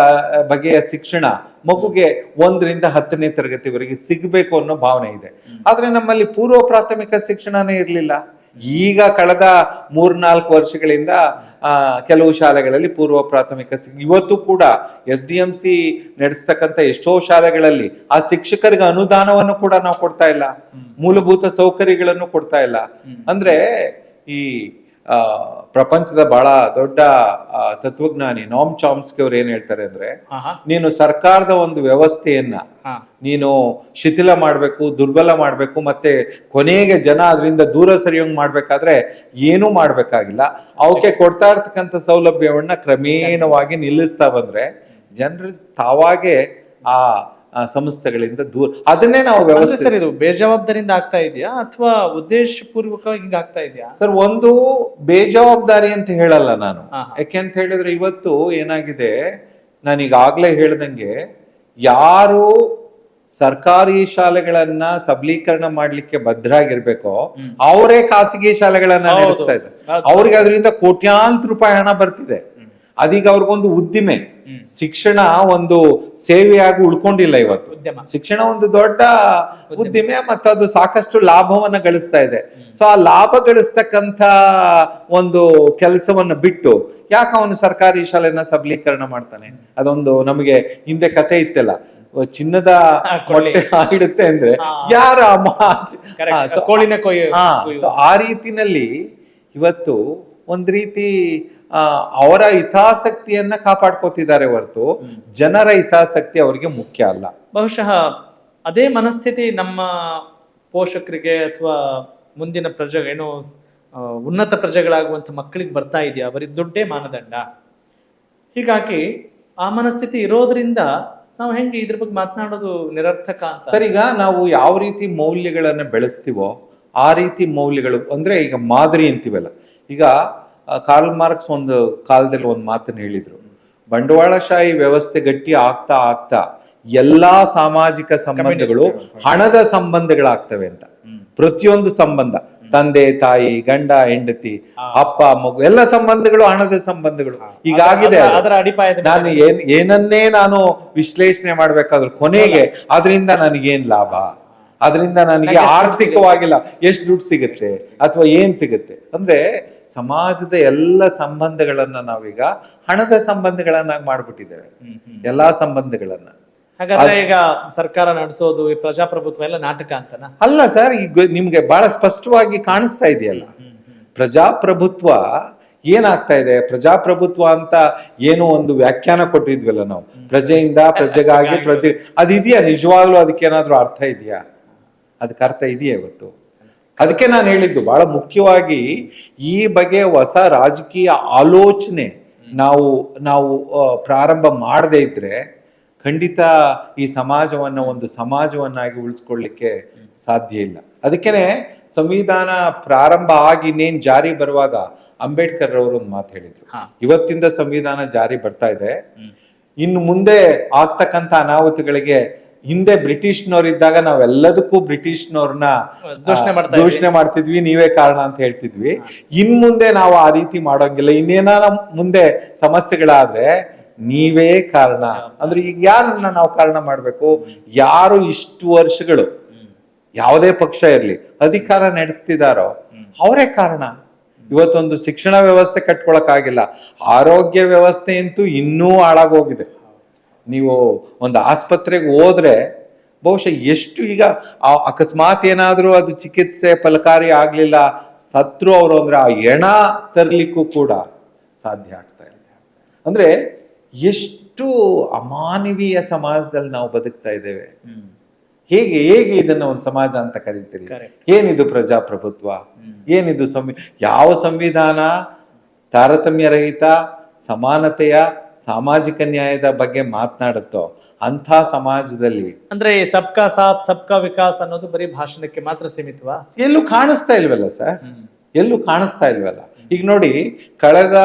ಬಗೆಯ ಶಿಕ್ಷಣ ಮಗುಗೆ 1ರಿಂದ 10ನೇ ತರಗತಿವರೆಗೆ ಸಿಗ್ಬೇಕು ಅನ್ನೋ ಭಾವನೆ ಇದೆ. ಆದ್ರೆ ನಮ್ಮಲ್ಲಿ ಪೂರ್ವ ಪ್ರಾಥಮಿಕ ಶಿಕ್ಷಣನೇ ಇರ್ಲಿಲ್ಲ. ಈಗ ಕಳೆದ 3-4 ವರ್ಷಗಳಿಂದ ಕೆಲವು ಶಾಲೆಗಳಲ್ಲಿ ಪೂರ್ವ ಪ್ರಾಥಮಿಕ ಇವತ್ತು ಕೂಡ SDMC ನಡೆಸ್ತಕ್ಕಂಥ ಎಷ್ಟೋ ಶಾಲೆಗಳಲ್ಲಿ ಆ ಶಿಕ್ಷಕರಿಗೆ ಅನುದಾನವನ್ನು ಕೂಡ ನಾವು ಕೊಡ್ತಾ ಇಲ್ಲ, ಮೂಲಭೂತ ಸೌಕರ್ಯಗಳನ್ನು ಕೊಡ್ತಾ ಇಲ್ಲ. ಅಂದ್ರೆ ಈ ಪ್ರಪಂಚದ ಬಹಳ ದೊಡ್ಡ ತತ್ವಜ್ಞಾನಿ ನಾಮ್ ಚಾಮ್ಸ್ಕಿ ಅವ್ರು ಏನ್ ಹೇಳ್ತಾರೆ ಅಂದ್ರೆ, ಆಹಾ. ನೀನು ಸರ್ಕಾರದ ಒಂದು ವ್ಯವಸ್ಥೆಯನ್ನ ಹಾ. ನೀನು ಶಿಥಿಲ ಮಾಡ್ಬೇಕು, ದುರ್ಬಲ ಮಾಡ್ಬೇಕು, ಮತ್ತೆ ಕೊನೆಗೆ ಜನ ಅದರಿಂದ ದೂರ ಸರಿಯೋಂಗ್ ಮಾಡ್ಬೇಕಾದ್ರೆ ಏನೂ ಮಾಡ್ಬೇಕಾಗಿಲ್ಲ. ಅವಕ್ಕೆ ಕೊಡ್ತಾ ಇರ್ತಕ್ಕಂಥ ಸೌಲಭ್ಯವನ್ನ ಕ್ರಮೇಣವಾಗಿ ನಿಲ್ಲಿಸ್ತಾ ಬಂದ್ರೆ ಜನರು ತಾವಾಗೆ ಆ ಸಂಸ್ಥೆಗಳಿಂದ ದೂರ, ಅದನ್ನೇ ನಾವು ವ್ಯವಸ್ಥೆ. ಸರ್, ಇದು ಬೇಜವಾಬ್ದಾರಿಯಿಂದ ಆಗ್ತಾ ಇದೆಯಾ ಅಥವಾ ಉದ್ದೇಶಪೂರ್ವಕ ಹಿಂಗ ಆಗ್ತಾ ಇದೆಯಾ? ಸರ್, ಒಂದು ಬೇಜವಾಬ್ದಾರಿ ಅಂತ ಹೇಳಲ್ಲ ನಾನು. ಆಹಾ. ಯಾಕೆಂತ ಹೇಳಿದ್ರೆ ಇವತ್ತು ಏನಾಗಿದೆ, ನಾನೀಗಾಗ್ಲೇ ಹೇಳ್ದಂಗೆ ಯಾರು ಸರ್ಕಾರಿ ಶಾಲೆಗಳನ್ನ ಸಬಲೀಕರಣ ಮಾಡ್ಲಿಕ್ಕೆ ಭದ್ರಾಗಿರ್ಬೇಕೋ ಅವರೇ ಖಾಸಗಿ ಶಾಲೆಗಳನ್ನ ಹೌದು. ನಡೆಸ್ತಾ ಇದ್ದಾರೆ. ಅವ್ರಿಗೆ ಅದರಿಂದ ಕೋಟ್ಯಾಂತರ ರೂಪಾಯಿ ಹಣ ಬರ್ತಿದೆ. ಅದೀಗ ಅವ್ರಿಗೊಂದು ಉದ್ದಿಮೆ, ಶಿಕ್ಷಣ ಒಂದು ಸೇವೆಯಾಗಿ ಉಳ್ಕೊಂಡಿಲ್ಲ. ಇವತ್ತು ಉದ್ಯಮ. ಶಿಕ್ಷಣ ಒಂದು ದೊಡ್ಡ ಉದ್ದಿಮೆ, ಮತ್ತು ಅದು ಸಾಕಷ್ಟು ಲಾಭವನ್ನ ಗಳಿಸ್ತಾ ಇದೆ. ಸೊ ಆ ಲಾಭ ಗಳಿಸ್ತಕ್ಕಂಥ ಒಂದು ಕೆಲಸವನ್ನ ಬಿಟ್ಟು ಯಾಕೆ ಅವನು ಸರ್ಕಾರಿ ಶಾಲೆನ ಸಬಲೀಕರಣ ಮಾಡ್ತಾನೆ? ಅದೊಂದು ನಮಗೆ ಹಿಂದೆ ಕತೆ ಇತ್ತಲ್ಲ, ಚಿನ್ನದ ಮೊಟ್ಟೆ ಇಡುತ್ತೆ ಅಂದ್ರೆ ಯಾರ ಕೋಳಿನ ಕೊಯ್ಯು. ಆ ರೀತಿನಲ್ಲಿ ಇವತ್ತು ಒಂದ್ ರೀತಿ ಅವರ ಹಿತಾಸಕ್ತಿಯನ್ನ ಕಾಪಾಡ್ಕೋತಿದ್ದಾರೆ ಹೊರತು ಜನರ ಹಿತಾಸಕ್ತಿ ಅವರಿಗೆ ಮುಖ್ಯ ಅಲ್ಲ. ಬಹುಶಃ ಅದೇ ಮನಸ್ಥಿತಿ ನಮ್ಮ ಪೋಷಕರಿಗೆ ಅಥವಾ ಮುಂದಿನ ಏನು ಉನ್ನತ ಪ್ರಜೆಗಳಾಗುವಂತ ಮಕ್ಕಳಿಗೆ ಬರ್ತಾ ಇದೆಯಾ? ಬರೀ ದುಡ್ಡೇ ಮಾನದಂಡ. ಹೀಗಾಗಿ ಆ ಮನಸ್ಥಿತಿ ಇರೋದ್ರಿಂದ ನಾವು ಹೆಂಗೆ ಇದ್ರ ಬಗ್ಗೆ ಮಾತನಾಡೋದು ನಿರರ್ಥಕ ಅಂತ. ಸರ್, ಈಗ ನಾವು ಯಾವ ರೀತಿ ಮೌಲ್ಯಗಳನ್ನ ಬೆಳೆಸ್ತೀವೋ ಆ ರೀತಿ ಮೌಲ್ಯಗಳು ಅಂದ್ರೆ, ಈಗ ಮಾದರಿ ಅಂತೀವಲ್ಲ, ಈಗ ಕಾರ್ಲ್ ಮಾರ್ಕ್ಸ್ ಒಂದು ಕಾಲದಲ್ಲಿ ಒಂದು ಮಾತನ್ನ ಹೇಳಿದ್ರು, ಬಂಡವಾಳಶಾಹಿ ವ್ಯವಸ್ಥೆ ಗಟ್ಟಿ ಆಗ್ತಾ ಆಗ್ತಾ ಎಲ್ಲಾ ಸಾಮಾಜಿಕ ಸಂಬಂಧಗಳು ಹಣದ ಸಂಬಂಧಗಳಾಗ್ತವೆ ಅಂತ. ಪ್ರತಿಯೊಂದು ಸಂಬಂಧ, ತಂದೆ ತಾಯಿ, ಗಂಡ ಹೆಂಡತಿ, ಅಪ್ಪ ಮಗು, ಎಲ್ಲ ಸಂಬಂಧಗಳು ಹಣದ ಸಂಬಂಧಗಳು. ಈಗಾಗಿದೆ. ನಾನು ಏನನ್ನೇ ನಾನು ವಿಶ್ಲೇಷಣೆ ಮಾಡ್ಬೇಕಾದ್ರು ಕೊನೆಗೆ ಅದರಿಂದ ನನಗೇನ್ ಲಾಭ, ಅದರಿಂದ ನನಗೆ ಆರ್ಥಿಕವಾಗಿಲ್ಲ ಎಷ್ಟು ದುಡ್ಡು ಸಿಗುತ್ತೆ ಅಥವಾ ಏನ್ ಸಿಗುತ್ತೆ ಅಂದ್ರೆ, ಸಮಾಜದ ಎಲ್ಲ ಸಂಬಂಧಗಳನ್ನ ನಾವೀಗ ಹಣದ ಸಂಬಂಧಗಳನ್ನಾಗಿ ಮಾಡ್ಬಿಟ್ಟಿದ್ದೇವೆ. ಎಲ್ಲಾ ಸಂಬಂಧಗಳನ್ನ. ಹಾಗಾದ್ರೆ ಈಗ ಸರ್ಕಾರ ನಡೆಸೋದು ಈ ಪ್ರಜಾಪ್ರಭುತ್ವ ಎಲ್ಲ ನಾಟಕ ಅಂತನಾ? ಅಲ್ಲ ಸರ್, ಈಗ ನಿಮ್ಗೆ ಬಹಳ ಸ್ಪಷ್ಟವಾಗಿ ಕಾಣಿಸ್ತಾ ಇದೆಯಲ್ಲ, ಪ್ರಜಾಪ್ರಭುತ್ವ ಏನಾಗ್ತಾ ಇದೆ. ಪ್ರಜಾಪ್ರಭುತ್ವ ಅಂತ ಏನೋ ಒಂದು ವ್ಯಾಖ್ಯಾನ ಕೊಟ್ಟಿದ್ವಲ್ಲ ನಾವು, ಪ್ರಜೆಯಿಂದ ಪ್ರಜೆಗಾಗಿ ಪ್ರಜೆ, ಅದಿದೆಯಾ ನಿಜವಾಗ್ಲೂ? ಅದಕ್ಕೇನಾದ್ರೂ ಅರ್ಥ ಇದೆಯಾ? ಅದಕ್ಕೆ ಅರ್ಥ ಇದೆಯಾ ಇವತ್ತು? ಅದಕ್ಕೆ ನಾನು ಹೇಳಿದ್ದು, ಬಹಳ ಮುಖ್ಯವಾಗಿ ಈ ಬಗೆಯ ಹೊಸ ರಾಜಕೀಯ ಆಲೋಚನೆ ನಾವು ಪ್ರಾರಂಭ ಮಾಡದೇ ಇದ್ರೆ ಖಂಡಿತ ಈ ಸಮಾಜವನ್ನ ಒಂದು ಸಮಾಜವನ್ನಾಗಿ ಉಳಿಸ್ಕೊಳ್ಳಿಕ್ಕೆ ಸಾಧ್ಯ ಇಲ್ಲ. ಅದಕ್ಕೇನೆ ಸಂವಿಧಾನ ಪ್ರಾರಂಭ ಆಗಿ ಇನ್ನೇನ್ ಜಾರಿ ಬರುವಾಗ ಅಂಬೇಡ್ಕರ್ ಅವರು ಒಂದು ಮಾತು ಹೇಳಿದ್ರು, ಇವತ್ತಿಂದ ಸಂವಿಧಾನ ಜಾರಿ ಬರ್ತಾ ಇದೆ, ಇನ್ನು ಮುಂದೆ ಆಗ್ತಕ್ಕಂಥ ಅನಾಹುತಗಳಿಗೆ ಹಿಂದೆ ಬ್ರಿಟಿಷ್ನವರಿದ್ದಾಗ ನಾವೆಲ್ಲದಕ್ಕೂ ಬ್ರಿಟಿಷ್ನವ್ರನ್ನ ದೂಷಣೆ ಮಾಡ್ತಿದ್ವಿ, ನೀವೇ ಕಾರಣ ಅಂತ ಹೇಳ್ತಿದ್ವಿ. ಇನ್ ಮುಂದೆ ನಾವು ಆ ರೀತಿ ಮಾಡೋಂಗಿಲ್ಲ. ಇನ್ನೇನಾರ ಮುಂದೆ ಸಮಸ್ಯೆಗಳಾದ್ರೆ ನೀವೇ ಕಾರಣ ಅಂದ್ರೆ, ಈಗ ಯಾರನ್ನ ನಾವು ಕಾರಣ ಮಾಡ್ಬೇಕು? ಯಾರು ಇಷ್ಟು ವರ್ಷಗಳು ಯಾವುದೇ ಪಕ್ಷ ಇರ್ಲಿ ಅಧಿಕಾರ ನಡೆಸ್ತಿದಾರೋ ಅವರೇ ಕಾರಣ. ಇವತ್ತೊಂದು ಶಿಕ್ಷಣ ವ್ಯವಸ್ಥೆ ಕಟ್ಕೊಳಕ್ಕಾಗಿಲ್ಲ, ಆರೋಗ್ಯ ವ್ಯವಸ್ಥೆ ಅಂತೂ ಇನ್ನೂ ಹಾಳಾಗೋಗಿದೆ. ನೀವು ಒಂದು ಆಸ್ಪತ್ರೆಗೆ ಹೋದ್ರೆ ಬಹುಶಃ ಎಷ್ಟು, ಈಗ ಅಕಸ್ಮಾತ್ ಏನಾದ್ರೂ ಅದು ಚಿಕಿತ್ಸೆ ಫಲಕಾರಿ ಆಗ್ಲಿಲ್ಲ, ಸತ್ರು ಅವರು ಅಂದ್ರೆ ಆ ಎಣ ತರ್ಲಿಕ್ಕೂ ಕೂಡ ಸಾಧ್ಯ ಆಗ್ತಾ ಇಲ್ಲ. ಅಂದ್ರೆ ಎಷ್ಟು ಅಮಾನವೀಯ ಸಮಾಜದಲ್ಲಿ ನಾವು ಬದುಕ್ತಾ ಇದ್ದೇವೆ. ಹೇಗೆ ಇದನ್ನ ಒಂದು ಸಮಾಜ ಅಂತ ಕರೀತೀರಿ? ಏನಿದು ಪ್ರಜಾಪ್ರಭುತ್ವ? ಏನಿದು ಯಾವ ಸಂವಿಧಾನ ತಾರತಮ್ಯ ರಹಿತ ಸಮಾನತೆಯ ಸಾಮಾಜಿಕ ನ್ಯಾಯದ ಬಗ್ಗೆ ಮಾತನಾಡುತ್ತೋ ಅಂಥ ಸಮಾಜದಲ್ಲಿ ಅಂದ್ರೆ ಸಬ್ಕಾ ಸಾಥ್ ಸಬ್ಕಾ ವಿಕಾಸ್ ಅನ್ನೋದು ಬರೀ ಭಾಷಣಕ್ಕೆ ಮಾತ್ರ ಸೀಮಿತವಾ? ಎಲ್ಲೂ ಕಾಣಿಸ್ತಾ ಇಲ್ವಲ್ಲ ಸರ್, ಎಲ್ಲೂ ಕಾಣಿಸ್ತಾ ಇಲ್ವಲ್ಲ. ಈಗ ನೋಡಿ, ಕಳೆದ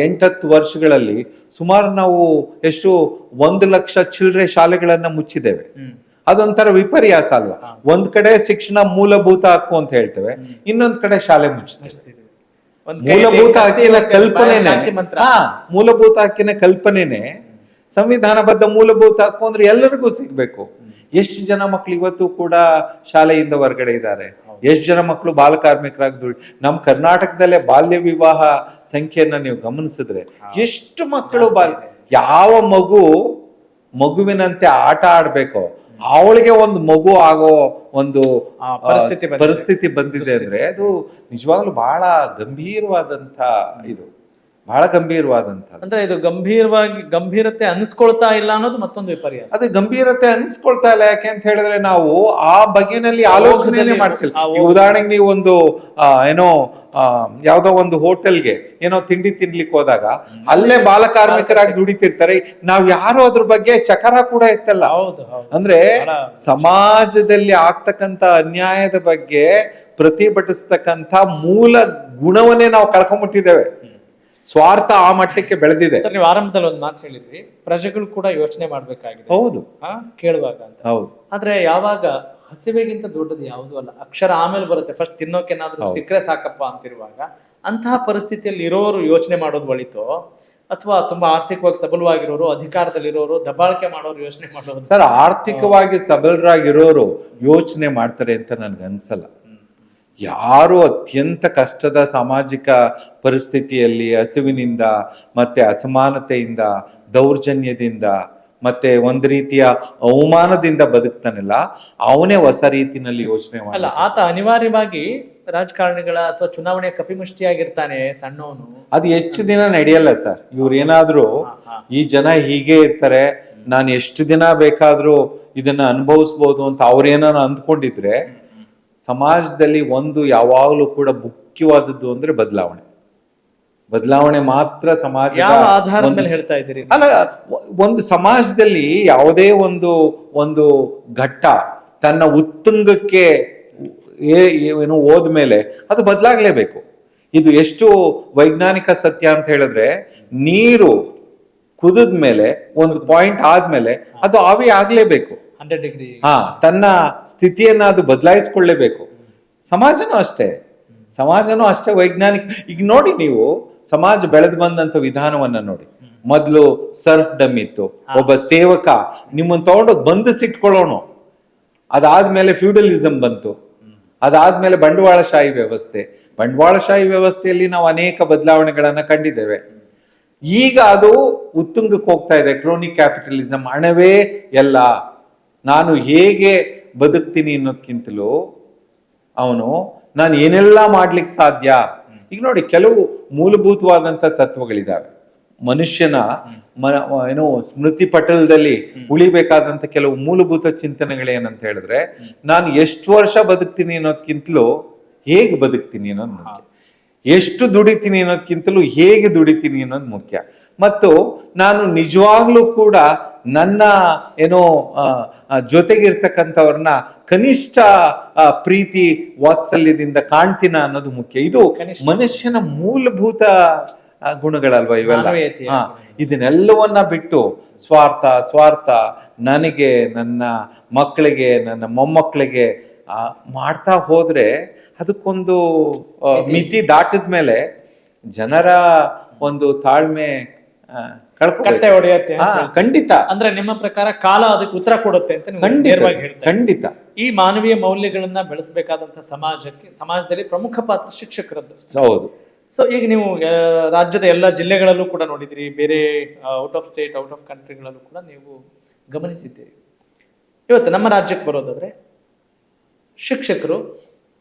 8-10 ವರ್ಷಗಳಲ್ಲಿ ಸುಮಾರು ನಾವು ಎಷ್ಟು 1 ಲಕ್ಷ ಚಿಲ್ಲರೆ ಶಾಲೆಗಳನ್ನ ಮುಚ್ಚಿದ್ದೇವೆ. ಅದೊಂಥರ ವಿಪರ್ಯಾಸ ಅಲ್ವಾ? ಒಂದ್ ಕಡೆ ಶಿಕ್ಷಣ ಮೂಲಭೂತ ಹಕ್ಕು ಅಂತ ಹೇಳ್ತೇವೆ, ಇನ್ನೊಂದ್ ಕಡೆ ಶಾಲೆ ಮುಚ್ಚಿಸ್ತೇವೆ. ಮೂಲಭೂತ ಹಕ್ಕಿನ ಕಲ್ಪನೆನೇ ಮೂಲಭೂತ ಹಕ್ಕಿನ ಕಲ್ಪನೆನೇ ಸಂವಿಧಾನಬದ್ಧ ಮೂಲಭೂತ ಹಕ್ಕು ಅಂದ್ರೆ ಎಲ್ಲರಿಗೂ ಸಿಗ್ಬೇಕು. ಎಷ್ಟು ಜನ ಮಕ್ಳು ಇವತ್ತು ಕೂಡ ಶಾಲೆಯಿಂದ ಹೊರಗಡೆ ಇದ್ದಾರೆ? ಎಷ್ಟು ಜನ ಮಕ್ಕಳು ಬಾಲ ಕಾರ್ಮಿಕರಾಗಿ ನಮ್ಮ ಕರ್ನಾಟಕದಲ್ಲೇ ಬಾಲ್ಯ ವಿವಾಹ ಸಂಖ್ಯೆಯನ್ನ ನೀವು ಗಮನಿಸಿದ್ರೆ ಎಷ್ಟು ಮಕ್ಕಳು ಯಾವ ಮಗುವಿನಂತೆ ಆಟ ಆಡ್ಬೇಕೋ ಅವಳಿಗೆ ಒಂದು ಮಗು ಆಗೋ ಒಂದು ಪರಿಸ್ಥಿತಿ ಬಂದಿದೆ ಅಂದ್ರೆ ಅದು ನಿಜವಾಗ್ಲೂ ಬಹಳ ಗಂಭೀರವಾದಂತ ಇದು, ಬಹಳ ಗಂಭೀರವಾದಂತ. ಅಂದ್ರೆ ಇದು ಗಂಭೀರತೆ ಅನಿಸ್ಕೊಳ್ತಾ ಇಲ್ಲ ಅನ್ನೋದು ಮತ್ತೊಂದು ವಿಪರ್ಯಾಸ. ಅದು ಗಂಭೀರತೆ ಅನಿಸ್ಕೊಳ್ತಾ ಇಲ್ಲ. ಯಾಕೆ ಅಂತ ಹೇಳಿದ್ರೆ ನಾವು ಆ ಬಗೆನಲ್ಲಿ ಆಲೋಚನೆ ಮಾಡ್ತಿಲ್ಲ. ಉದಾಹರಣೆಗೆ ನೀವು ಒಂದು ಏನೋ ಯಾವ್ದೋ ಒಂದು ಹೋಟೆಲ್ಗೆ ಏನೋ ತಿಂಡಿ ತಿನ್ಲಿಕ್ಕೆ ಹೋದಾಗ ಅಲ್ಲೇ ಬಾಲಕಾರ್ಮಿಕರಾಗಿ ದುಡಿತಿರ್ತಾರೆ, ನಾವ್ ಯಾರು ಅದ್ರ ಬಗ್ಗೆ ಚಕರ ಕೂಡ ಎತ್ತಲ್ಲ. ಅಂದ್ರೆ ಸಮಾಜದಲ್ಲಿ ಆಗ್ತಕ್ಕಂತ ಅನ್ಯಾಯದ ಬಗ್ಗೆ ಪ್ರತಿಭಟಿಸ್ತಕ್ಕಂತ ಮೂಲ ಗುಣವನ್ನೇ ನಾವು ಕಳ್ಕೊಂಡ್ಬಿಟ್ಟಿದ್ದೇವೆ. ಸ್ವಾರ್ಥ ಆ ಮಟ್ಟಕ್ಕೆ ಬೆಳೆದಿದೆ. ಸರ್, ನೀವು ಆರಂಭದಲ್ಲಿ ಒಂದು ಮಾತು ಹೇಳಿದ್ರಿ, ಪ್ರಜೆಗಳು ಕೂಡ ಯೋಚನೆ ಮಾಡ್ಬೇಕಾಗಿದೆ. ಹೌದು, ಕೇಳುವಾಗ ಅಂತ. ಹೌದು. ಆದ್ರೆ ಯಾವಾಗ ಹಸಿವೆಗಿಂತ ದೊಡ್ಡದು ಯಾವುದು ಅಲ್ಲ, ಅಕ್ಷರ ಆಮೇಲೆ ಬರುತ್ತೆ, ಫಸ್ಟ್ ತಿನ್ನೋಕೆನಾದ್ರೂ ಸಿಕ್ಕರೆ ಸಾಕಪ್ಪ ಅಂತಿರುವಾಗ ಅಂತಹ ಪರಿಸ್ಥಿತಿಯಲ್ಲಿ ಇರೋರು ಯೋಚನೆ ಮಾಡೋದು ಒಳಿತು, ಅಥವಾ ತುಂಬಾ ಆರ್ಥಿಕವಾಗಿ ಸಬಲವಾಗಿರೋರು, ಅಧಿಕಾರದಲ್ಲಿರೋರು, ದಬ್ಬಾಳಿಕೆ ಮಾಡೋರು ಯೋಚನೆ ಮಾಡೋದು? ಸರ್, ಆರ್ಥಿಕವಾಗಿ ಸಬಲರಾಗಿರೋರು ಯೋಚನೆ ಮಾಡ್ತಾರೆ ಅಂತ ನನ್ಗೆ ಅನ್ಸಲ್ಲ. ಯಾರು ಅತ್ಯಂತ ಕಷ್ಟದ ಸಾಮಾಜಿಕ ಪರಿಸ್ಥಿತಿಯಲ್ಲಿ ಹಸಿವಿನಿಂದ ಮತ್ತೆ ಅಸಮಾನತೆಯಿಂದ, ದೌರ್ಜನ್ಯದಿಂದ ಮತ್ತೆ ಒಂದು ರೀತಿಯ ಅವಮಾನದಿಂದ ಬದುಕ್ತಾನಲ್ಲ, ಅವನೇ ಹೊಸ ರೀತಿನಲ್ಲಿ ಯೋಚನೆ ಮಾಡಲ್ಲ. ಆತ ಅನಿವಾರ್ಯವಾಗಿ ರಾಜಕಾರಣಿಗಳ ಅಥವಾ ಚುನಾವಣೆ ಕಪಿಮುಷ್ಟಿಯಾಗಿರ್ತಾನೆ ಸಣ್ಣವನು. ಅದು ಹೆಚ್ಚು ದಿನ ನಡೆಯಲ್ಲ ಸರ್. ಇವ್ರು ಏನಾದ್ರು ಈ ಜನ ಹೀಗೆ ಇರ್ತಾರೆ, ನಾನು ಎಷ್ಟು ದಿನ ಬೇಕಾದ್ರೂ ಇದನ್ನ ಅನುಭವಿಸ್ಬೋದು ಅಂತ ಅವ್ರೇನಾನ ಅಂದ್ಕೊಂಡಿದ್ರೆ, ಸಮಾಜದಲ್ಲಿ ಒಂದು ಯಾವಾಗಲೂ ಕೂಡ ಮುಖ್ಯವಾದದ್ದು ಅಂದ್ರೆ ಬದಲಾವಣೆ ಮಾತ್ರ ಸಮಾಜ. ಹೇಳ್ತಾ ಇದ್ದೀರಿ? ಅಲ್ಲ, ಒಂದು ಸಮಾಜದಲ್ಲಿ ಯಾವುದೇ ಒಂದು ಘಟ್ಟ ತನ್ನ ಉತ್ತುಂಗಕ್ಕೆ ಏನು ಹೋದ್ಮೇಲೆ ಅದು ಬದಲಾಗ್ಲೇಬೇಕು. ಇದು ಎಷ್ಟು ವೈಜ್ಞಾನಿಕ ಸತ್ಯ ಅಂತ ಹೇಳಿದ್ರೆ, ನೀರು ಕುದಿದ ಮೇಲೆ ಒಂದು ಪಾಯಿಂಟ್ ಆದ್ಮೇಲೆ ಅದು ಆವಿ ಆಗ್ಲೇಬೇಕು. 100 ಡಿಗ್ರಿ ತನ್ನ ಸ್ಥಿತಿಯನ್ನ ಅದು ಬದಲಾಯಿಸ್ಕೊಳ್ಳೇಬೇಕು. ಸಮಾಜನೂ ಅಷ್ಟೇ ವೈಜ್ಞಾನಿಕ. ಈಗ ನೋಡಿ, ನೀವು ಸಮಾಜ ಬೆಳೆದು ಬಂದಂತ ವಿಧಾನವನ್ನ ನೋಡಿ. ಮೊದ್ಲು ಸರ್ಫ್ ಡಮ್ ಇತ್ತು, ಒಬ್ಬ ಸೇವಕ ನಿಮ್ಮನ್ನ ತಗೊಂಡೋಗಿ ಬಂಧಿಸಿಟ್ಕೊಳ್ಳೋಣ. ಅದಾದ್ಮೇಲೆ ಫ್ಯೂಡಲಿಸಂ ಬಂತು, ಅದಾದ್ಮೇಲೆ ಬಂಡವಾಳಶಾಹಿ ವ್ಯವಸ್ಥೆಯಲ್ಲಿ ನಾವು ಅನೇಕ ಬದಲಾವಣೆಗಳನ್ನ ಕಂಡಿದ್ದೇವೆ. ಈಗ ಅದು ಉತ್ತುಂಗಕ್ಕೆ ಹೋಗ್ತಾ ಇದೆ. ಕ್ರೋನಿಕ್ ಕ್ಯಾಪಿಟಲಿಸಂ, ಹಣವೇ ಎಲ್ಲ, ನಾನು ಹೇಗೆ ಬದುಕ್ತೀನಿ ಅನ್ನೋದ್ಕಿಂತಲೂ ನಾನು ಏನೆಲ್ಲ ಮಾಡ್ಲಿಕ್ಕೆ ಸಾಧ್ಯ. ಈಗ ನೋಡಿ, ಕೆಲವು ಮೂಲಭೂತವಾದಂತ ತತ್ವಗಳಿದಾವೆ. ಮನುಷ್ಯನ ಸ್ಮೃತಿ ಪಟಲದಲ್ಲಿ ಉಳಿಬೇಕಾದಂತ ಕೆಲವು ಮೂಲಭೂತ ಚಿಂತನೆಗಳೇನಂತ ಹೇಳಿದ್ರೆ, ನಾನು ಎಷ್ಟು ವರ್ಷ ಬದುಕ್ತೀನಿ ಅನ್ನೋದ್ಕಿಂತಲೂ ಹೇಗೆ ಬದುಕ್ತೀನಿ ಅನ್ನೋದು ಮುಖ್ಯ. ಎಷ್ಟು ದುಡಿತೀನಿ ಅನ್ನೋದ್ಕಿಂತಲೂ ಹೇಗೆ ದುಡಿತೀನಿ ಅನ್ನೋದು ಮುಖ್ಯ. ಮತ್ತು ನಾನು ನಿಜವಾಗ್ಲೂ ಕೂಡ ನನ್ನ ಜೊತೆಗಿರ್ತಕ್ಕಂಥವ್ರನ್ನ ಕನಿಷ್ಠ ಪ್ರೀತಿ ವಾತ್ಸಲ್ಯದಿಂದ ಕಾಣ್ತೀನ ಅನ್ನೋದು ಮುಖ್ಯ. ಇದು ಮನುಷ್ಯನ ಮೂಲಭೂತ ಗುಣಗಳಲ್ವಾ ಇವೆಲ್ಲ. ಇದನ್ನೆಲ್ಲವನ್ನ ಬಿಟ್ಟು ಸ್ವಾರ್ಥ ನನಗೆ, ನನ್ನ ಮಕ್ಕಳಿಗೆ, ನನ್ನ ಮೊಮ್ಮಕ್ಕಳಿಗೆ ಮಾಡ್ತಾ ಹೋದ್ರೆ ಅದಕ್ಕೊಂದು ಮಿತಿ ದಾಟಿದ ಮೇಲೆ ಜನರ ಒಂದು ತಾಳ್ಮೆ ಕಟ್ಟೆ ಹೊಡೆಯುತ್ತೆ. ಖಂಡಿತ. ಅಂದ್ರೆ ನಿಮ್ಮ ಪ್ರಕಾರ ಕಾಲ ಅದಕ್ಕೆ ಉತ್ತರ ಕೊಡುತ್ತೆ ಅಂತ ಖಂಡಿತ. ಈ ಮಾನವೀಯ ಮೌಲ್ಯಗಳನ್ನ ಬೆಳೆಸಬೇಕಾದಂತ ಸಮಾಜದಲ್ಲಿ ಪ್ರಮುಖ ಪಾತ್ರ ಶಿಕ್ಷಕರದ್ದು. ಹೌದು. ಸೊ ಈಗ ನೀವು ರಾಜ್ಯದ ಎಲ್ಲ ಜಿಲ್ಲೆಗಳಲ್ಲೂ ಕೂಡ ನೋಡಿದಿರಿ, ಬೇರೆ out of state, out of ಕಂಟ್ರಿಗಳಲ್ಲೂ ಕೂಡ ನೀವು ಗಮನಿಸಿದ್ದೀರಿ. ಇವತ್ತು ನಮ್ಮ ರಾಜ್ಯಕ್ಕೆ ಬರೋದಾದ್ರೆ ಶಿಕ್ಷಕರು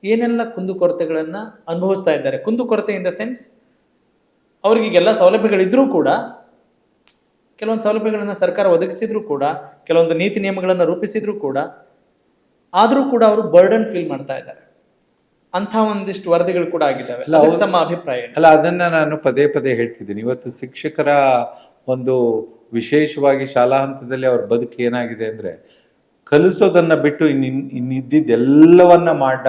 ಏನೆಲ್ಲ ಕುಂದುಕೊರತೆಗಳನ್ನ ಅನುಭವಿಸ್ತಾ ಇದ್ದಾರೆ. ಕುಂದುಕೊರತೆ ಇನ್ ದ ಸೆನ್ಸ್, ಅವ್ರಿಗೆಲ್ಲ ಸೌಲಭ್ಯಗಳಿದ್ರೂ ಕೂಡ, ಕೆಲವೊಂದು ಸೌಲಭ್ಯಗಳನ್ನ ಸರ್ಕಾರ ಒದಗಿಸಿದ್ರು ಕೂಡ, ಕೆಲವೊಂದು ನೀತಿ ನಿಯಮಗಳನ್ನ ರೂಪಿಸಿದ್ರು ಕೂಡ, ಆದ್ರೂ ಕೂಡ ಅವರು ಬರ್ಡನ್ ಫೀಲ್ ಮಾಡ್ತಾ ಇದ್ದಾರೆ. ಅಂತ ಒಂದಿಷ್ಟು ವರದಿಗಳು ಕೂಡ ಆಗಿದ್ದಾವೆ. ತಮ್ಮ ಅಭಿಪ್ರಾಯ? ಅಲ್ಲ, ಅದನ್ನ ನಾನು ಪದೇ ಹೇಳ್ತಿದ್ದೀನಿ. ಇವತ್ತು ಶಿಕ್ಷಕರ ಒಂದು ವಿಶೇಷವಾಗಿ ಶಾಲಾ ಹಂತದಲ್ಲಿ ಅವ್ರ ಬದುಕು ಏನಾಗಿದೆ ಅಂದ್ರೆ, ಕಲಿಸೋದನ್ನ ಬಿಟ್ಟು ಇನ್ನಿದ್ದೆಲ್ಲವನ್ನ ಮಾಡ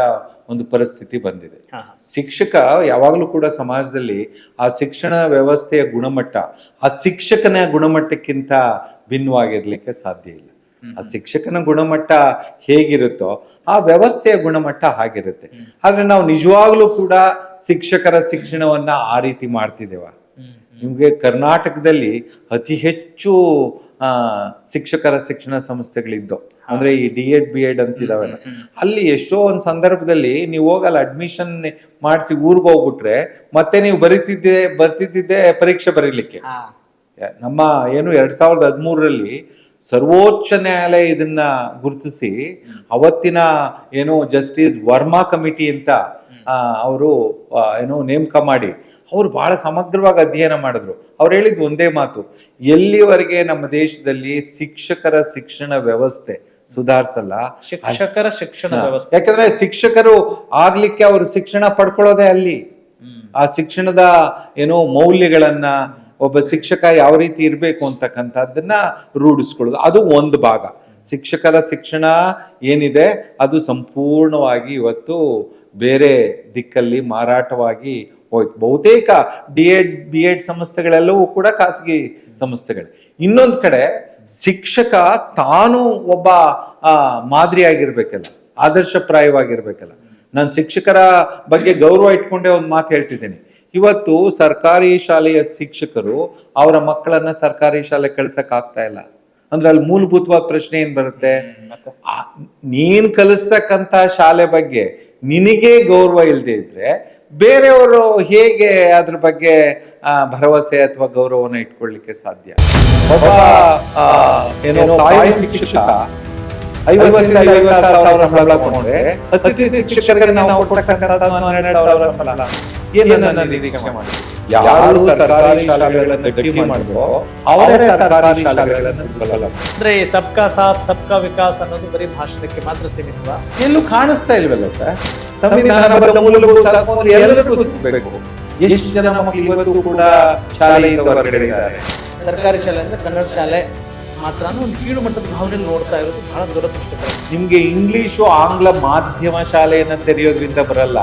ಒಂದು ಪರಿಸ್ಥಿತಿ ಬಂದಿದೆ. ಶಿಕ್ಷಕ ಯಾವಾಗಲೂ ಕೂಡ ಸಮಾಜದಲ್ಲಿ ಆ ಶಿಕ್ಷಣ ವ್ಯವಸ್ಥೆಯ ಗುಣಮಟ್ಟ ಆ ಶಿಕ್ಷಕನ ಗುಣಮಟ್ಟಕ್ಕಿಂತ ಭಿನ್ನವಾಗಿರ್ಲಿಕ್ಕೆ ಸಾಧ್ಯ ಇಲ್ಲ. ಆ ಶಿಕ್ಷಕನ ಗುಣಮಟ್ಟ ಹೇಗಿರುತ್ತೋ ಆ ವ್ಯವಸ್ಥೆಯ ಗುಣಮಟ್ಟ ಹಾಗಿರುತ್ತೆ. ಆದ್ರೆ ನಾವು ನಿಜವಾಗ್ಲೂ ಕೂಡ ಶಿಕ್ಷಕರ ಶಿಕ್ಷಣವನ್ನ ಆ ರೀತಿ ಮಾಡ್ತಿದ್ದೇವ? ನಿಮ್ಗೆ ಕರ್ನಾಟಕದಲ್ಲಿ ಅತಿ ಹೆಚ್ಚು ಶಿಕ್ಷಕರ ಶಿಕ್ಷಣ ಸಂಸ್ಥೆಗಳಿದ್ದು ಅಂದ್ರೆ ಈ D.Ed B.Ed ಅಂತಿದಾವಲ್ಲ, ಅಲ್ಲಿ ಎಷ್ಟೋ ಒಂದು ಸಂದರ್ಭದಲ್ಲಿ ನೀವು ಹೋಗಲ್ಲ, ಅಡ್ಮಿಷನ್ ಮಾಡಿಸಿ ಊರಿಗೆ ಹೋಗ್ಬಿಟ್ರೆ ಮತ್ತೆ ನೀವು ಬರ್ತಿದ್ದೆ ಪರೀಕ್ಷೆ ಬರೀಲಿಕ್ಕೆ. ನಮ್ಮ 2013ರಲ್ಲಿ ಸರ್ವೋಚ್ಚ ನ್ಯಾಯಾಲಯ ಇದನ್ನ ಗುರುತಿಸಿ ಅವತ್ತಿನ ಏನು ಜಸ್ಟಿಸ್ ವರ್ಮಾ ಕಮಿಟಿ ಅಂತ ಅವರು ಏನೋ ನೇಮಕ ಮಾಡಿ ಅವರು ಬಹಳ ಸಮಗ್ರವಾಗಿ ಅಧ್ಯಯನ ಮಾಡಿದ್ರು. ಅವ್ರು ಹೇಳಿದ್ ಒಂದೇ ಮಾತು, ಎಲ್ಲಿವರೆಗೆ ನಮ್ಮ ದೇಶದಲ್ಲಿ ಶಿಕ್ಷಕರ ಶಿಕ್ಷಣ ವ್ಯವಸ್ಥೆ ಸುಧಾರಿಸಲ್ಲ, ಶಿಕ್ಷಕರ ಶಿಕ್ಷಣ ವ್ಯವಸ್ಥೆ, ಯಾಕಂದ್ರೆ ಶಿಕ್ಷಕರು ಆಗ್ಲಿಕ್ಕೆ ಅವರು ಶಿಕ್ಷಣ ಪಡ್ಕೊಳ್ಳೋದೇ ಅಲ್ಲಿ. ಆ ಶಿಕ್ಷಣದ ಏನೋ ಮೌಲ್ಯಗಳನ್ನ, ಒಬ್ಬ ಶಿಕ್ಷಕ ಯಾವ ರೀತಿ ಇರಬೇಕು ಅಂತಕ್ಕಂಥದ್ದನ್ನ ರೂಢಿಸ್ಕೊಳ್ಳೋದು, ಅದು ಒಂದು ಭಾಗ. ಶಿಕ್ಷಕರ ಶಿಕ್ಷಣ ಏನಿದೆ ಅದು ಸಂಪೂರ್ಣವಾಗಿ ಇವತ್ತು ಬೇರೆ ದಿಕ್ಕಲ್ಲಿ ಮಾರಾಟವಾಗಿ ಹೋಯ್ತು. ಬಹುತೇಕ ಬಿ ಎಡ್ ಸಂಸ್ಥೆಗಳೆಲ್ಲವೂ ಕೂಡ ಖಾಸಗಿ ಸಂಸ್ಥೆಗಳು. ಇನ್ನೊಂದು ಕಡೆ ಶಿಕ್ಷಕ ತಾನು ಒಬ್ಬ ಮಾದರಿಯಾಗಿರ್ಬೇಕಲ್ಲ, ಆದರ್ಶಪ್ರಾಯವಾಗಿರ್ಬೇಕಲ್ಲ. ನಾನು ಶಿಕ್ಷಕರ ಬಗ್ಗೆ ಗೌರವ ಇಟ್ಕೊಂಡೆ ಒಂದು ಮಾತು ಹೇಳ್ತಿದ್ದೀನಿ. ಇವತ್ತು ಸರ್ಕಾರಿ ಶಾಲೆಯ ಶಿಕ್ಷಕರು ಅವರ ಮಕ್ಕಳನ್ನ ಸರ್ಕಾರಿ ಶಾಲೆ ಕಳ್ಸಕ್ ಆಗ್ತಾ ಇಲ್ಲ ಅಂದ್ರೆ ಅಲ್ಲಿ ಮೂಲಭೂತವಾದ ಪ್ರಶ್ನೆ ಏನ್ ಬರುತ್ತೆ, ನೀನ್ ಕಲಿಸ್ತಕ್ಕಂತ ಶಾಲೆ ಬಗ್ಗೆ ನಿನಗೆ ಗೌರವ ಇಲ್ಲದೆ ಇದ್ರೆ ಬೇರೆಯವರು ಹೇಗೆ ಅದ್ರ ಬಗ್ಗೆ ಭರವಸೆ ಅಥವಾ ಗೌರವನ ಇಟ್ಕೊಳ್ಳಿಕ್ಕೆ ಸಾಧ್ಯ? ಒಬ್ಬ ಏನೋ ಕಾಯಂ ಶಿಕ್ಷಕ 50,000 ಸಂಬಳ ತಗೊಂಡ್ರೆ ಅತಿಥಿ ಶಿಕ್ಷಕರಿಗೆ ನಾವು ಕೊಡ್ತಕ್ಕಂಥದ್ದು 12,000 ಸಂಬಳ. ಏನನ್ನ ನಿರೀಕ್ಷೆ ಮಾಡಿ? ಯಾರು ಸರ್ಕಾರಿ ಶಾಲೆಗಳನ್ನು ಗಟ್ಟಿ ಮಾಡಿದ್ರು ಅವರೇ ಸರ್ಕಾರಿ ಶಾಲೆಗಳನ್ನು ಬಿಡಲ್ಲ. ಅಂದ್ರೆ ಸಬ್ಕಾ ಸಾಥ್ ಸಬ್ಕಾ ವಿಕಾಸ್ ಅನ್ನೋದು ಬರೀ ಭಾಷಣಕ್ಕೆ ಮಾತ್ರ ಸೀಮಿತವಾ? ಎಲ್ಲೂ ಕಾಣಿಸ್ತಾ ಇಲ್ವಲ್ಲ ಸರ್? ಸಂವಿಧಾನಬದ್ಧ ಮೂಲಭೂತ ಹಕ್ಕು ಎಲ್ಲರಿಗೂ ಸಿಗಬೇಕು. ಎಷ್ಟು ಜನ ಮಕ್ಕಳು ಇವತ್ತು ಕೂಡ ಶಾಲೆಯಿಂದ ಹೊರಗಡೆ ಇದ್ದಾರೆ? ಸರ್ಕಾರಿ ಶಾಲೆ ಅಂದ್ರೆ ಕನ್ನಡ ಶಾಲೆ ಮಾತ್ರ ಒಂದು ಕೀಳು ಮಟ್ಟದ ಭಾವನೆ ನೋಡ್ತಾ ಇರೋದು ಬಹಳ ದುರದೃಷ್ಟಕರ. ನಿಮ್ಗೆ ಇಂಗ್ಲಿಷು ಆಂಗ್ಲ ಮಾಧ್ಯಮ ಶಾಲೆಯನ್ನ ತೆರೆಯೋದ್ರಿಂದ ಬರಲ್ಲ.